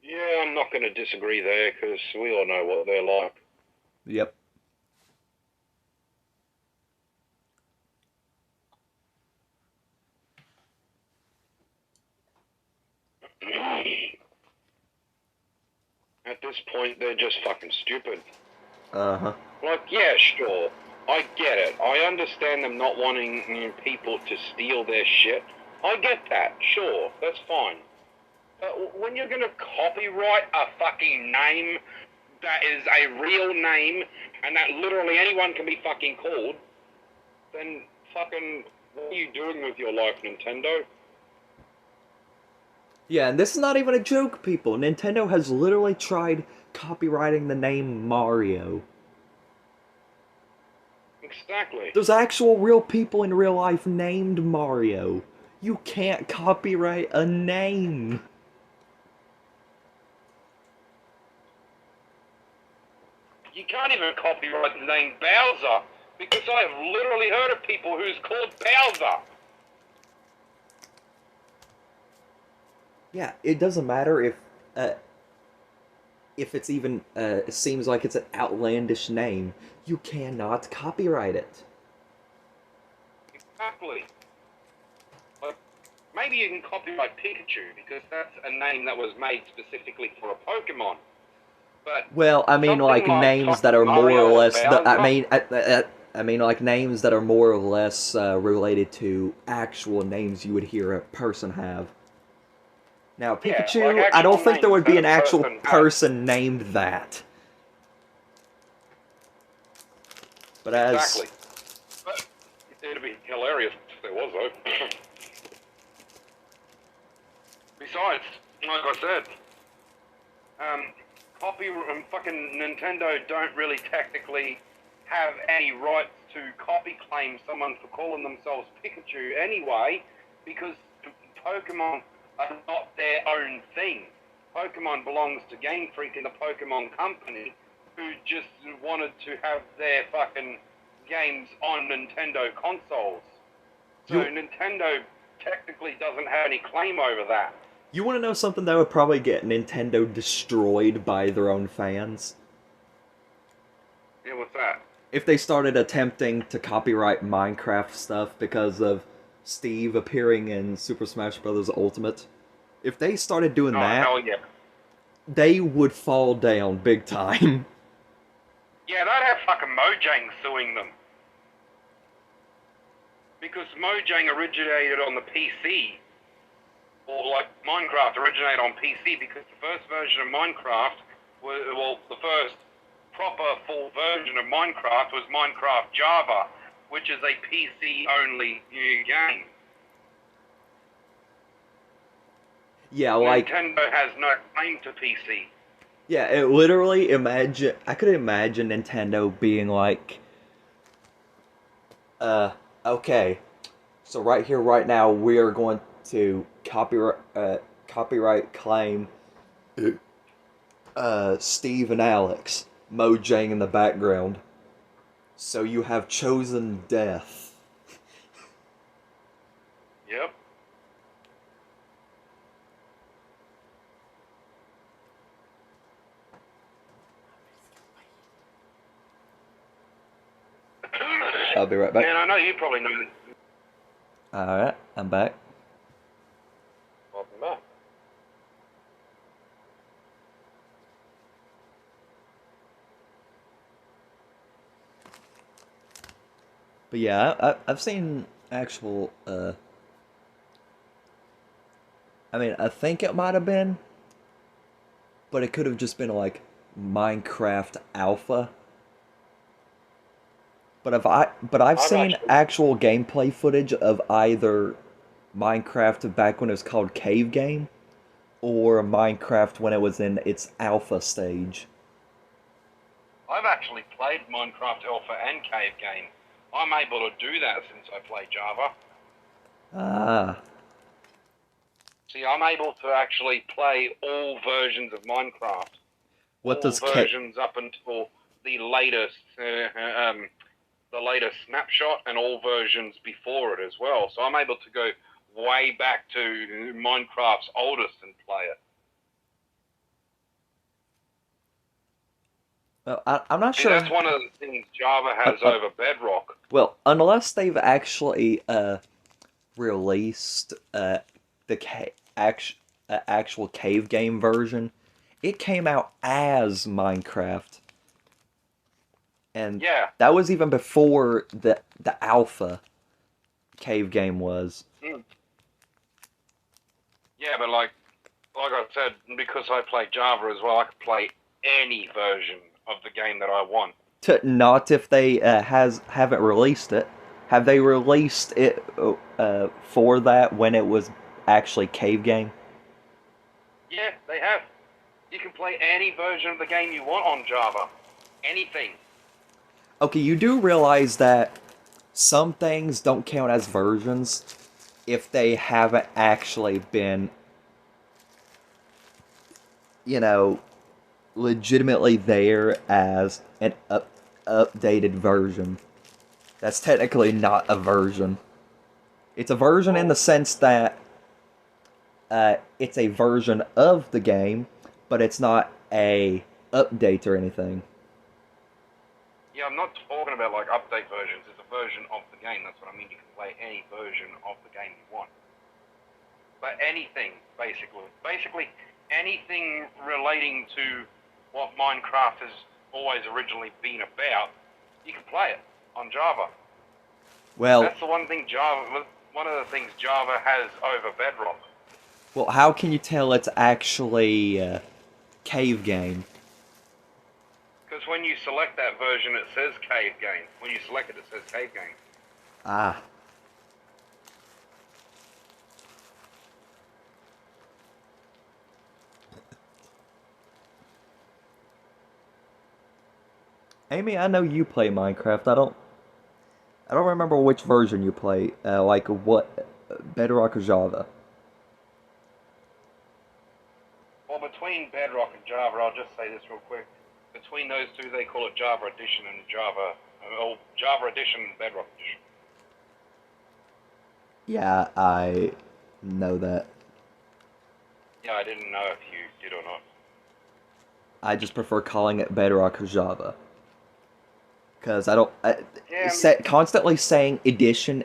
Yeah, I'm not going to disagree there because we all know what they're like. Yep. At this point, they're just fucking stupid. Uh-huh. Like, yeah, sure. I get it. I understand them not wanting people to steal their shit. I get that. Sure. That's fine. But when you're going to copyright a fucking name that is a real name and that literally anyone can be fucking called, then fucking what are you doing with your life, Nintendo? Yeah, and this is not even a joke, people. Nintendo has literally tried copyrighting the name Mario. Exactly. There's actual real people in real life named Mario. You can't copyright a name. You can't even copyright the name Bowser because I have literally heard of people who's called Bowser. Yeah, it doesn't matter if it's even it seems like it's an outlandish name. You cannot copyright it. Exactly. But maybe you can copyright Pikachu because that's a name that was made specifically for a Pokemon. But Well, I mean, like names that are more or less. I mean, like names that are more or less related to actual names you would hear a person have. Now, yeah, Pikachu, like I don't think there names would be that an a actual person has. person named that. But Exactly. But it'd be hilarious if there was, though. Besides, like I said, fucking Nintendo don't really technically have any rights to copy claim someone for calling themselves Pikachu anyway, because Pokemon are not their own thing. Pokemon belongs to Game Freak and the Pokemon Company, who just wanted to have their fucking games on Nintendo consoles. So Nintendo technically doesn't have any claim over that. You want to know something that would probably get Nintendo destroyed by their own fans? Yeah, what's that? If they started attempting to copyright Minecraft stuff because of Steve appearing in Super Smash Bros. Ultimate. If they started doing Oh, that, hell yeah. they would fall down big time. Yeah, they'd have fucking Mojang suing them. Because Mojang originated on the PC. Or like Minecraft originated on PC because the first version of Minecraft was, well, the first proper full version of Minecraft was Minecraft Java, which is a PC only game. Yeah, like Nintendo has no claim to PC. yeah, it literally imagine. I could imagine Nintendo being like, okay, so right here, right now, we are going to copyright claim Steve and Alex, Mojang in the background. So you have chosen death. Yep. I'll be right back. Man, I know you probably know this. Alright, I'm back. Welcome back. But yeah, I've seen actual, I mean, I think it might have been, but it could have just been like Minecraft Alpha. But I've seen actual gameplay footage of either Minecraft back when it was called Cave Game, or Minecraft when it was in its alpha stage. I've actually played Minecraft Alpha and Cave Game. I'm able to do that since I play Java. Ah, See, I'm able to actually play all versions of Minecraft. what does all versions up until the latest snapshot and all versions before it as well. So I'm able to go way back to Minecraft's oldest and play it. well, I'm not See, sure. that's one of the things Java has over Bedrock. Well, unless they've actually released the actual Cave Game version, it came out as Minecraft. And Yeah. that was even before the alpha Cave Game was. Mm. Yeah, but like I said, because I play Java as well, I can play any version of the game that I want. Not if they haven't released it. Have they released it for that when it was actually Cave Game? Yeah, they have. You can play any version of the game you want on Java. Anything. Okay, you do realize that some things don't count as versions if they haven't actually been, you know, legitimately there as an updated version. That's technically not a version. It's a version in the sense that it's a version of the game, but it's not a update or anything. Yeah, I'm not talking about like update versions. It's a version of the game. That's what I mean. You can play any version of the game you want. But anything, basically. Basically, anything relating to what Minecraft has always originally been about, you can play it on Java. Well, that's the one thing one of the things Java has over Bedrock. Well, how can you tell it's actually Cave Game? Because when you select that version, it says Cave Game. When you select it, it says Cave Game. Ah. Amy, I know you play Minecraft. I don't remember which version you play. Like what, Bedrock or Java? Well, between Bedrock and Java, I'll just say this real quick. Between those two, they call it Java Edition and Java Edition and Bedrock Edition. Yeah, I know that. Yeah, I didn't know if you did or not. I just prefer calling it Bedrock or Java. Because I don't... constantly saying edition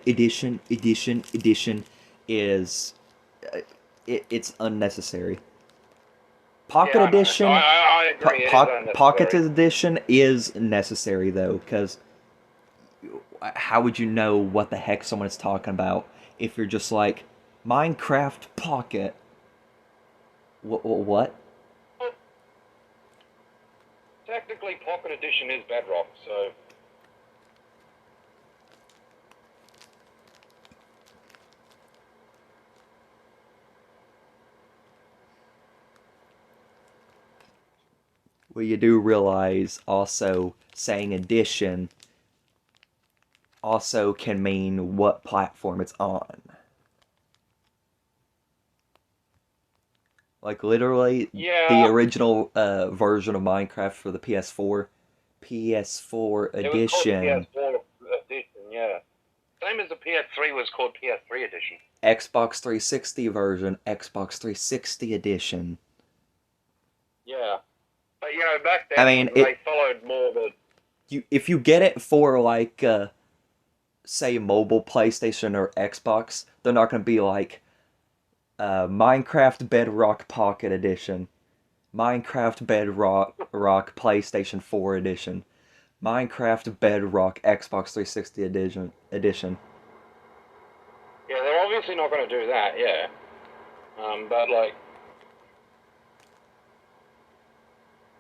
is... it's unnecessary. Pocket Yeah, I know. Edition, I agree. It is Pocket unnecessary. Edition is necessary though, because how would you know what the heck someone is talking about if you're just like Minecraft Pocket? What? Well, technically, Pocket Edition is Bedrock, so. Well, you do realize also saying edition also can mean what platform it's on. Like literally, the Yeah, original version of Minecraft for the PS4, PS4 it was called the edition, PS4 edition, yeah. Same as the PS3 was called PS3 edition. Xbox 360 version, Xbox 360 edition. Yeah. But, you know, back I then, mean, it they followed more the. if you get it for like say mobile PlayStation or Xbox, they're not going to be like Minecraft Bedrock Pocket Edition, Minecraft Bedrock PlayStation 4 Edition, Minecraft Bedrock Xbox 360 Edition. Yeah, they're obviously not going to do that, yeah. But, like.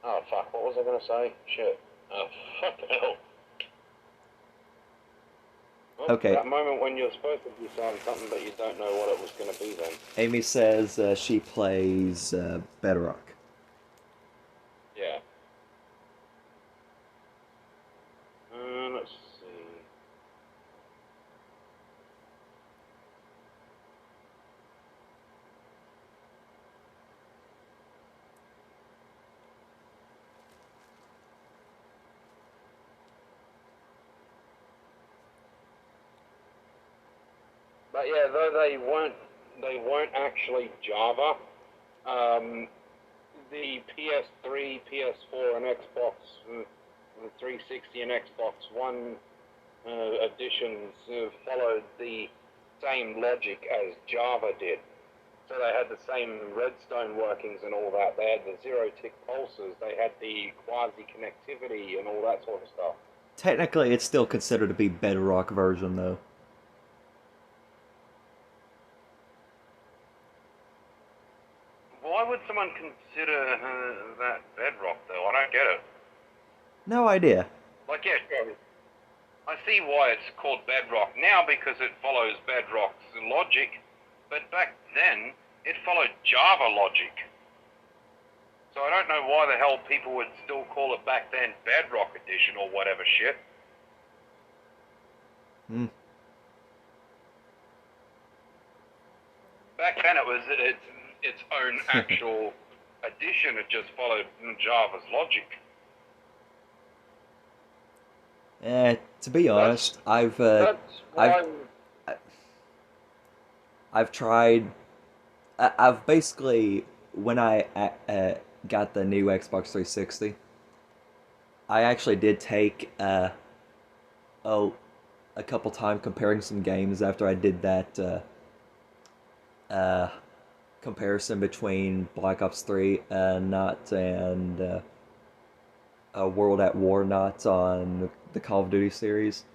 Oh, fuck, what was I going to say? Shit. Oh, fuck the hell. Well, Okay. that moment when you're supposed to be saying something, but you don't know what it was going to be then. Amy says she plays Bedrock. Yeah. Let's see. But yeah, though they weren't actually Java. The PS3, PS4, and Xbox 360 and Xbox One editions followed the same logic as Java did. So they had the same redstone workings and all that. They had the zero-tick pulses. They had the quasi-connectivity and all that sort of stuff. Technically, it's still considered to be Bedrock version though. Why would someone consider that bedrock, though? I don't get it. No idea. Like, yeah, sure. I see why it's called bedrock now because it follows bedrock's logic, but back then it followed Java logic. So I don't know why the hell people would still call it back then Bedrock Edition or whatever shit. Back then it was its own actual edition. It just followed Java's logic. To be honest, That's why. I've tried. I've basically when I got the new Xbox 360, I actually did take oh a couple time comparing some games after I did that comparison between Black Ops 3 not and World at War not on the Call of Duty series.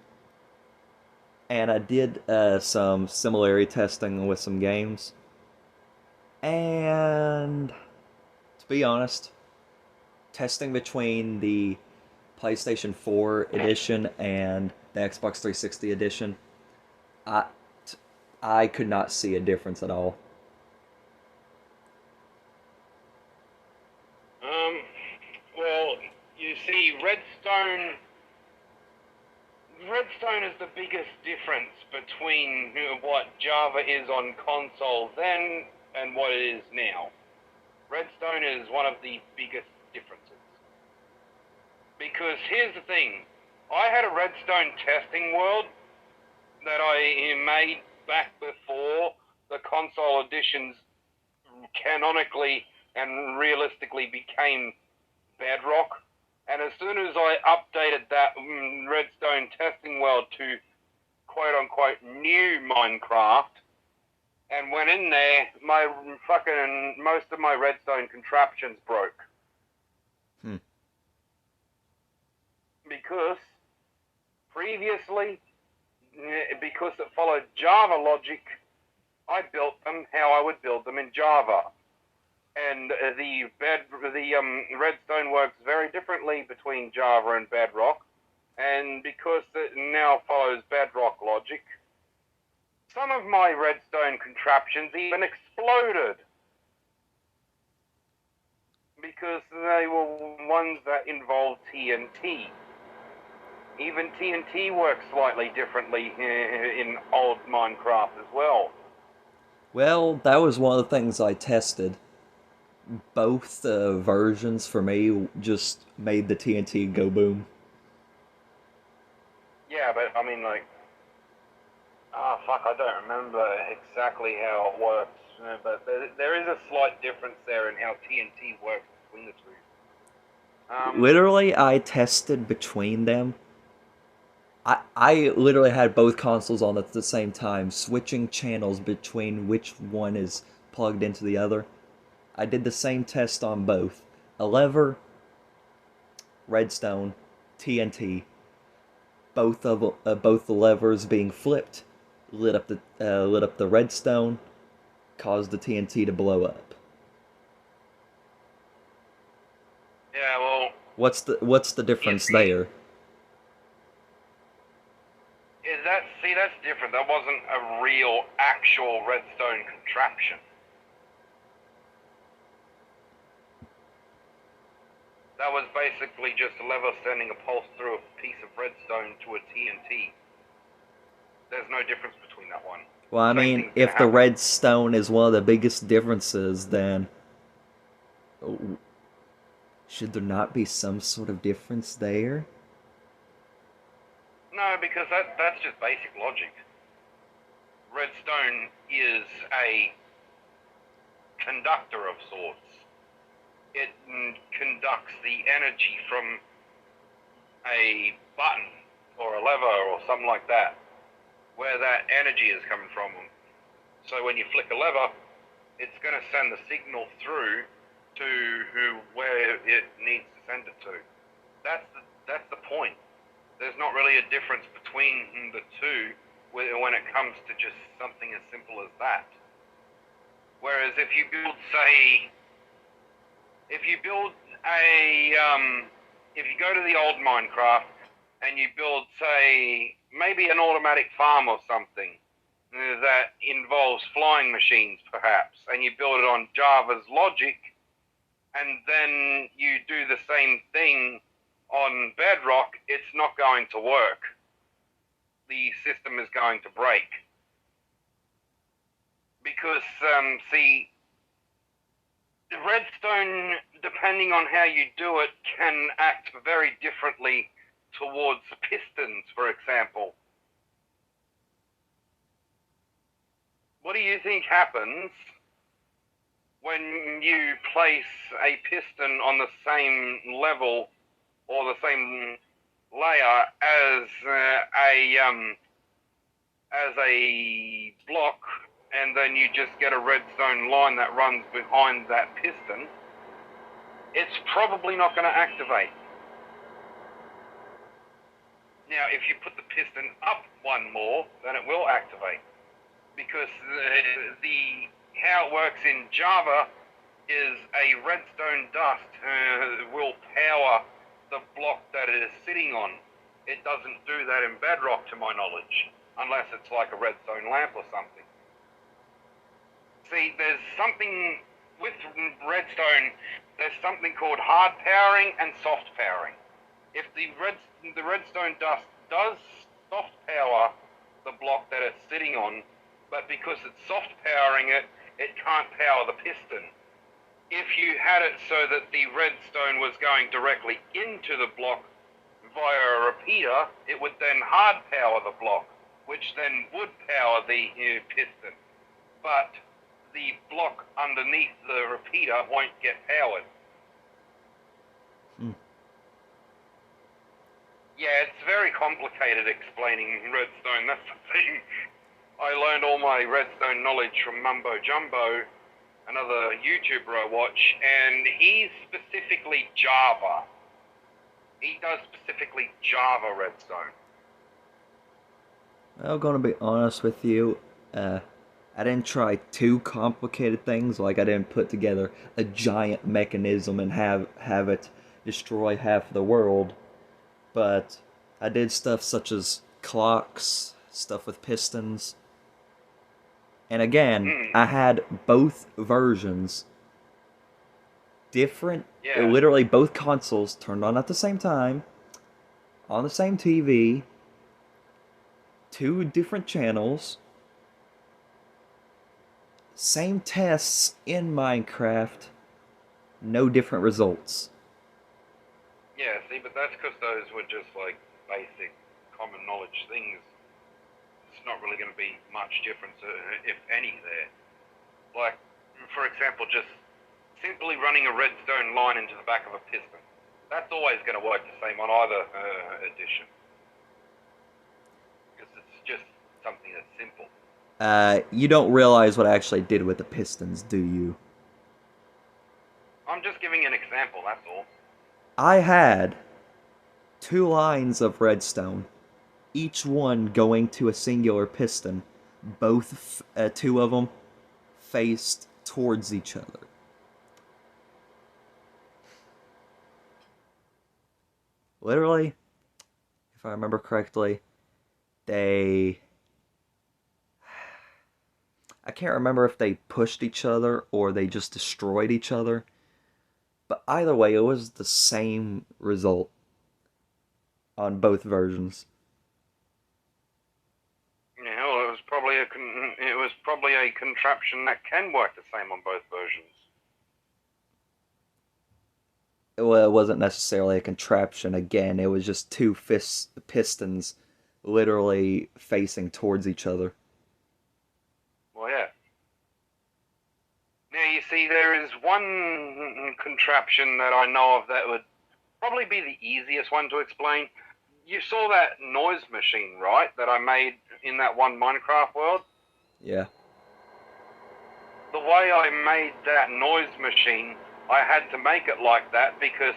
And I did some similarity testing with some games. And to be honest, testing between the PlayStation 4 edition and the Xbox 360 edition, I, I could not see a difference at all. Well, you see, Redstone is the biggest difference between what Java is on console then and what it is now. Redstone is one of the biggest differences. Because here's the thing, I had a Redstone testing world that I made back before the console editions canonically and realistically became Bedrock. And as soon as I updated that Redstone testing world to quote unquote new Minecraft, and went in there, most of my redstone contraptions broke. Hmm. Because previously, because it followed Java logic, I built them how I would build them in Java. And the redstone works very differently between Java and Bedrock. And because it now follows Bedrock logic, some of my redstone contraptions even exploded. Because they were ones that involved TNT. Even TNT works slightly differently in old Minecraft as well. Well, that was one of the things I tested. Both versions for me just made the TNT go boom. Yeah, but I mean, like, I don't remember exactly how it works, but there is a slight difference there in how TNT works between the two. Literally, I tested between them. I literally had both consoles on at the same time, switching channels between which one is plugged into the other. I did the same test on both. A lever, redstone, TNT. Both the levers being flipped lit up the redstone, caused the TNT to blow up. Yeah, well, What's the difference see, there? that's different. That wasn't a real, actual redstone contraption. That was basically just a lever sending a pulse through a piece of redstone to a TNT. There's no difference between that one. Well, I Same mean, thing's gonna if the happen. redstone is one of the biggest differences, then should there not be some sort of difference there? No, because that's just basic logic. Redstone is a conductor of sorts. It conducts the energy from a button or a lever or something like that, where that energy is coming from. So when you flick a lever, it's going to send the signal through to where it needs to send it to. That's the point. There's not really a difference between the two when it comes to just something as simple as that. Whereas if you build, say, if you build if you go to the old Minecraft and you build, say, maybe an automatic farm or something that involves flying machines, perhaps, and you build it on Java's logic, and then you do the same thing on Bedrock, it's not going to work. The system is going to break. Because, see, the redstone, depending on how you do it, can act very differently towards pistons, for example. What do you think happens when you place a piston on the same level or the same layer as a block, and then you just get a redstone line that runs behind that piston? It's probably not going to activate. Now, if you put the piston up one more, then it will activate. Because how it works in Java is a redstone dust will power the block that it is sitting on. It doesn't do that in Bedrock, to my knowledge, unless it's like a redstone lamp or something. See, there's something with redstone, there's something called hard powering and soft powering. If the redstone dust does soft power the block that it's sitting on, but because it's soft powering it, it can't power the piston. If you had it so that the redstone was going directly into the block via a repeater, it would then hard power the block, which then would power the piston. But the block underneath the repeater won't get powered. Yeah, it's very complicated explaining redstone, that's the thing. I learned all my redstone knowledge from Mumbo Jumbo, another YouTuber I watch, and he's specifically Java. He does specifically Java redstone. I'm gonna be honest with you. I didn't try too complicated things. Like I didn't put together a giant mechanism and have it destroy half the world. But I did stuff such as clocks, stuff with pistons. And again, Mm, I had both versions, different, yeah. literally both consoles turned on at the same time, on the same TV, two different channels, same tests in Minecraft, no different results. Yeah, see, but that's because those were just like basic common knowledge things. It's not really going to be much difference, if any, there. Like, for example, just simply running a redstone line into the back of a piston. That's always going to work the same on either edition. Because it's just something that's simple. You don't realize what I actually did with the pistons, do you? I'm just giving an example, that's all. I had two lines of redstone, each one going to a singular piston. Both, two of them faced towards each other. Literally, if I remember correctly, they... I can't remember if they pushed each other or they just destroyed each other. But either way, it was the same result on both versions. Yeah, well, it was probably a contraption that can work the same on both versions. Well, it wasn't necessarily a contraption again, it was just two pistons literally facing towards each other. Well, yeah. Now, you see, there is one contraption that I know of that would probably be the easiest one to explain. You saw that noise machine, right, that I made in that one Minecraft world? Yeah. The way I made that noise machine, I had to make it like that because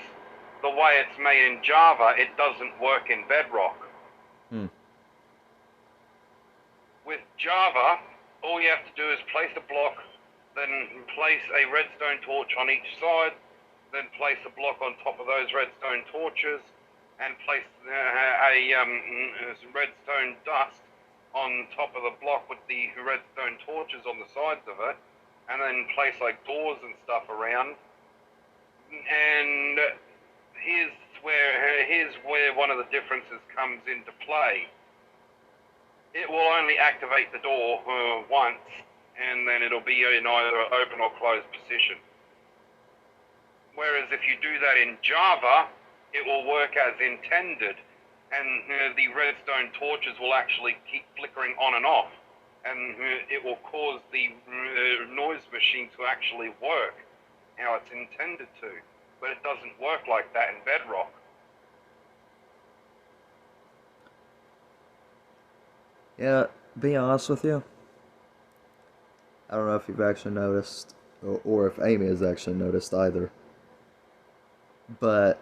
the way it's made in Java, it doesn't work in Bedrock. Hmm. With Java, all you have to do is place a block, then place a redstone torch on each side, then place a block on top of those redstone torches, and place redstone dust on top of the block with the redstone torches on the sides of it, and then place like doors and stuff around. And here's where one of the differences comes into play. It will only activate the door once, and then it'll be in either open or closed position. Whereas if you do that in Java, it will work as intended, and the redstone torches will actually keep flickering on and off, and it will cause the noise machine to actually work how it's intended to. But it doesn't work like that in Bedrock. Yeah, be honest with you, I don't know if you've actually noticed, or if Amy has actually noticed either, but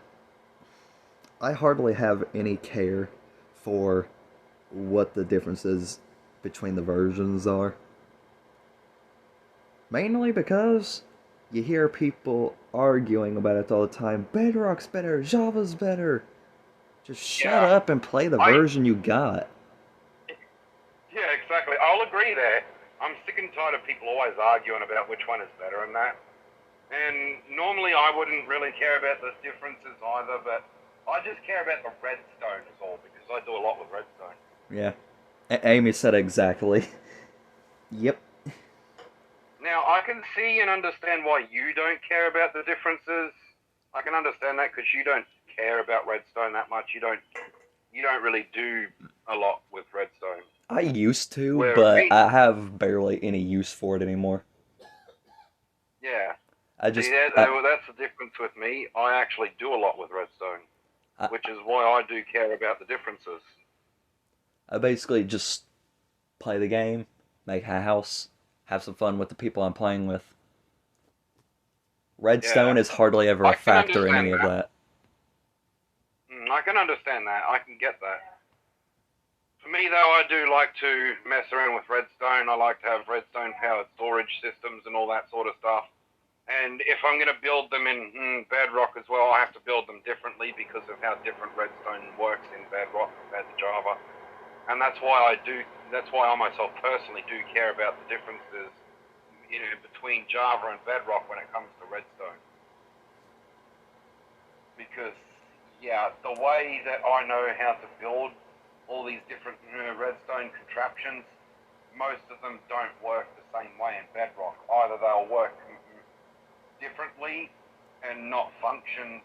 I hardly have any care for what the differences between the versions are. Mainly because you hear people arguing about it all the time. Bedrock's better, Java's better. Just shut Yeah, up and play the version you got. yeah, exactly. I'll agree there. I'm sick and tired of people always arguing about which one is better and that. And normally I wouldn't really care about the differences either, but I just care about the redstone is all, because I do a lot with redstone. Yeah. Amy said exactly. Yep. Now, I can see and understand why you don't care about the differences. I can understand that because you don't care about redstone that much. You don't really do a lot with redstone. I used to, Where but me, I have barely any use for it anymore. yeah. I See, just, that's the difference with me. I actually do a lot with redstone, I, which is why I do care about the differences. I basically just play the game, make a house, have some fun with the people I'm playing with. Redstone Yeah, is hardly ever a I can factor in understand any of that. that. I can understand that. I can get that. For me, though, I do like to mess around with redstone. I like to have redstone-powered storage systems and all that sort of stuff. And if I'm going to build them in Bedrock as well, I have to build them differently because of how different redstone works in Bedrock compared to Java. And that's why I myself personally do care about the differences, between Java and Bedrock when it comes to redstone. Because, yeah, the way that I know how to build all these different redstone contraptions, most of them don't work the same way in Bedrock. Either they'll work differently and not function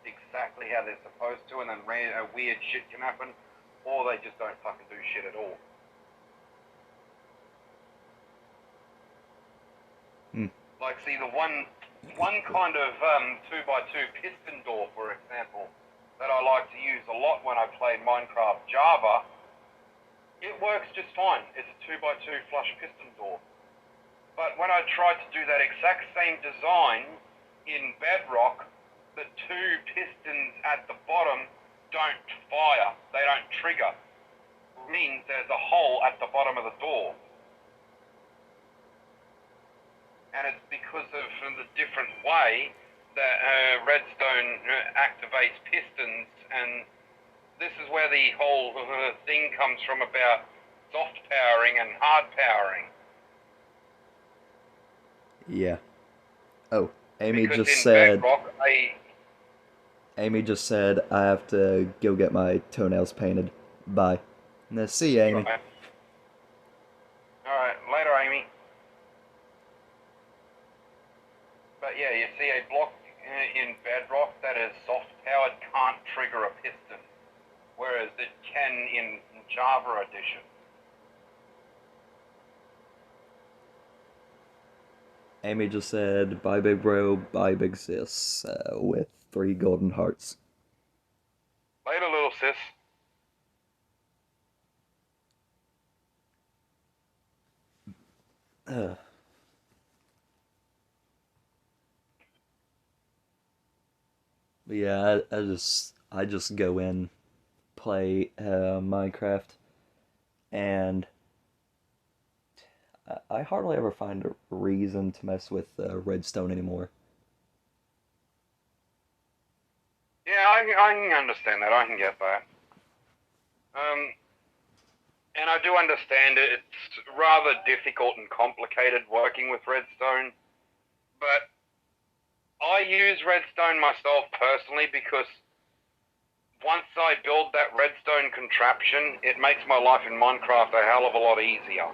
exactly how they're supposed to, and then weird shit can happen, or they just don't fucking do shit at all. Like, see, the one kind of 2x2 piston door, for example, that I like to use a lot when I play Minecraft Java, it works just fine. It's a 2x2 flush piston door. But when I tried to do that exact same design in Bedrock, the two pistons at the bottom don't fire. They don't trigger. It means there's a hole at the bottom of the door. And it's because of the different way that redstone activates pistons, and this is where the whole thing comes from about soft powering and hard powering. Yeah. Oh, Amy Because just in said. Bedrock, Amy just said I have to go get my toenails painted. Bye. Now, see you, Amy. Alright, later, Amy. But yeah, you see a block in Bedrock that is soft powered can't trigger a piston, whereas it can in Java Edition. Amy just said, bye big bro, bye big sis, with 3 golden hearts. Later, little sis. But yeah, I just go in, play Minecraft, and I hardly ever find a reason to mess with redstone anymore. Yeah, I can understand that. I can get that. And I do understand it. It's rather difficult and complicated working with redstone, but I use redstone myself personally because once I build that redstone contraption, it makes my life in Minecraft a hell of a lot easier.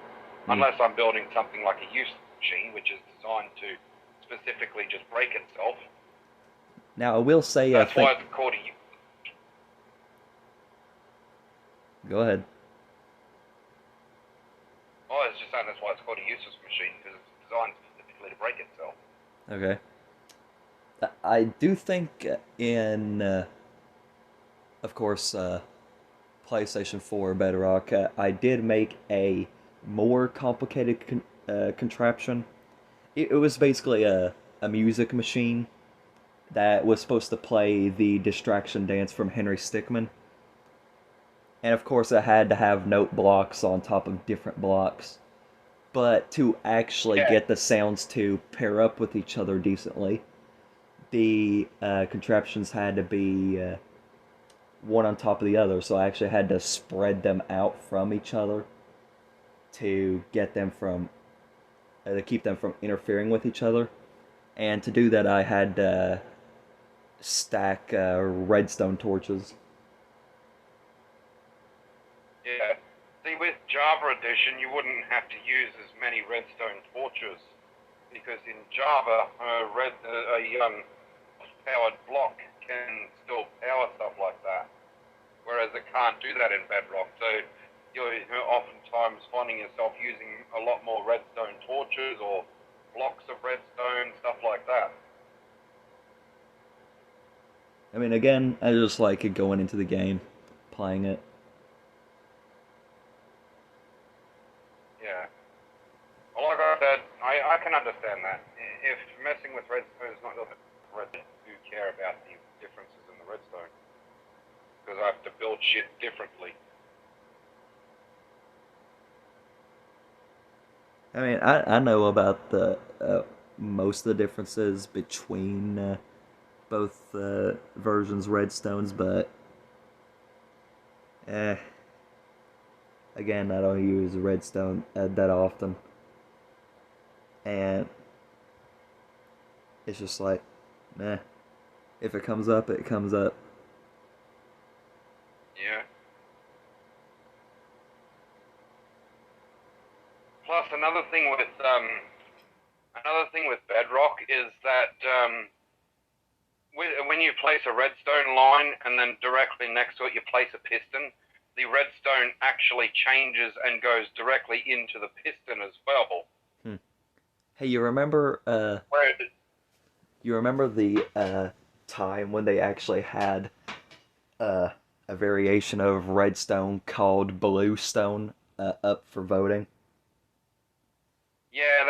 Unless I'm building something like a useless machine, which is designed to specifically just break itself. Now, I will say, That's why it's called a... Go ahead. Oh, I was just saying that's why it's called a useless machine, because it's designed specifically to break itself. Okay. I do think in, of course, PlayStation 4 Bedrock, I did make a more complicated contraption. It was basically a music machine that was supposed to play the distraction dance from Henry Stickmin. And of course, it had to have note blocks on top of different blocks. But to actually get the sounds to pair up with each other decently, the contraptions had to be one on top of the other. So I actually had to spread them out from each other to get them from to keep them from interfering with each other. And to do that, I had to stack redstone torches. Yeah. See, with Java Edition, you wouldn't have to use as many redstone torches, because in Java, a powered block can still power stuff like that, whereas it can't do that in Bedrock. So you're oftentimes finding yourself using a lot more redstone torches or blocks of redstone, stuff like that. I mean, again, I just like going into the game, playing it. messing with redstone is not the red do care about the differences in the redstone. Because I have to build shit differently. I mean, I know about the most of the differences between both versions redstones, but eh, again, I don't use redstone that often, and it's just like, meh. If it comes up, it comes up. Yeah. Plus, another thing with bedrock is that when you place a redstone line and then directly next to it you place a piston, the redstone actually changes and goes directly into the piston as well. Hmm. Hey, you remember? Where You remember the time when they actually had uh, a variation of redstone called bluestone up for voting? yeah,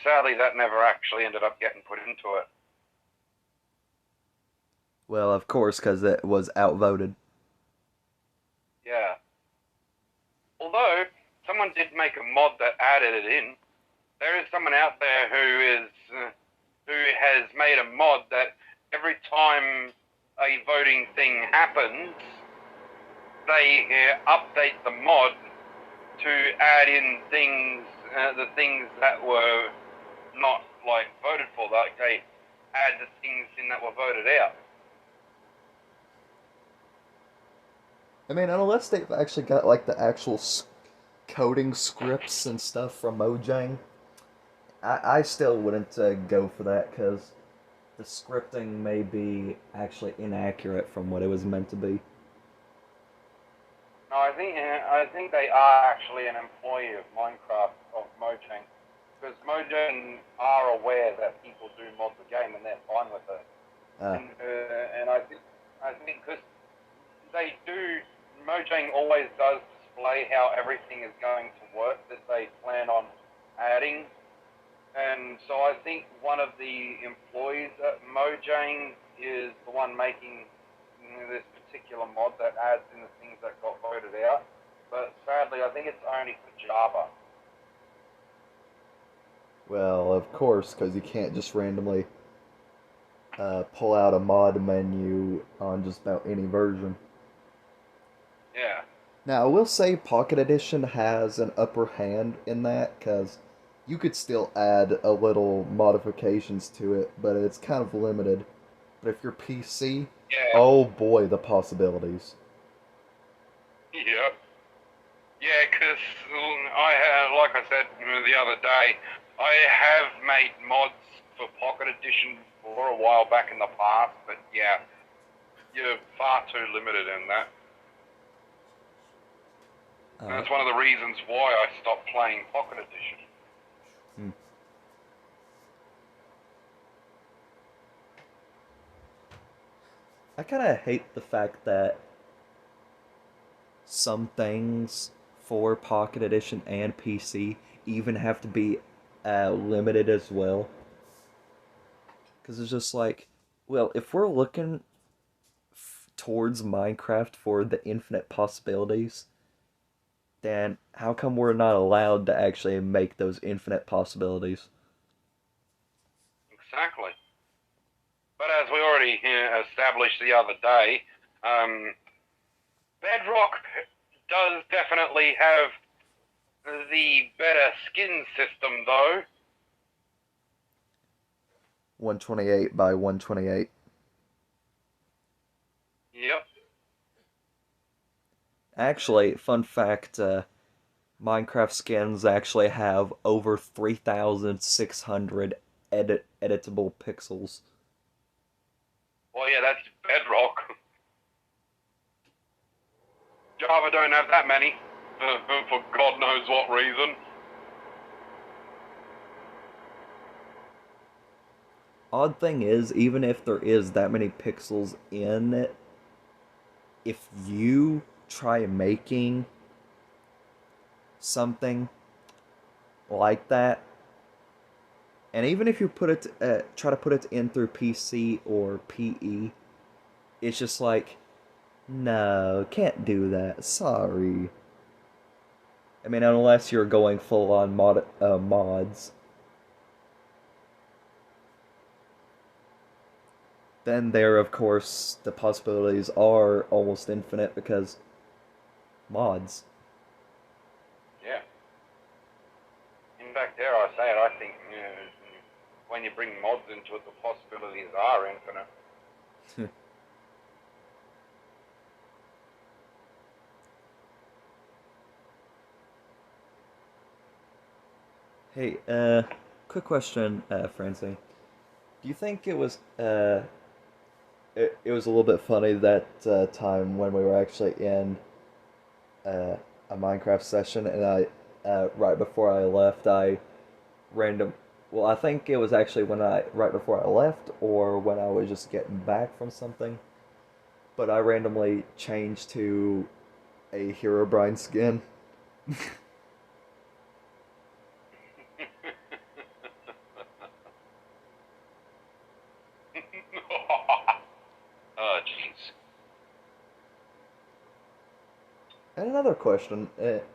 sadly that never actually ended up getting put into it. Well, of course, because it was outvoted. Yeah. Although someone did make a mod that added it in. There is someone out there who has made a mod that every time a voting thing happens, they update the mod to add in the things that were not like voted for. Like they add the things in that were voted out. I mean, unless they've actually got like the actual coding scripts and stuff from Mojang, I still wouldn't go for that because the scripting may be actually inaccurate from what it was meant to be. No, I think they are actually an employee of Minecraft of Mojang, because Mojang are aware that people do mod the game and they're fine with it. Uh, And I think because they do, Mojang always does display how everything is going to work that they plan on adding. And so I think one of the employees at Mojang is the one making this particular mod that adds in the things that got voted out. But sadly, I think it's only for Java. well, of course, because you can't just randomly pull out a mod menu on just about any version. Yeah. Now, I will say Pocket Edition has an upper hand in that, because you could still add a little modifications to it, but it's kind of limited. But if you're PC, Yeah. oh boy, the possibilities. Yeah. Yeah, because like I said the other day, I have made mods for Pocket Edition for a while back in the past, but yeah, you're far too limited in that. And Uh, that's one of the reasons why I stopped playing Pocket Edition. hmm. I kind of hate the fact that some things for Pocket Edition and PC even have to be limited as well. Because it's just like, well, if we're looking towards Minecraft for the infinite possibilities, then how come we're not allowed to actually make those infinite possibilities? Exactly. But as we already established the other day, Bedrock does definitely have the better skin system, though. 128 by 128. Yep. Actually, fun fact, Minecraft skins actually have over 3,600 editable pixels. Well, yeah, that's Bedrock. Java don't have that many, for God knows what reason. Odd thing is, even if there is that many pixels in it, if you try making something like that And even if you put it, try to put it in through PC or PE, it's just like, no, can't do that. Sorry. I mean, unless you're going full on mods, then there, of course, the possibilities are almost infinite because mods. Yeah. In fact, dare I say it, I think when you bring mods into it, the possibilities are infinite. Hey, quick question, Francine. Do you think it was it was a little bit funny that time when we were actually in uh, a Minecraft session, and right before I left, I random. Well, I think it was actually when right before I left, or when I was just getting back from something. But I randomly changed to a Herobrine skin. Oh, jeez. And another question: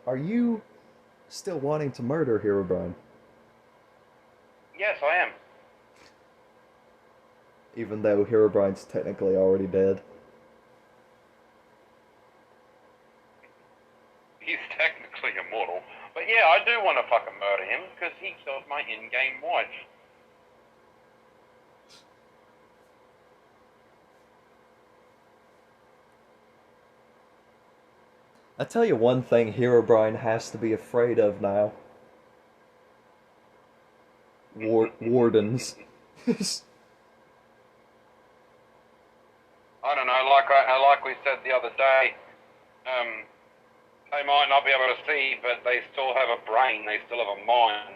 are you still wanting to murder Herobrine, Yes, I am. even though Herobrine's technically already dead? He's technically immortal. But yeah, I do want to fucking murder him because he killed my in-game wife. I tell you one thing Herobrine has to be afraid of now. Wardens. I don't know, like we said the other day, they might not be able to see, but they still have a brain, they still have a mind.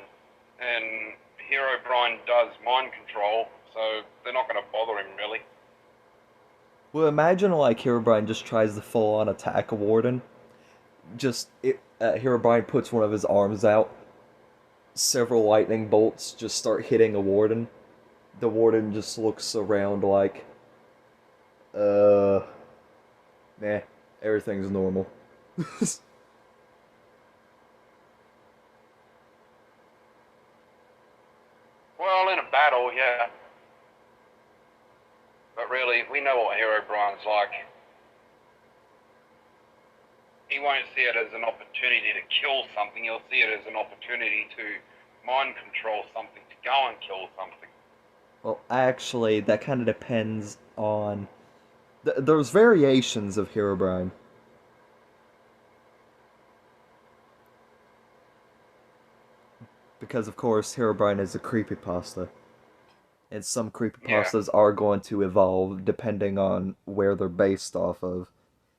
And Herobrine does mind control, so they're not going to bother him, really. Well, imagine like Herobrine just tries to full on attack a warden. Herobrine puts one of his arms out. Several lightning bolts just start hitting a warden. The warden just looks around like, uh, nah, everything's normal. Well, in a battle, yeah. But really, we know what Herobrine's like. He won't see it as an opportunity to kill something, he'll see it as an opportunity to mind control something, to go and kill something. Well, actually, that kind of depends on. There's variations of Herobrine. Because, of course, Herobrine is a creepypasta. And some Yeah. creepypastas are going to evolve depending on where they're based off of.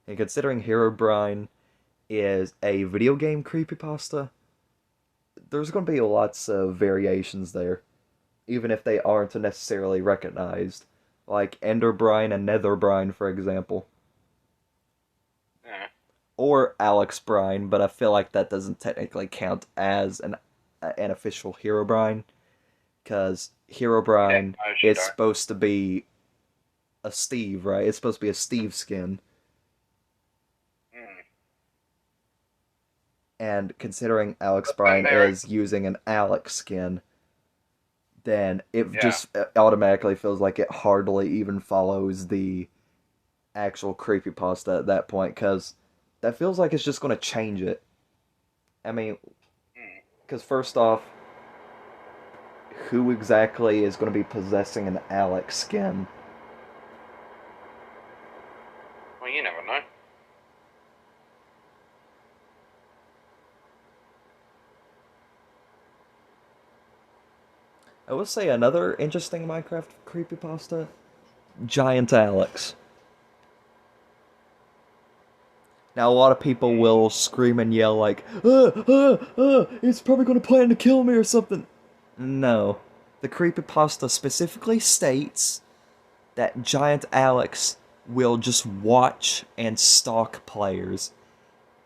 And considering Herobrine is a video game creepypasta, there's going to be lots of variations there, even if they aren't necessarily recognized. Like Enderbrine and Netherbrine, for example. Yeah. Or Alex Brine, but I feel like that doesn't technically count as an official Herobrine, because Herobrine No, she is don't. supposed to be a Steve, right? It's supposed to be a Steve skin. Mm. And considering Alex But then Brine there, is using an Alex skin, then it yeah. just automatically feels like it hardly even follows the actual creepypasta at that point, because that feels like it's just going to change it. I mean, Mm. because first off, who exactly is going to be possessing an Alex skin? Well, you never know. I will say another interesting Minecraft creepypasta, Giant Alex. Now, a lot of people will scream and yell like, it's probably going to plan to kill me or something. No. The creepypasta specifically states that Giant Alex will just watch and stalk players.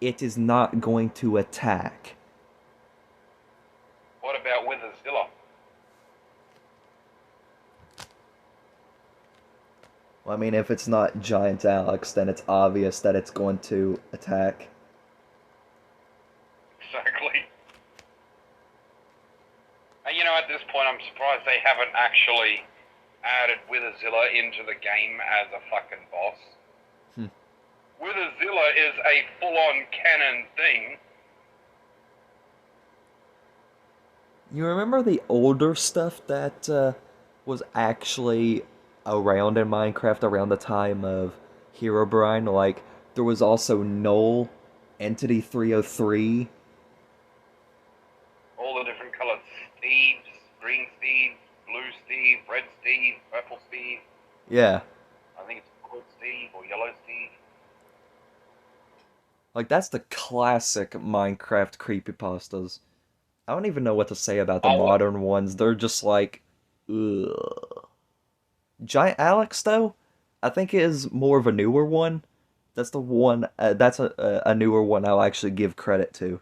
It is not going to attack. What about Witherzilla? I mean, if it's not Giant Alex, then it's obvious that it's going to attack. Exactly. And you know, at this point, I'm surprised they haven't actually added Witherzilla into the game as a fucking boss. Witherzilla is a full-on canon thing. You remember the older stuff that was actually around in Minecraft around the time of Herobrine? Like, there was also Null, Entity 303. All the different colored Steves, green Steve, blue Steve, red Steve, purple Steve. Yeah. I think it's blue Steve or yellow Steve. Like, that's the classic Minecraft creepypastas. I don't even know what to say about the modern ones. They're just like, ugh. Giant Alex, though, I think is more of a newer one. That's the one, that's a newer one I'll actually give credit to.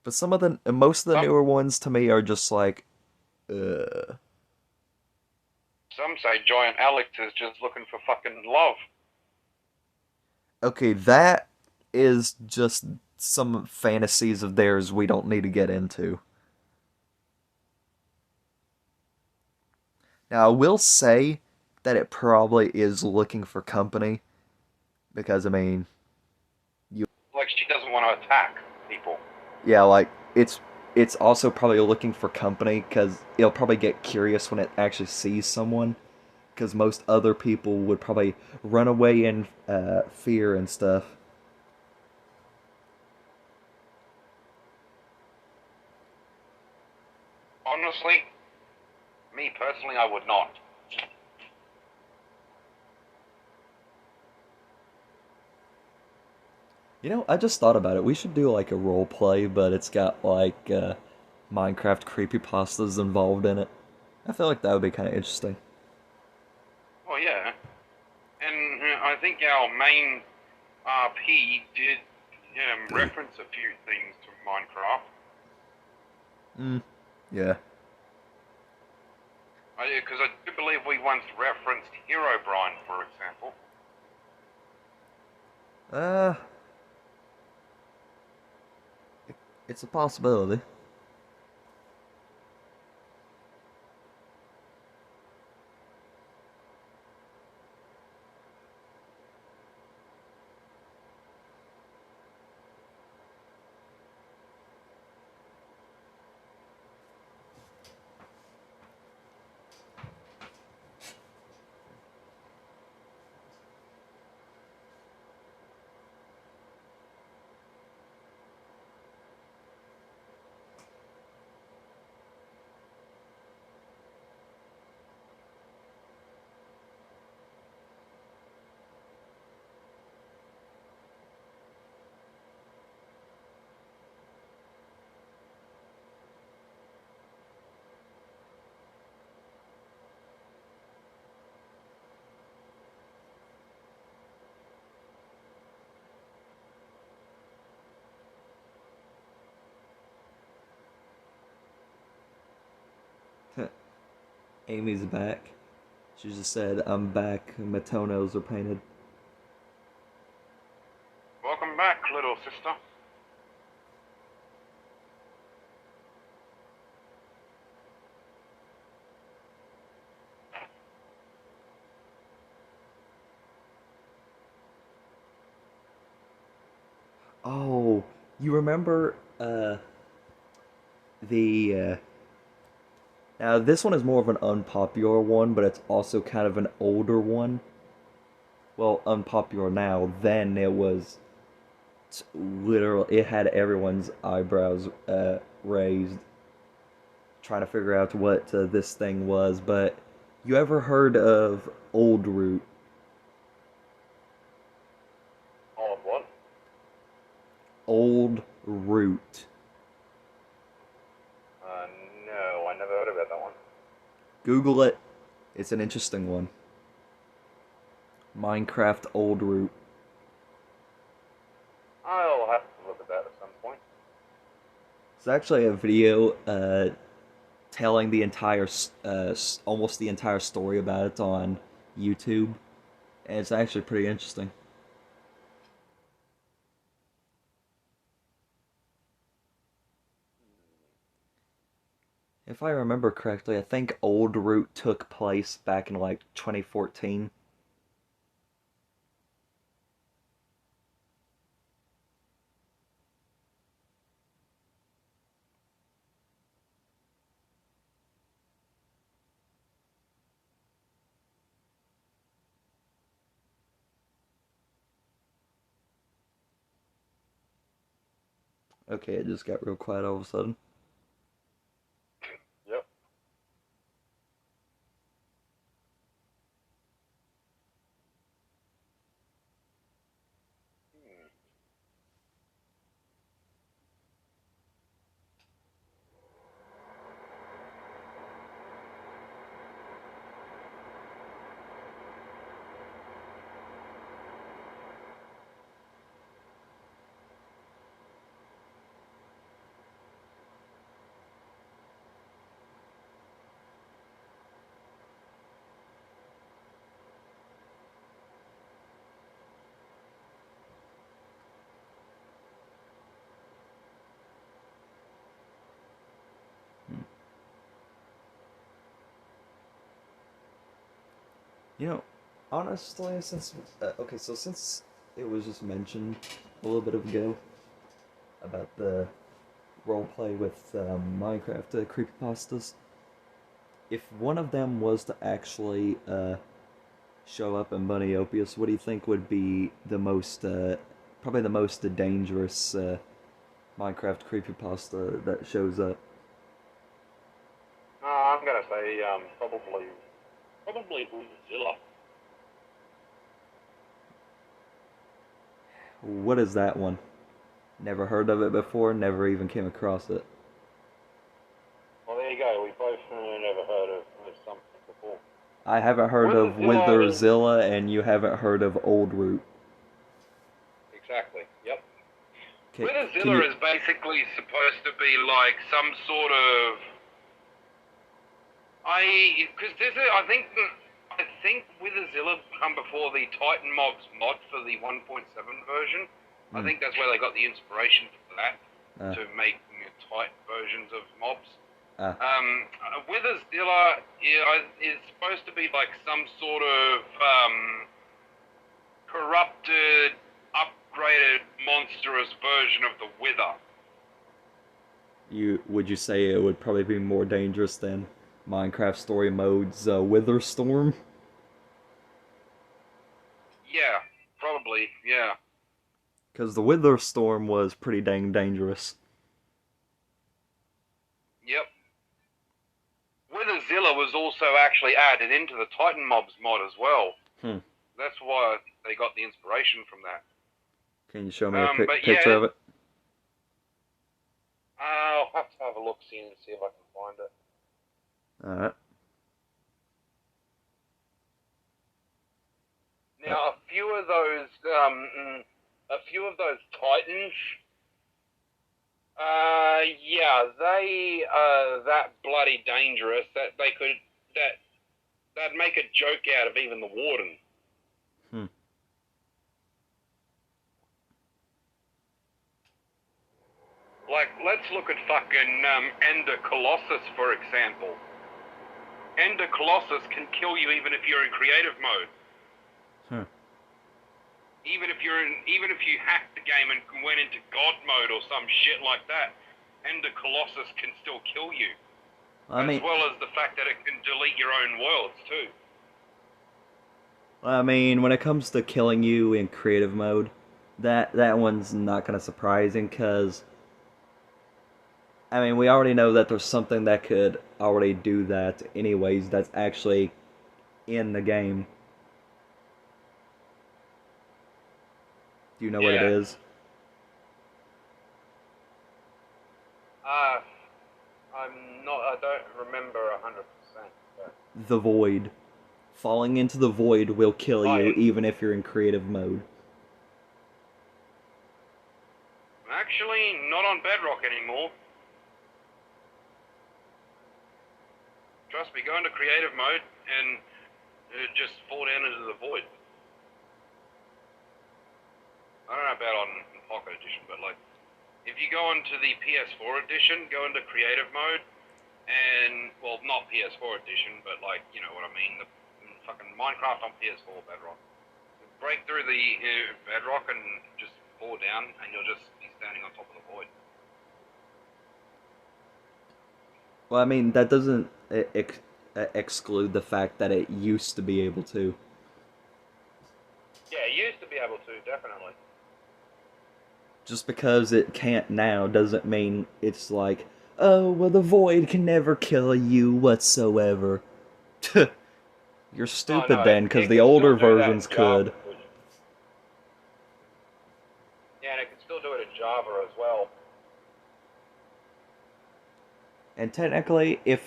But most of the newer ones to me are just like, ugh. Some say Giant Alex is just looking for fucking love. Okay, that is just some fantasies of theirs we don't need to get into. Now, I will say that it probably is looking for company because, I mean, Like, she doesn't want to attack people. yeah, like it's also probably looking for company because it'll probably get curious when it actually sees someone. Because most other people would probably run away in fear and stuff. Honestly, me personally, I would not. You know, I just thought about it. We should do like a role play, but it's got like Minecraft creepypastas involved in it. I feel like that would be kind of interesting. Well, yeah. And I think our main RP did reference a few things to Minecraft. Yeah. Because I do believe we once referenced Herobrine, for example. Uh, it's a possibility. Amy's back. She just said, I'm back. My toenails are painted. Welcome back, little sister. Oh, you remember the now this one is more of an unpopular one, but it's also kind of an older one. Well, unpopular now. Then it was literally it had everyone's eyebrows raised, trying to figure out what this thing was. But you ever heard of Old Root? Oh, what? Old Root. No, I never heard about that one. Google it. It's an interesting one. Minecraft Old Root. I'll have to look at that at some point. It's actually a video telling the entire, almost the entire story about it on YouTube, and it's actually pretty interesting. If I remember correctly, I think Old Root took place back in like 2014. Okay, it just got real quiet all of a sudden. Yep. You know, honestly, since okay, so since it was just mentioned a little bit ago about the roleplay with Minecraft creepypastas, if one of them was to actually show up in Bunnyopia, what do you think would be the most, probably the most dangerous Minecraft creepypasta that shows up? I'm gonna say probably Zilla. What is that one? Never heard of it before, never even came across it. Well, there you go. We both never heard of something before. I haven't heard of Witherzilla, and you haven't heard of Old Root. Exactly. Yep. Can Witherzilla you, is basically supposed to be like some sort of I think Witherzilla come before the Titan Mobs mod for the 1.7 version. I think that's where they got the inspiration for that to make Titan versions of mobs. Witherzilla is supposed to be like some sort of corrupted, upgraded, monstrous version of the Wither. would you say it would probably be more dangerous than Minecraft Story Mode's Witherstorm? Yeah, probably, yeah. Because the Witherstorm was pretty dang dangerous. Yep. Witherzilla was also actually added into the Titan Mobs mod as well. That's why they got the inspiration from that. Can you show me a but picture yeah, of it? I'll have to have a look see if I can find it. Alright. Now, a few of those Titans, yeah, they are that bloody dangerous that that'd make a joke out of even the Warden. Like, let's look at fucking Ender Colossus, for example. Ender Colossus can kill you even if you're in creative mode. Even if you hacked the game and went into God mode or some shit like that, Ender Colossus can still kill you. As well as the fact that it can delete your own worlds too. I mean, when it comes to killing you in creative mode, that one's not kind of surprising, because I mean, we already know that there's something that could already do that anyways, that's actually in the game. Do you know what it is? I don't remember 100%. But... The Void. Falling into the Void will kill you, even if you're in creative mode. Actually, not on Bedrock anymore. Trust me, go into creative mode and just fall down into the void. I don't know about on Pocket Edition, but like, if you go into the PS4 edition, go into creative mode, and, well, not PS4 edition, but like, you know what I mean, the fucking Minecraft on PS4 Bedrock. Break through the bedrock and just fall down, and you'll just be standing on top of the void. Well, I mean, that doesn't exclude the fact that it used to be able to. Yeah, it used to be able to, definitely. Just because it can't now doesn't mean it's like, oh, well, the void can never kill you whatsoever. You're stupid then, because the older versions could. Yeah, and it can still do it in Java as well. And technically, if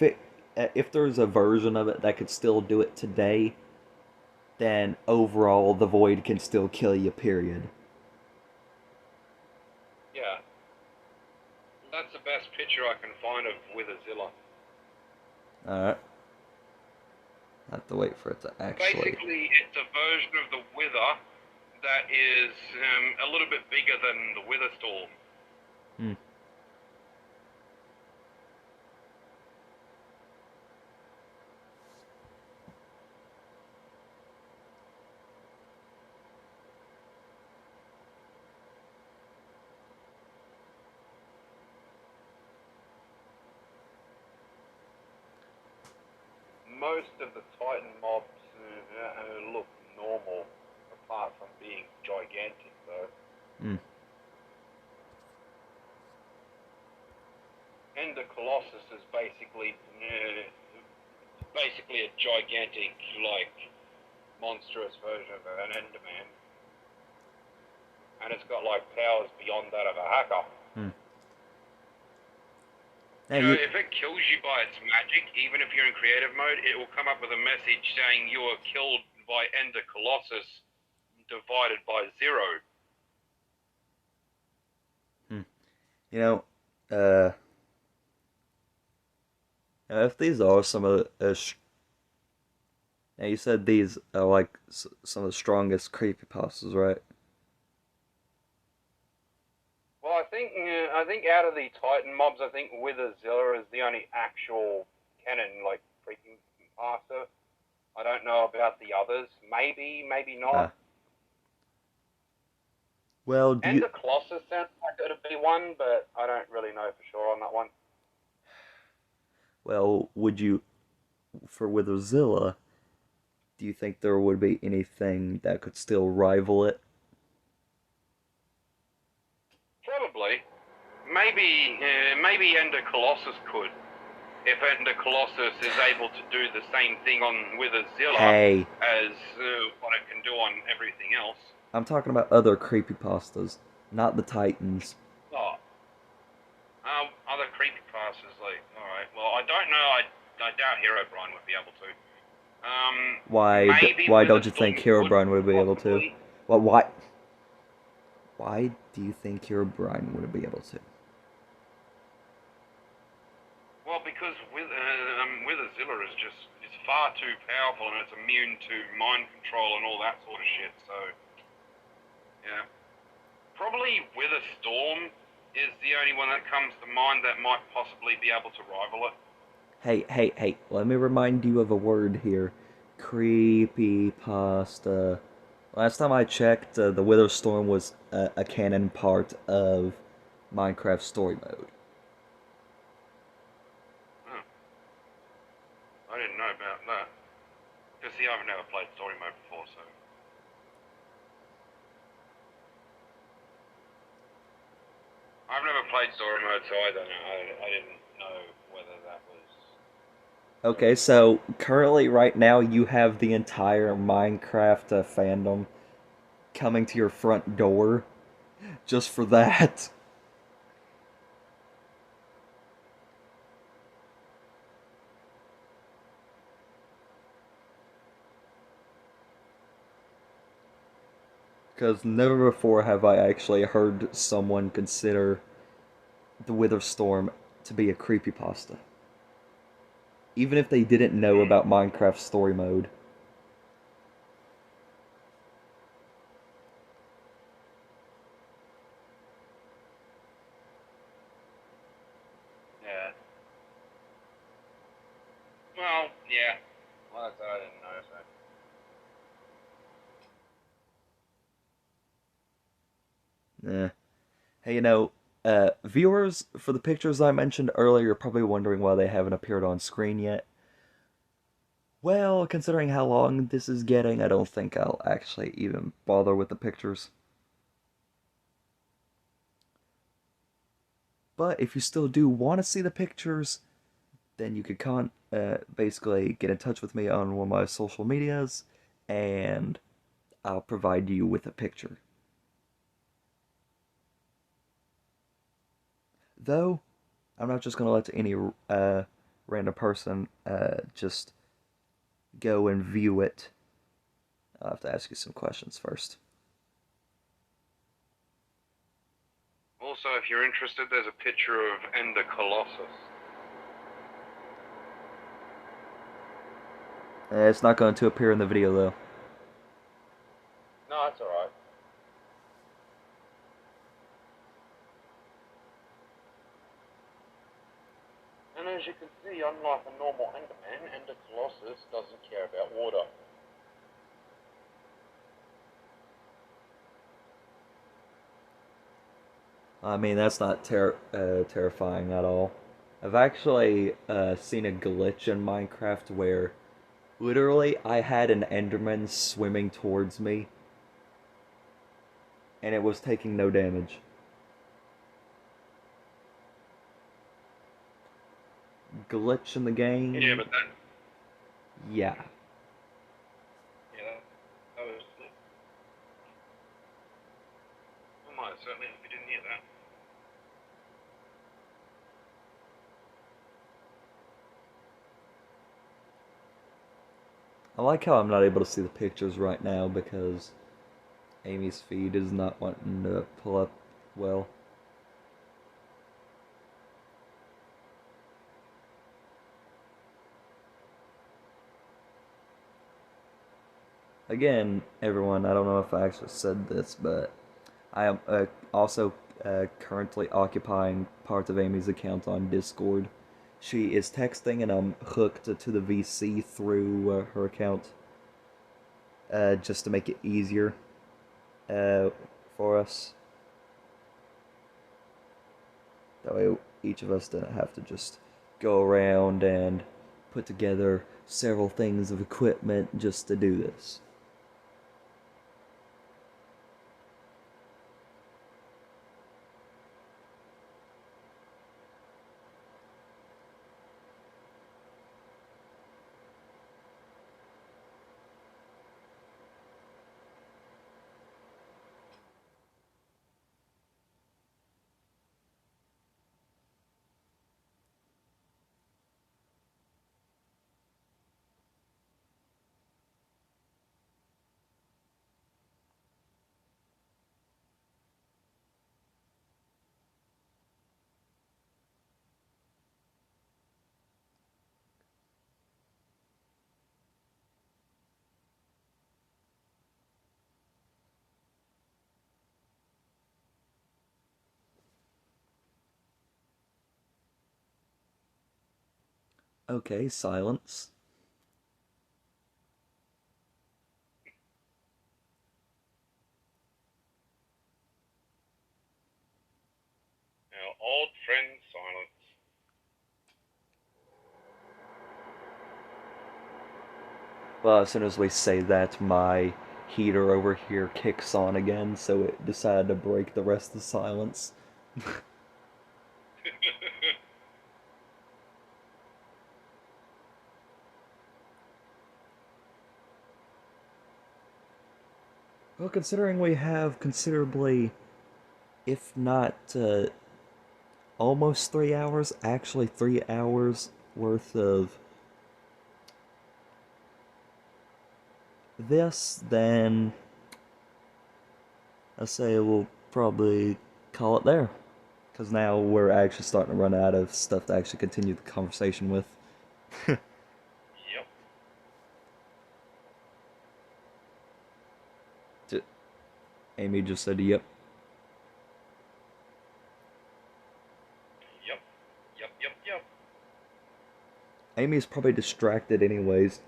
there's a version of it that could still do it today, then overall the void can still kill you, period. Yeah. That's the best picture I can find of Witherzilla. Alright. I have to wait for it to actually... Basically, it's a version of the Wither that is a little bit bigger than the Wither Storm. Hmm. Most of the Titan mobs look normal, apart from being gigantic, though. Hmm. And the Colossus is basically a gigantic, like, monstrous version of an Enderman. And it's got, like, powers beyond that of a hacker. Hmm. You know, if it kills you by its magic, even if you're in creative mode, it will come up with a message saying you are killed by Ender Colossus divided by 0. You know, if these are some of the... now, you said these are like some of the strongest creepypastas, right? Well, I think out of the Titan mobs, I think Witherzilla is the only actual canon, like, creepypasta. I don't know about the others. Maybe, maybe not. Well, do and the Colossus sounds like it'd be one, but I don't really know for sure on that one. Well, would you... for Witherzilla, do you think there would be anything that could still rival it? Probably. Maybe Ender Colossus could. If Ender Colossus is able to do the same thing on Witherzilla as what it can do on everything else. I'm talking about other creepypastas, not the Titans. Oh. Other creepypastas, like, alright. Well, I don't know. I doubt Herobrine would be able to. Why don't you think Herobrine would be able to? Well, why do you think Herobrine would be able to? Well, because Witherzilla is just far too powerful and it's immune to mind control and all that sort of shit, so... Yeah. Probably Wither Storm is the only one that comes to mind that might possibly be able to rival it. Hey, let me remind you of a word here. Creepypasta. Last time I checked, the Wither Storm was a canon part of Minecraft Story Mode. Oh. I didn't know about that. Because, see, I've never played Story Mode before, so... I've never played Story Mode, so I don't know. I didn't know whether that was... Okay, so currently, right now, you have the entire Minecraft fandom coming to your front door just for that. Because never before have I actually heard someone consider the Wither Storm to be a creepypasta. even if they didn't know about Minecraft story mode. Yeah. Well, yeah. Well, that's I didn't notice that. Yeah. Hey, viewers, for the pictures I mentioned earlier, are probably wondering why they haven't appeared on screen yet. Well, considering how long this is getting, I don't think I'll actually even bother with the pictures. But if you still do want to see the pictures, then you could basically get in touch with me on one of my social medias, and I'll provide you with a picture. Though, I'm not just gonna let any random person just go and view it. I'll have to ask you some questions first. Also, if you're interested, there's a picture of Ender Colossus. It's not going to appear in the video though. No, that's alright. And as you can see, unlike a normal Enderman, Ender Colossus doesn't care about water. I mean, that's not terrifying at all. I've actually seen a glitch in Minecraft where literally I had an Enderman swimming towards me and it was taking no damage. Glitch in the game? Yeah, but that... Yeah. Yeah, that was... I might certainly if we didn't hear that. I like how I'm not able to see the pictures right now because Amy's feed is not wanting to pull up well. Again, everyone, I don't know if I actually said this, but I am also currently occupying parts of Amy's account on Discord. She is texting and I'm hooked to the VC through her account just to make it easier uh, for us. That way each of us didn't have to just go around and put together several things of equipment just to do this. Okay, silence. Our old friend Silence. Well, as soon as we say that, my heater over here kicks on again, so it decided to break the rest of the silence. Well, considering we have considerably, if not almost 3 hours, actually 3 hours worth of this, then I say we'll probably call it there. Because now we're actually starting to run out of stuff to actually continue the conversation with. Amy just said yep. Yep. Yep. Yep. Yep. Amy's probably distracted anyways.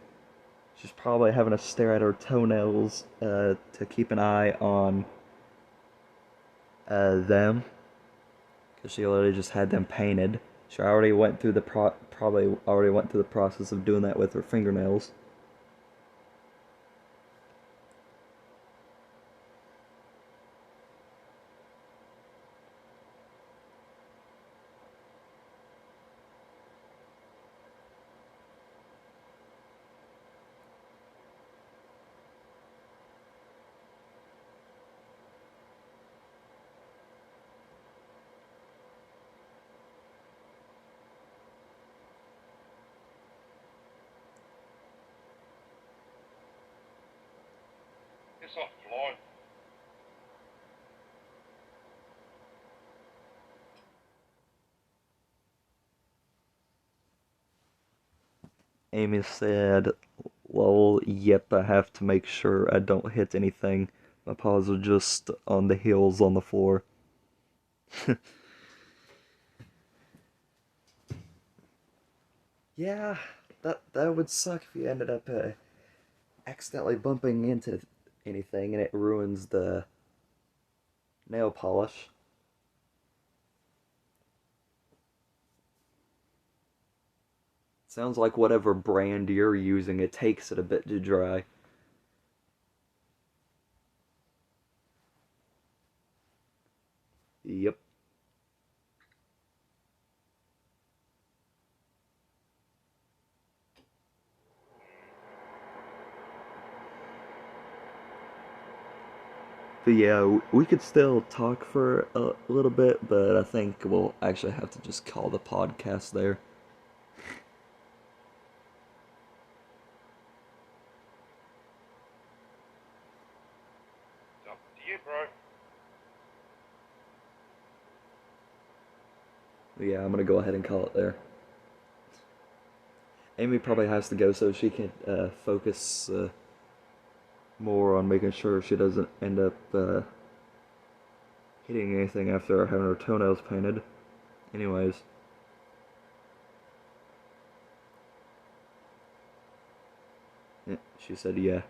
She's probably having to stare at her toenails to keep an eye on them. Because she already just had them painted. She already went through the probably already went through the process of doing that with her fingernails. Piss off, fly. Amy said, "Lol, yep, I have to make sure I don't hit anything. My paws are just on the heels on the floor." Yeah, that would suck if you ended up accidentally bumping into anything and it ruins the nail polish. Sounds like whatever brand you're using, it takes it a bit to dry. Yep. But yeah, we could still talk for a little bit, but I think we'll actually have to just call the podcast there. It's up to you, bro. But yeah, I'm gonna go ahead and call it there. Amy probably has to go so she can focus more on making sure she doesn't end up hitting anything after having her toenails painted. Anyways. Yeah, she said yeah.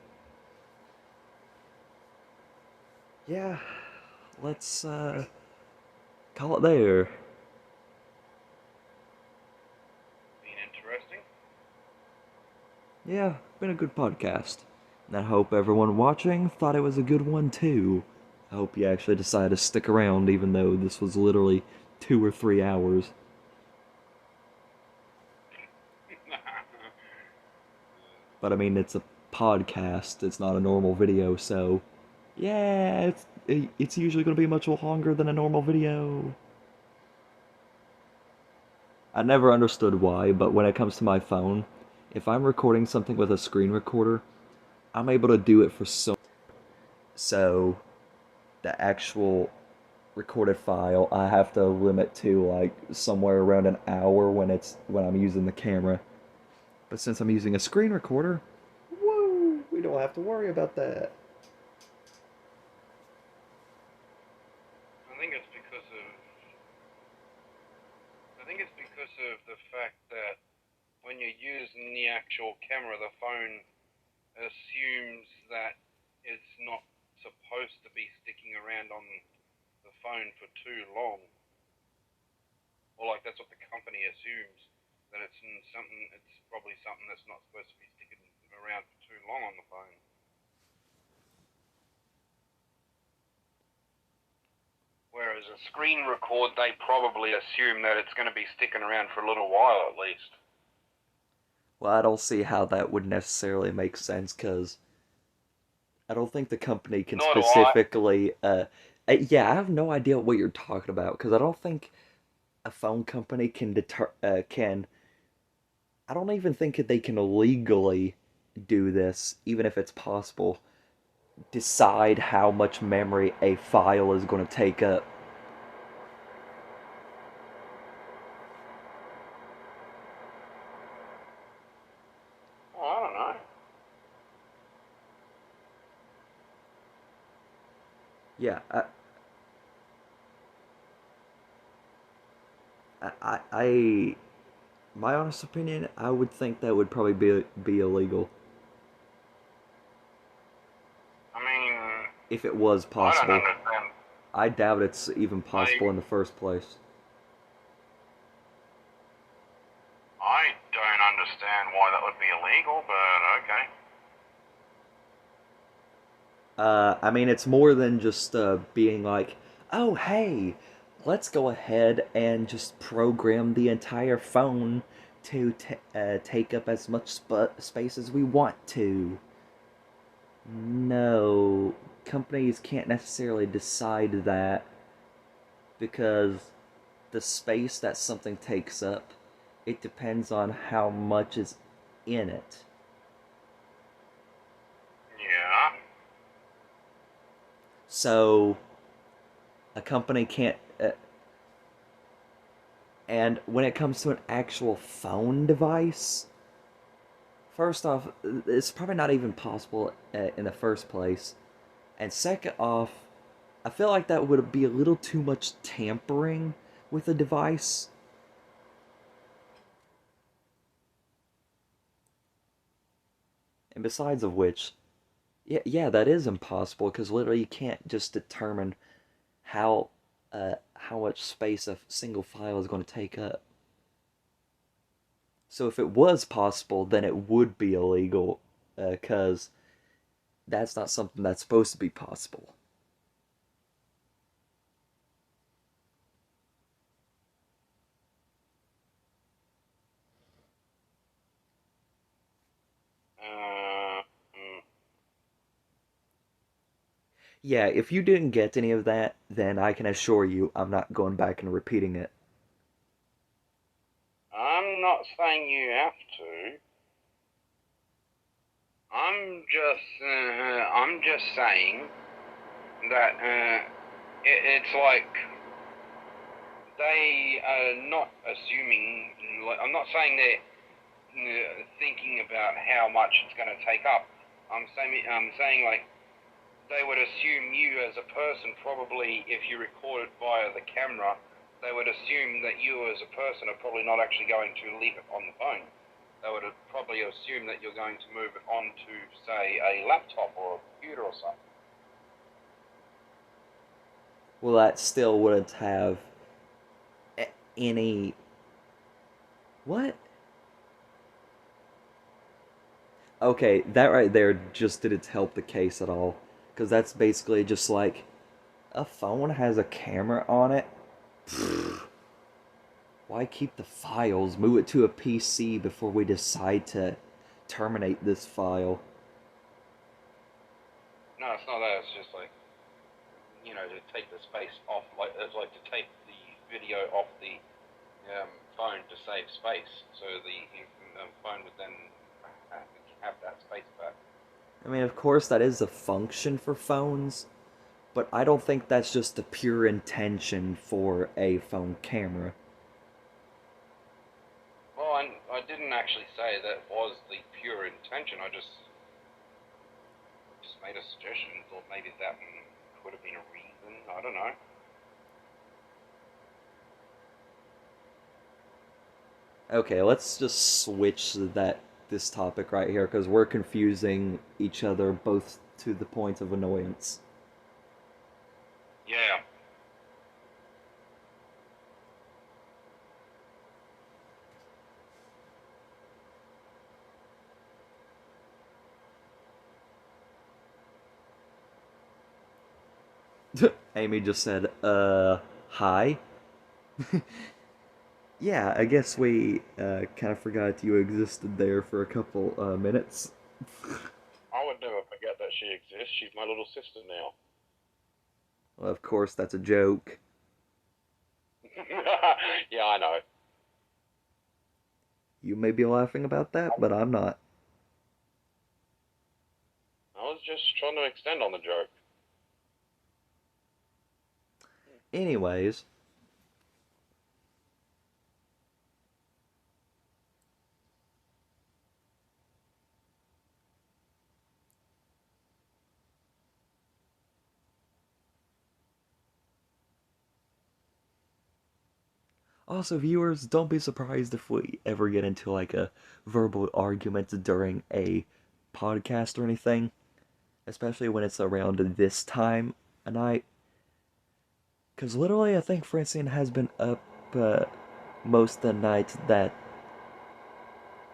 Yeah, let's call it there. Been interesting. Yeah, been a good podcast. And I hope everyone watching thought it was a good one too. I hope you actually decided to stick around even though this was literally 2 or 3 hours. But I mean, it's a podcast, it's not a normal video, so yeah, it's usually going to be much longer than a normal video. I never understood why, but when it comes to my phone, if I'm recording something with a screen recorder, I'm able to do it for so the actual recorded file I have to limit to like somewhere around an hour when I'm using the camera. But since I'm using a screen recorder, woo, we don't have to worry about that. I think it's because of. I think it's because of the fact that when you're using the actual camera, the phone assumes that it's not supposed to be sticking around on the phone for too long. Or like that's what the company assumes, that it's probably something that's not supposed to be sticking around for too long on the phone. Whereas a screen record, they probably assume that it's going to be sticking around for a little while at least. Well, I don't see how that would necessarily make sense because I don't think the company can Nor do I. specifically. Yeah, I have no idea what you're talking about because I don't think a phone company can can. I don't even think that they can legally do this, even if it's possible. Decide how much memory a file is going to take up. Oh, I don't know. Yeah, I my honest opinion, I would think that would probably be illegal I mean, if it was I don't possible. understand. I doubt it's even I possible in the first place. I don't understand why that would be illegal, but okay. I mean, it's more than just being like, oh, hey, let's go ahead and just program the entire phone to take up as much space as we want to. No, companies can't necessarily decide that because the space that something takes up, it depends on how much is in it. Yeah. So a company can't. And when it comes to an actual phone device, first off, it's probably not even possible in the first place. And second off, I feel like that would be a little too much tampering with a device. And besides of which, yeah, that is impossible because literally you can't just determine how much space a single file is going to take up. So if it was possible, then it would be illegal because that's not something that's supposed to be possible. Mm. Yeah, if you didn't get any of that, then I can assure you I'm not going back and repeating it. I'm not saying you have to. I'm just saying that it's like they are not assuming. Like, I'm not saying they're thinking about how much it's going to take up. I'm saying like they would assume you as a person probably, if you record it via the camera, they would assume that you as a person are probably not actually going to leave it on the phone. They would probably assume that you're going to move it onto, say, a laptop or a computer or something. Well, that still wouldn't have any. What? Okay, that right there just didn't help the case at all. Because that's basically just like a phone has a camera on it. Why keep the files? Move it to a PC before we decide to terminate this file. No, it's not that. It's just like, to take the space off. Like it's like to take the video off the phone to save space, so the phone would then have that space back. I mean, of course, that is a function for phones, but I don't think that's just the pure intention for a phone camera. Well, I didn't actually say that was the pure intention. I just made a suggestion. Thought maybe that could have been a reason. I don't know. Okay, let's just switch this topic right here because we're confusing each other both to the point of annoyance. Yeah. Amy just said, hi? Yeah, I guess we kind of forgot you existed there for a couple minutes. I would never forget that she exists. She's my little sister now. Well, of course, that's a joke. Yeah, I know. You may be laughing about that, but I'm not. I was just trying to extend on the joke. Anyways, Also, viewers, don't be surprised if we ever get into like a verbal argument during a podcast or anything, especially when it's around this time of night. Because literally, I think Francine has been up most of the nights that,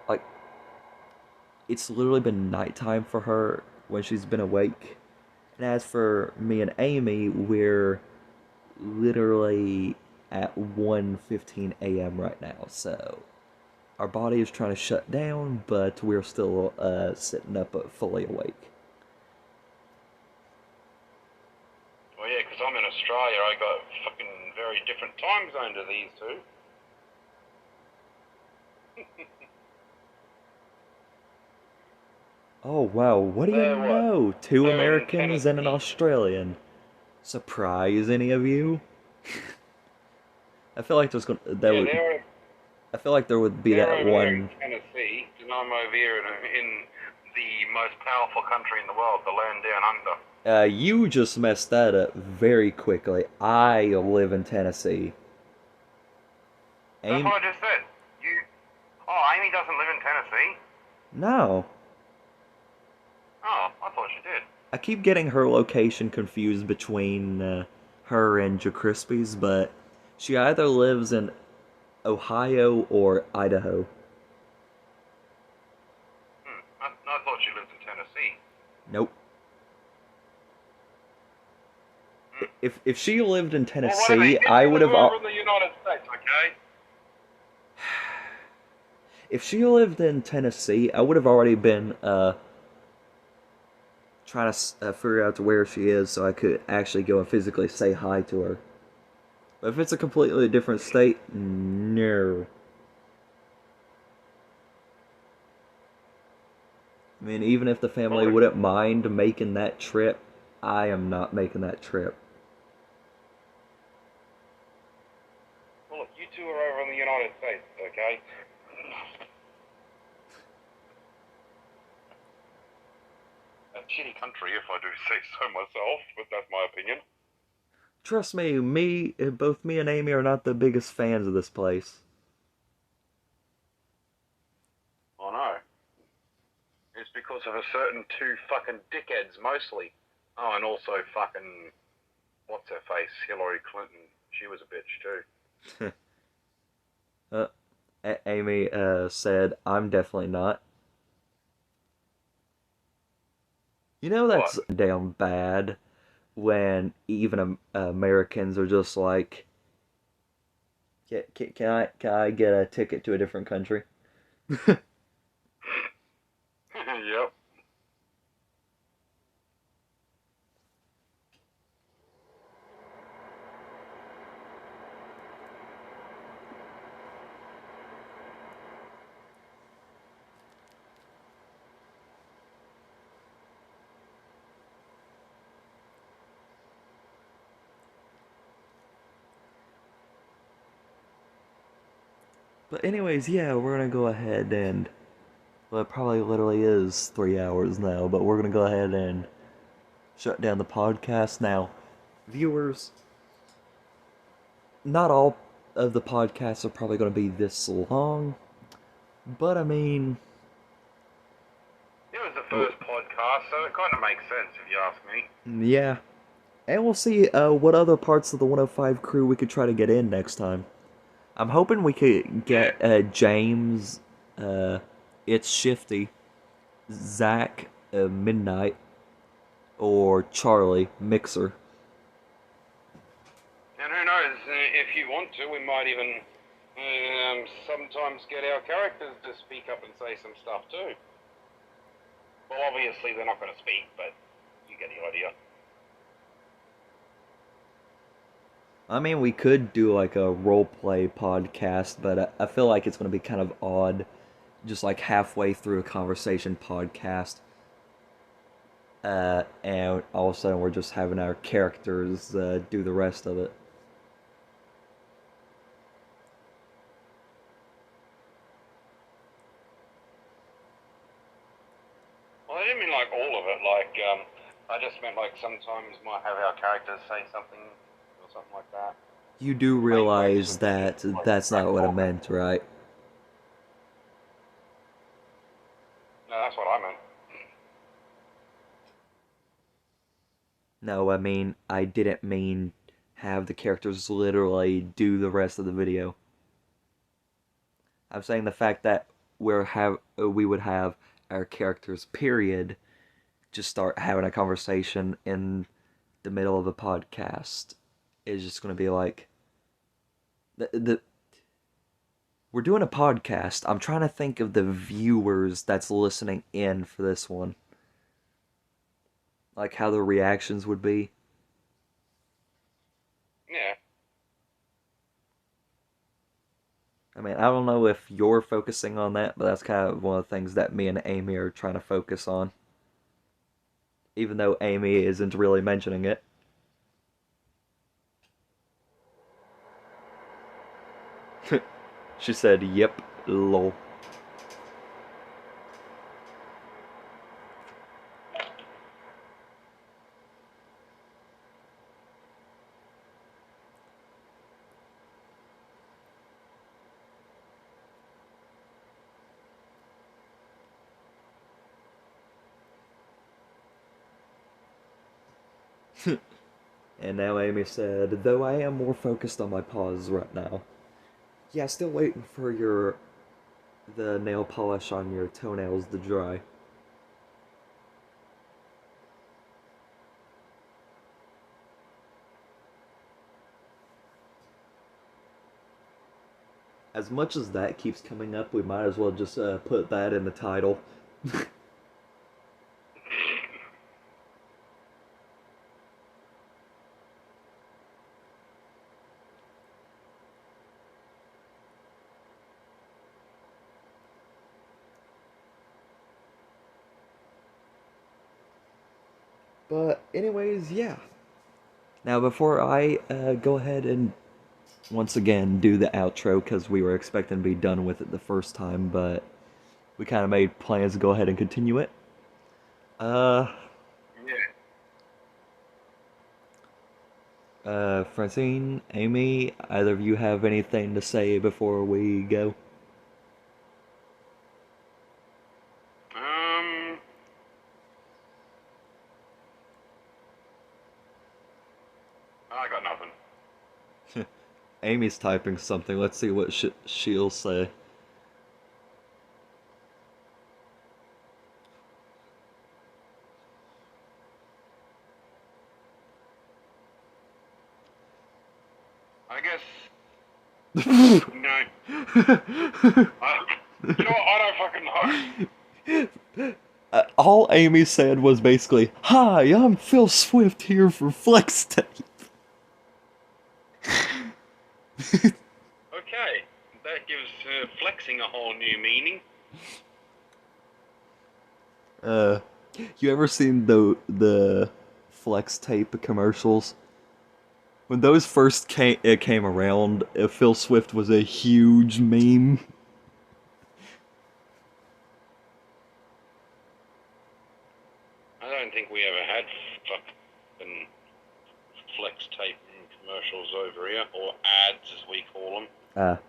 like, it's literally been nighttime for her when she's been awake. And as for me and Amy, we're literally at 1:15 a.m. right now, so our body is trying to shut down, but we're still sitting up fully awake. Well, yeah, because I'm in Australia. I got fucking very different time zone to these two. Oh wow, what do you They're what? know? Two They're in Americans and an Tennessee. Australian. Surprise any of you? I feel like Yeah, they're I feel like there would be they're that over there in one. Tennessee, and I'm over here in the most powerful country in the world, the land down under. You just messed that up very quickly. I live in Tennessee. That's Amy, what I just said. You. Oh, Amy doesn't live in Tennessee. no. Oh, I thought she did. I keep getting her location confused between her and JaCrispy's, but she either lives in Ohio or Idaho. I thought she lived in Tennessee. Nope. Hmm. If she lived in Well, whatever. Tennessee, You I would live have. over in the United States, okay? If she lived in Tennessee, I would have already been trying to figure out to where she is so I could actually go and physically say hi to her. But if it's a completely different state, no. I mean, even if the family Well, wouldn't mind making that trip, I am not making that trip. look, you two are over in the United States, okay? A shitty country, if I do say so myself, but that's my opinion. Trust me, both me and Amy are not the biggest fans of this place. I know. It's because of a certain two fucking dickheads, mostly. Oh, and also fucking, what's her face, Hillary Clinton. She was a bitch too. Amy said, I'm definitely not. You know What? that's damn bad when even Americans are just like, can I get a ticket to a different country? Yep. But anyways, yeah, we're gonna go ahead and well, it probably literally is 3 hours now, but we're gonna go ahead and shut down the podcast now. Viewers, not all of the podcasts are probably gonna be this long, but I mean, It was the first podcast, so it kind of makes sense if you ask me. yeah. And we'll see what other parts of the 105 crew we could try to get in next time. I'm hoping we could Yeah. get James, It's Shifty, Zach, Midnight, or Charlie, Mixer. And who knows, if you want to, we might even sometimes get our characters to speak up and say some stuff too. Well, obviously they're not going to speak, but you get the idea. I mean, we could do like a roleplay podcast, but I feel like it's going to be kind of odd, just like halfway through a conversation podcast, and all of a sudden we're just having our characters do the rest of it. Well, I didn't mean like all of it. Like, I just meant like sometimes might have our characters say something or something like that. You do realize that that's not what I meant, right? No, that's what I meant. No, I mean, I didn't mean have the characters literally do the rest of the video. I'm saying the fact that we would have our characters, period, just start having a conversation in the middle of a podcast is just going to be like the we're doing a podcast. I'm trying to think of the viewers that's listening in for this one. Like how the reactions would be. Yeah. I mean, I don't know if you're focusing on that, but that's kind of one of the things that me and Amy are trying to focus on. Even though Amy isn't really mentioning it. She said, yep, lol. And now Amy said, though I am more focused on my paws right now. Yeah, still waiting for the nail polish on your toenails to dry. As much as that keeps coming up, we might as well just put that in the title. But anyways, yeah. Now before I go ahead and once again do the outro, because we were expecting to be done with it the first time, but we kind of made plans to go ahead and continue it. Yeah. Francine, Amy, either of you have anything to say before we go? I got nothing. Amy's typing something. Let's see what she'll say. I guess. No. You know what? I don't fucking know. All Amy said was basically, "Hi, I'm Phil Swift here for Flex Tape." Okay, that gives flexing a whole new meaning. You ever seen the Flex Tape commercials? When those first came around, Phil Swift was a huge meme. I don't think we ever had fucking flex tape commercials over here, or ads as we call them.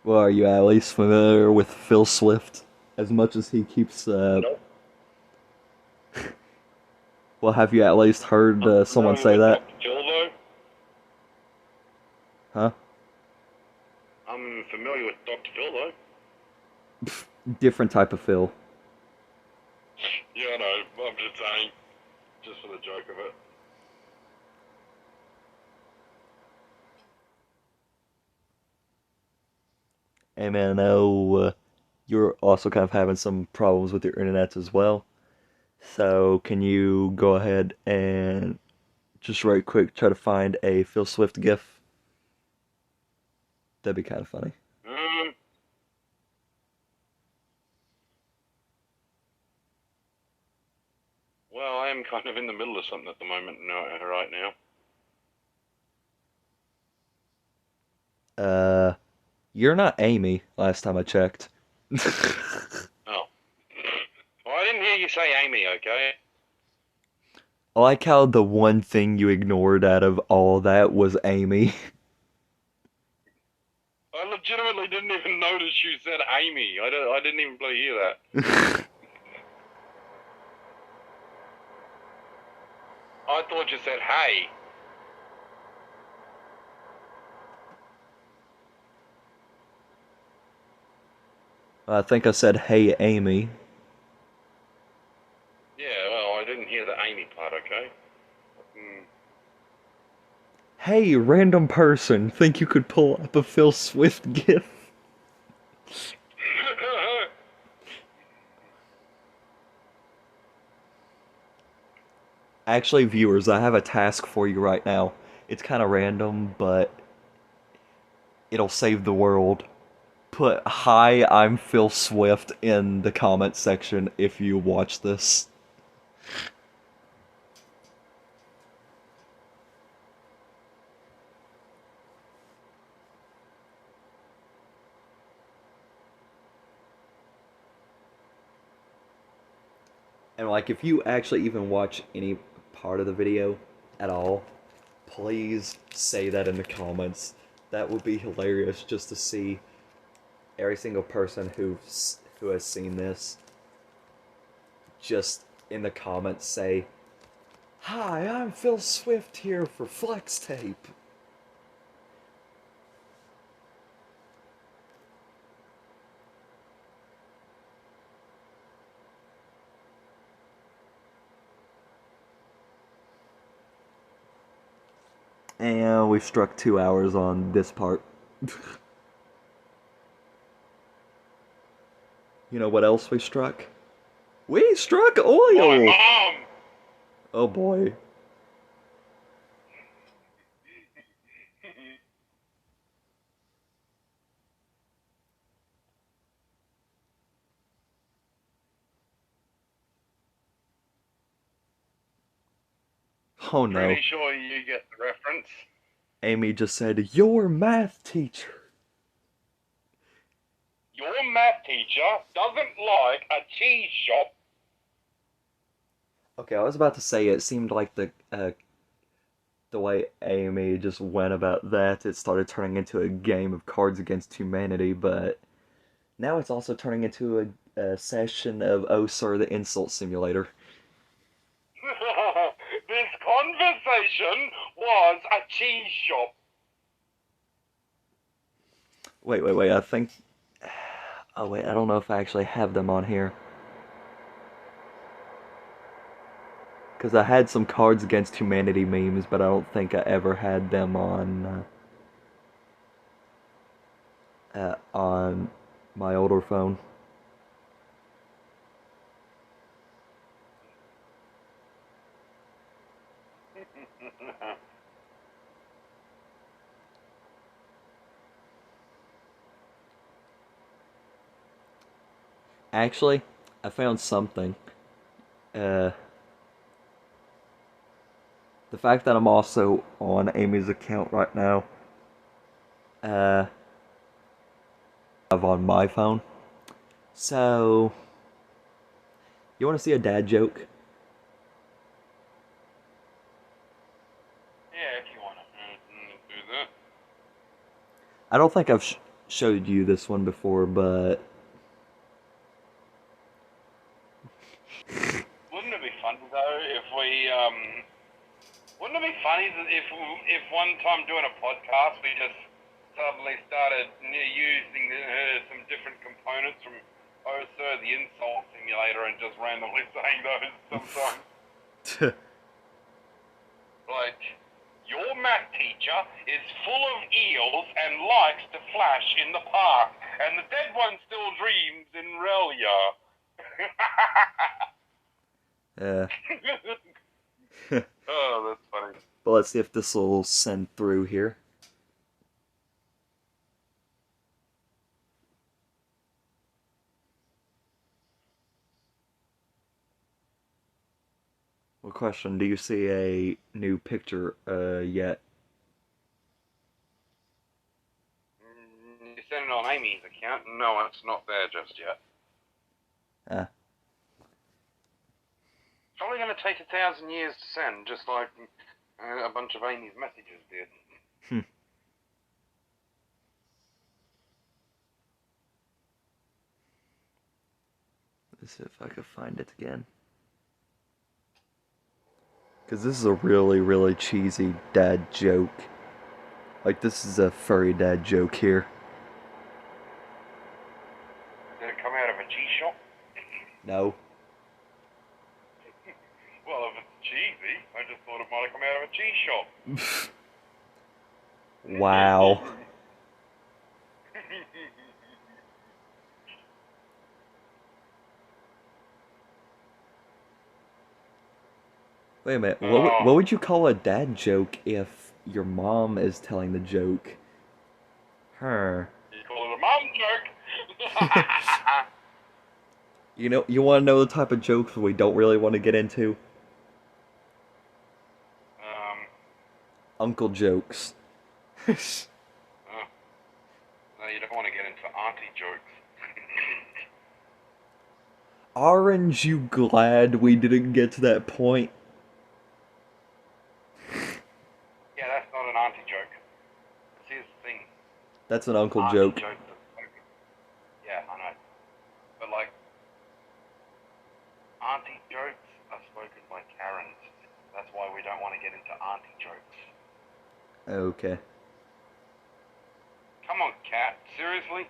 Well, are you at least familiar with Phil Swift? As much as he keeps, Nope. Well, have you at least heard someone say that? Dr. Phil, though. Huh? I'm familiar with Dr. Phil, though. Different type of Phil. Yeah, I know. I'm just saying, just for the joke of it. Hey man, I know you're also kind of having some problems with your internet as well. So can you go ahead and just right quick try to find a Phil Swift GIF? That'd be kind of funny. Well, I am kind of in the middle of something at the moment, right now. You're not Amy, last time I checked. Oh. Well, I didn't hear you say Amy, okay? I like how the one thing you ignored out of all that was Amy. legitimately didn't even notice you said Amy. I didn't even bloody hear that. I thought you said hey. I think I said, "Hey, Amy." Yeah, well, I didn't hear the Amy part, okay? Hey, random person, think you could pull up a Phil Swift gif? Actually, viewers, I have a task for you right now. It's kind of random, but it'll save the world. Put "Hi, I'm Phil Swift" in the comment section if you watch this. And like, if you actually even watch any part of the video at all, please say that in the comments. That would be hilarious just to see every single person who has seen this just in the comments say, "Hi, I'm Phil Swift here for Flex Tape." And we've struck 2 hours on this part. You know what else we struck? We struck oil! My mom! Oh boy. Oh no. Pretty sure you get the reference. Amy just said, "Your math teacher." Your math teacher doesn't like a cheese shop. Okay, I was about to say it seemed like the way Amy just went about that, it started turning into a game of Cards Against Humanity, but now it's also turning into a session of Oh Sir, the Insult Simulator. This conversation was a cheese shop. Wait, I think... Oh wait, I don't know if I actually have them on here. Because I had some Cards Against Humanity memes, but I don't think I ever had them on my older phone. Actually, I found something. The fact that I'm also on Amy's account right now, on my phone. So, you want to see a dad joke? Yeah, if you want to do that. I don't think I've showed you this one before, but Wouldn't it be funny though if we Wouldn't it be funny if one time doing a podcast we just suddenly started using some different components from Oh Sir, the Insult Simulator and just randomly saying those sometimes? Like, your math teacher is full of eels and likes to flash in the park, and the dead one still dreams in Relia. Oh, that's funny. but let's see if this will send through here. Well, question, do you see a new picture yet? You sent it on Amy's account? No, it's not there just yet. Probably going to take 1,000 years to send, just like a bunch of Amy's messages did. Let's see if I can find it again. Because this is a really, really cheesy dad joke. Like, this is a furry dad joke here. Did it come out of a G-shop? No. Well, if it's cheesy, I just thought it might have come out of a G-shop. Wow. Wait a minute. What would you call a dad joke if your mom is telling the joke? Her. You call it a mom joke? You want to know the type of jokes we don't really want to get into? Uncle jokes. No, you don't want to get into auntie jokes. Aren't you glad we didn't get to that point? Yeah, that's not an auntie joke. Here's the thing. That's an uncle Auntie joke. jokes are spoken. Yeah, I know. But like, auntie jokes are spoken by Karens. That's why we don't want to get into auntie jokes. Okay. Come on, cat. Seriously?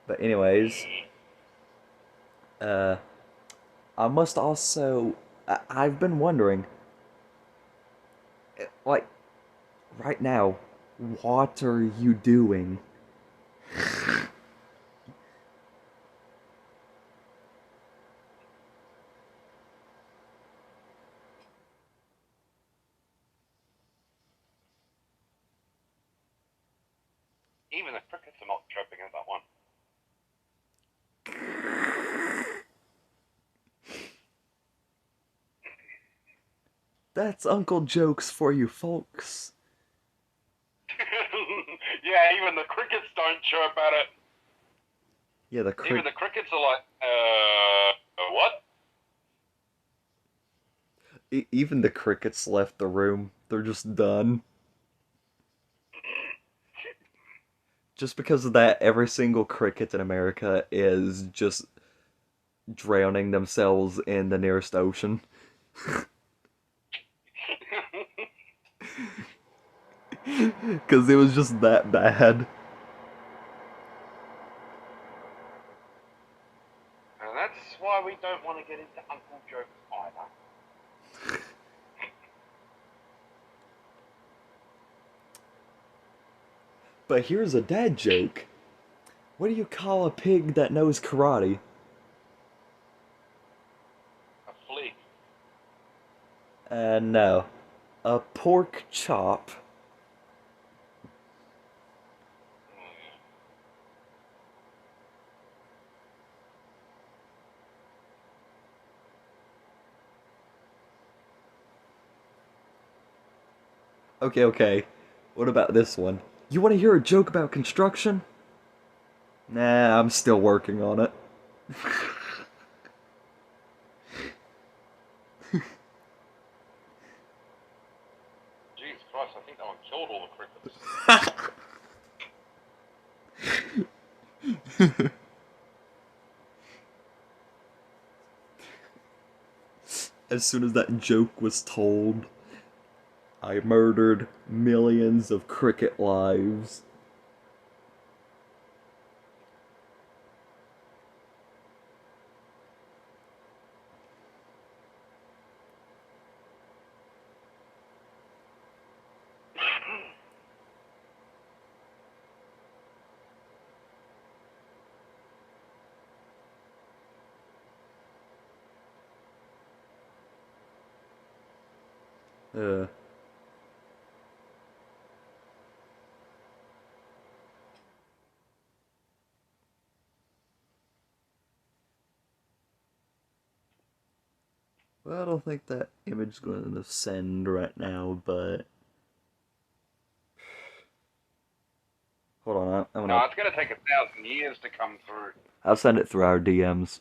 But anyways, I must also, I've been wondering, like, right now, what are you doing? Even the crickets are not chirping at that one. That's uncle jokes for you folks. Yeah, even the crickets don't chirp at it. Yeah, Even the crickets are like, what? Even the crickets left the room. They're just done. Just because of that, every single cricket in America is just drowning themselves in the nearest ocean. Because it was just that bad. And that's why we don't want to get into uncle jokes either. But here's a dad joke. What do you call a pig that knows karate? A flea. No. A pork chop. Okay. What about this one? You want to hear a joke about construction? Nah, I'm still working on it. Jesus Christ, I think that one killed all the crickets. As soon as that joke was told, I murdered millions of cricket lives. Uh. Well, I don't think that image is going to send right now, but... Hold on, I'm No, gonna... it's going to take 1,000 years to come through. I'll send it through our DMs.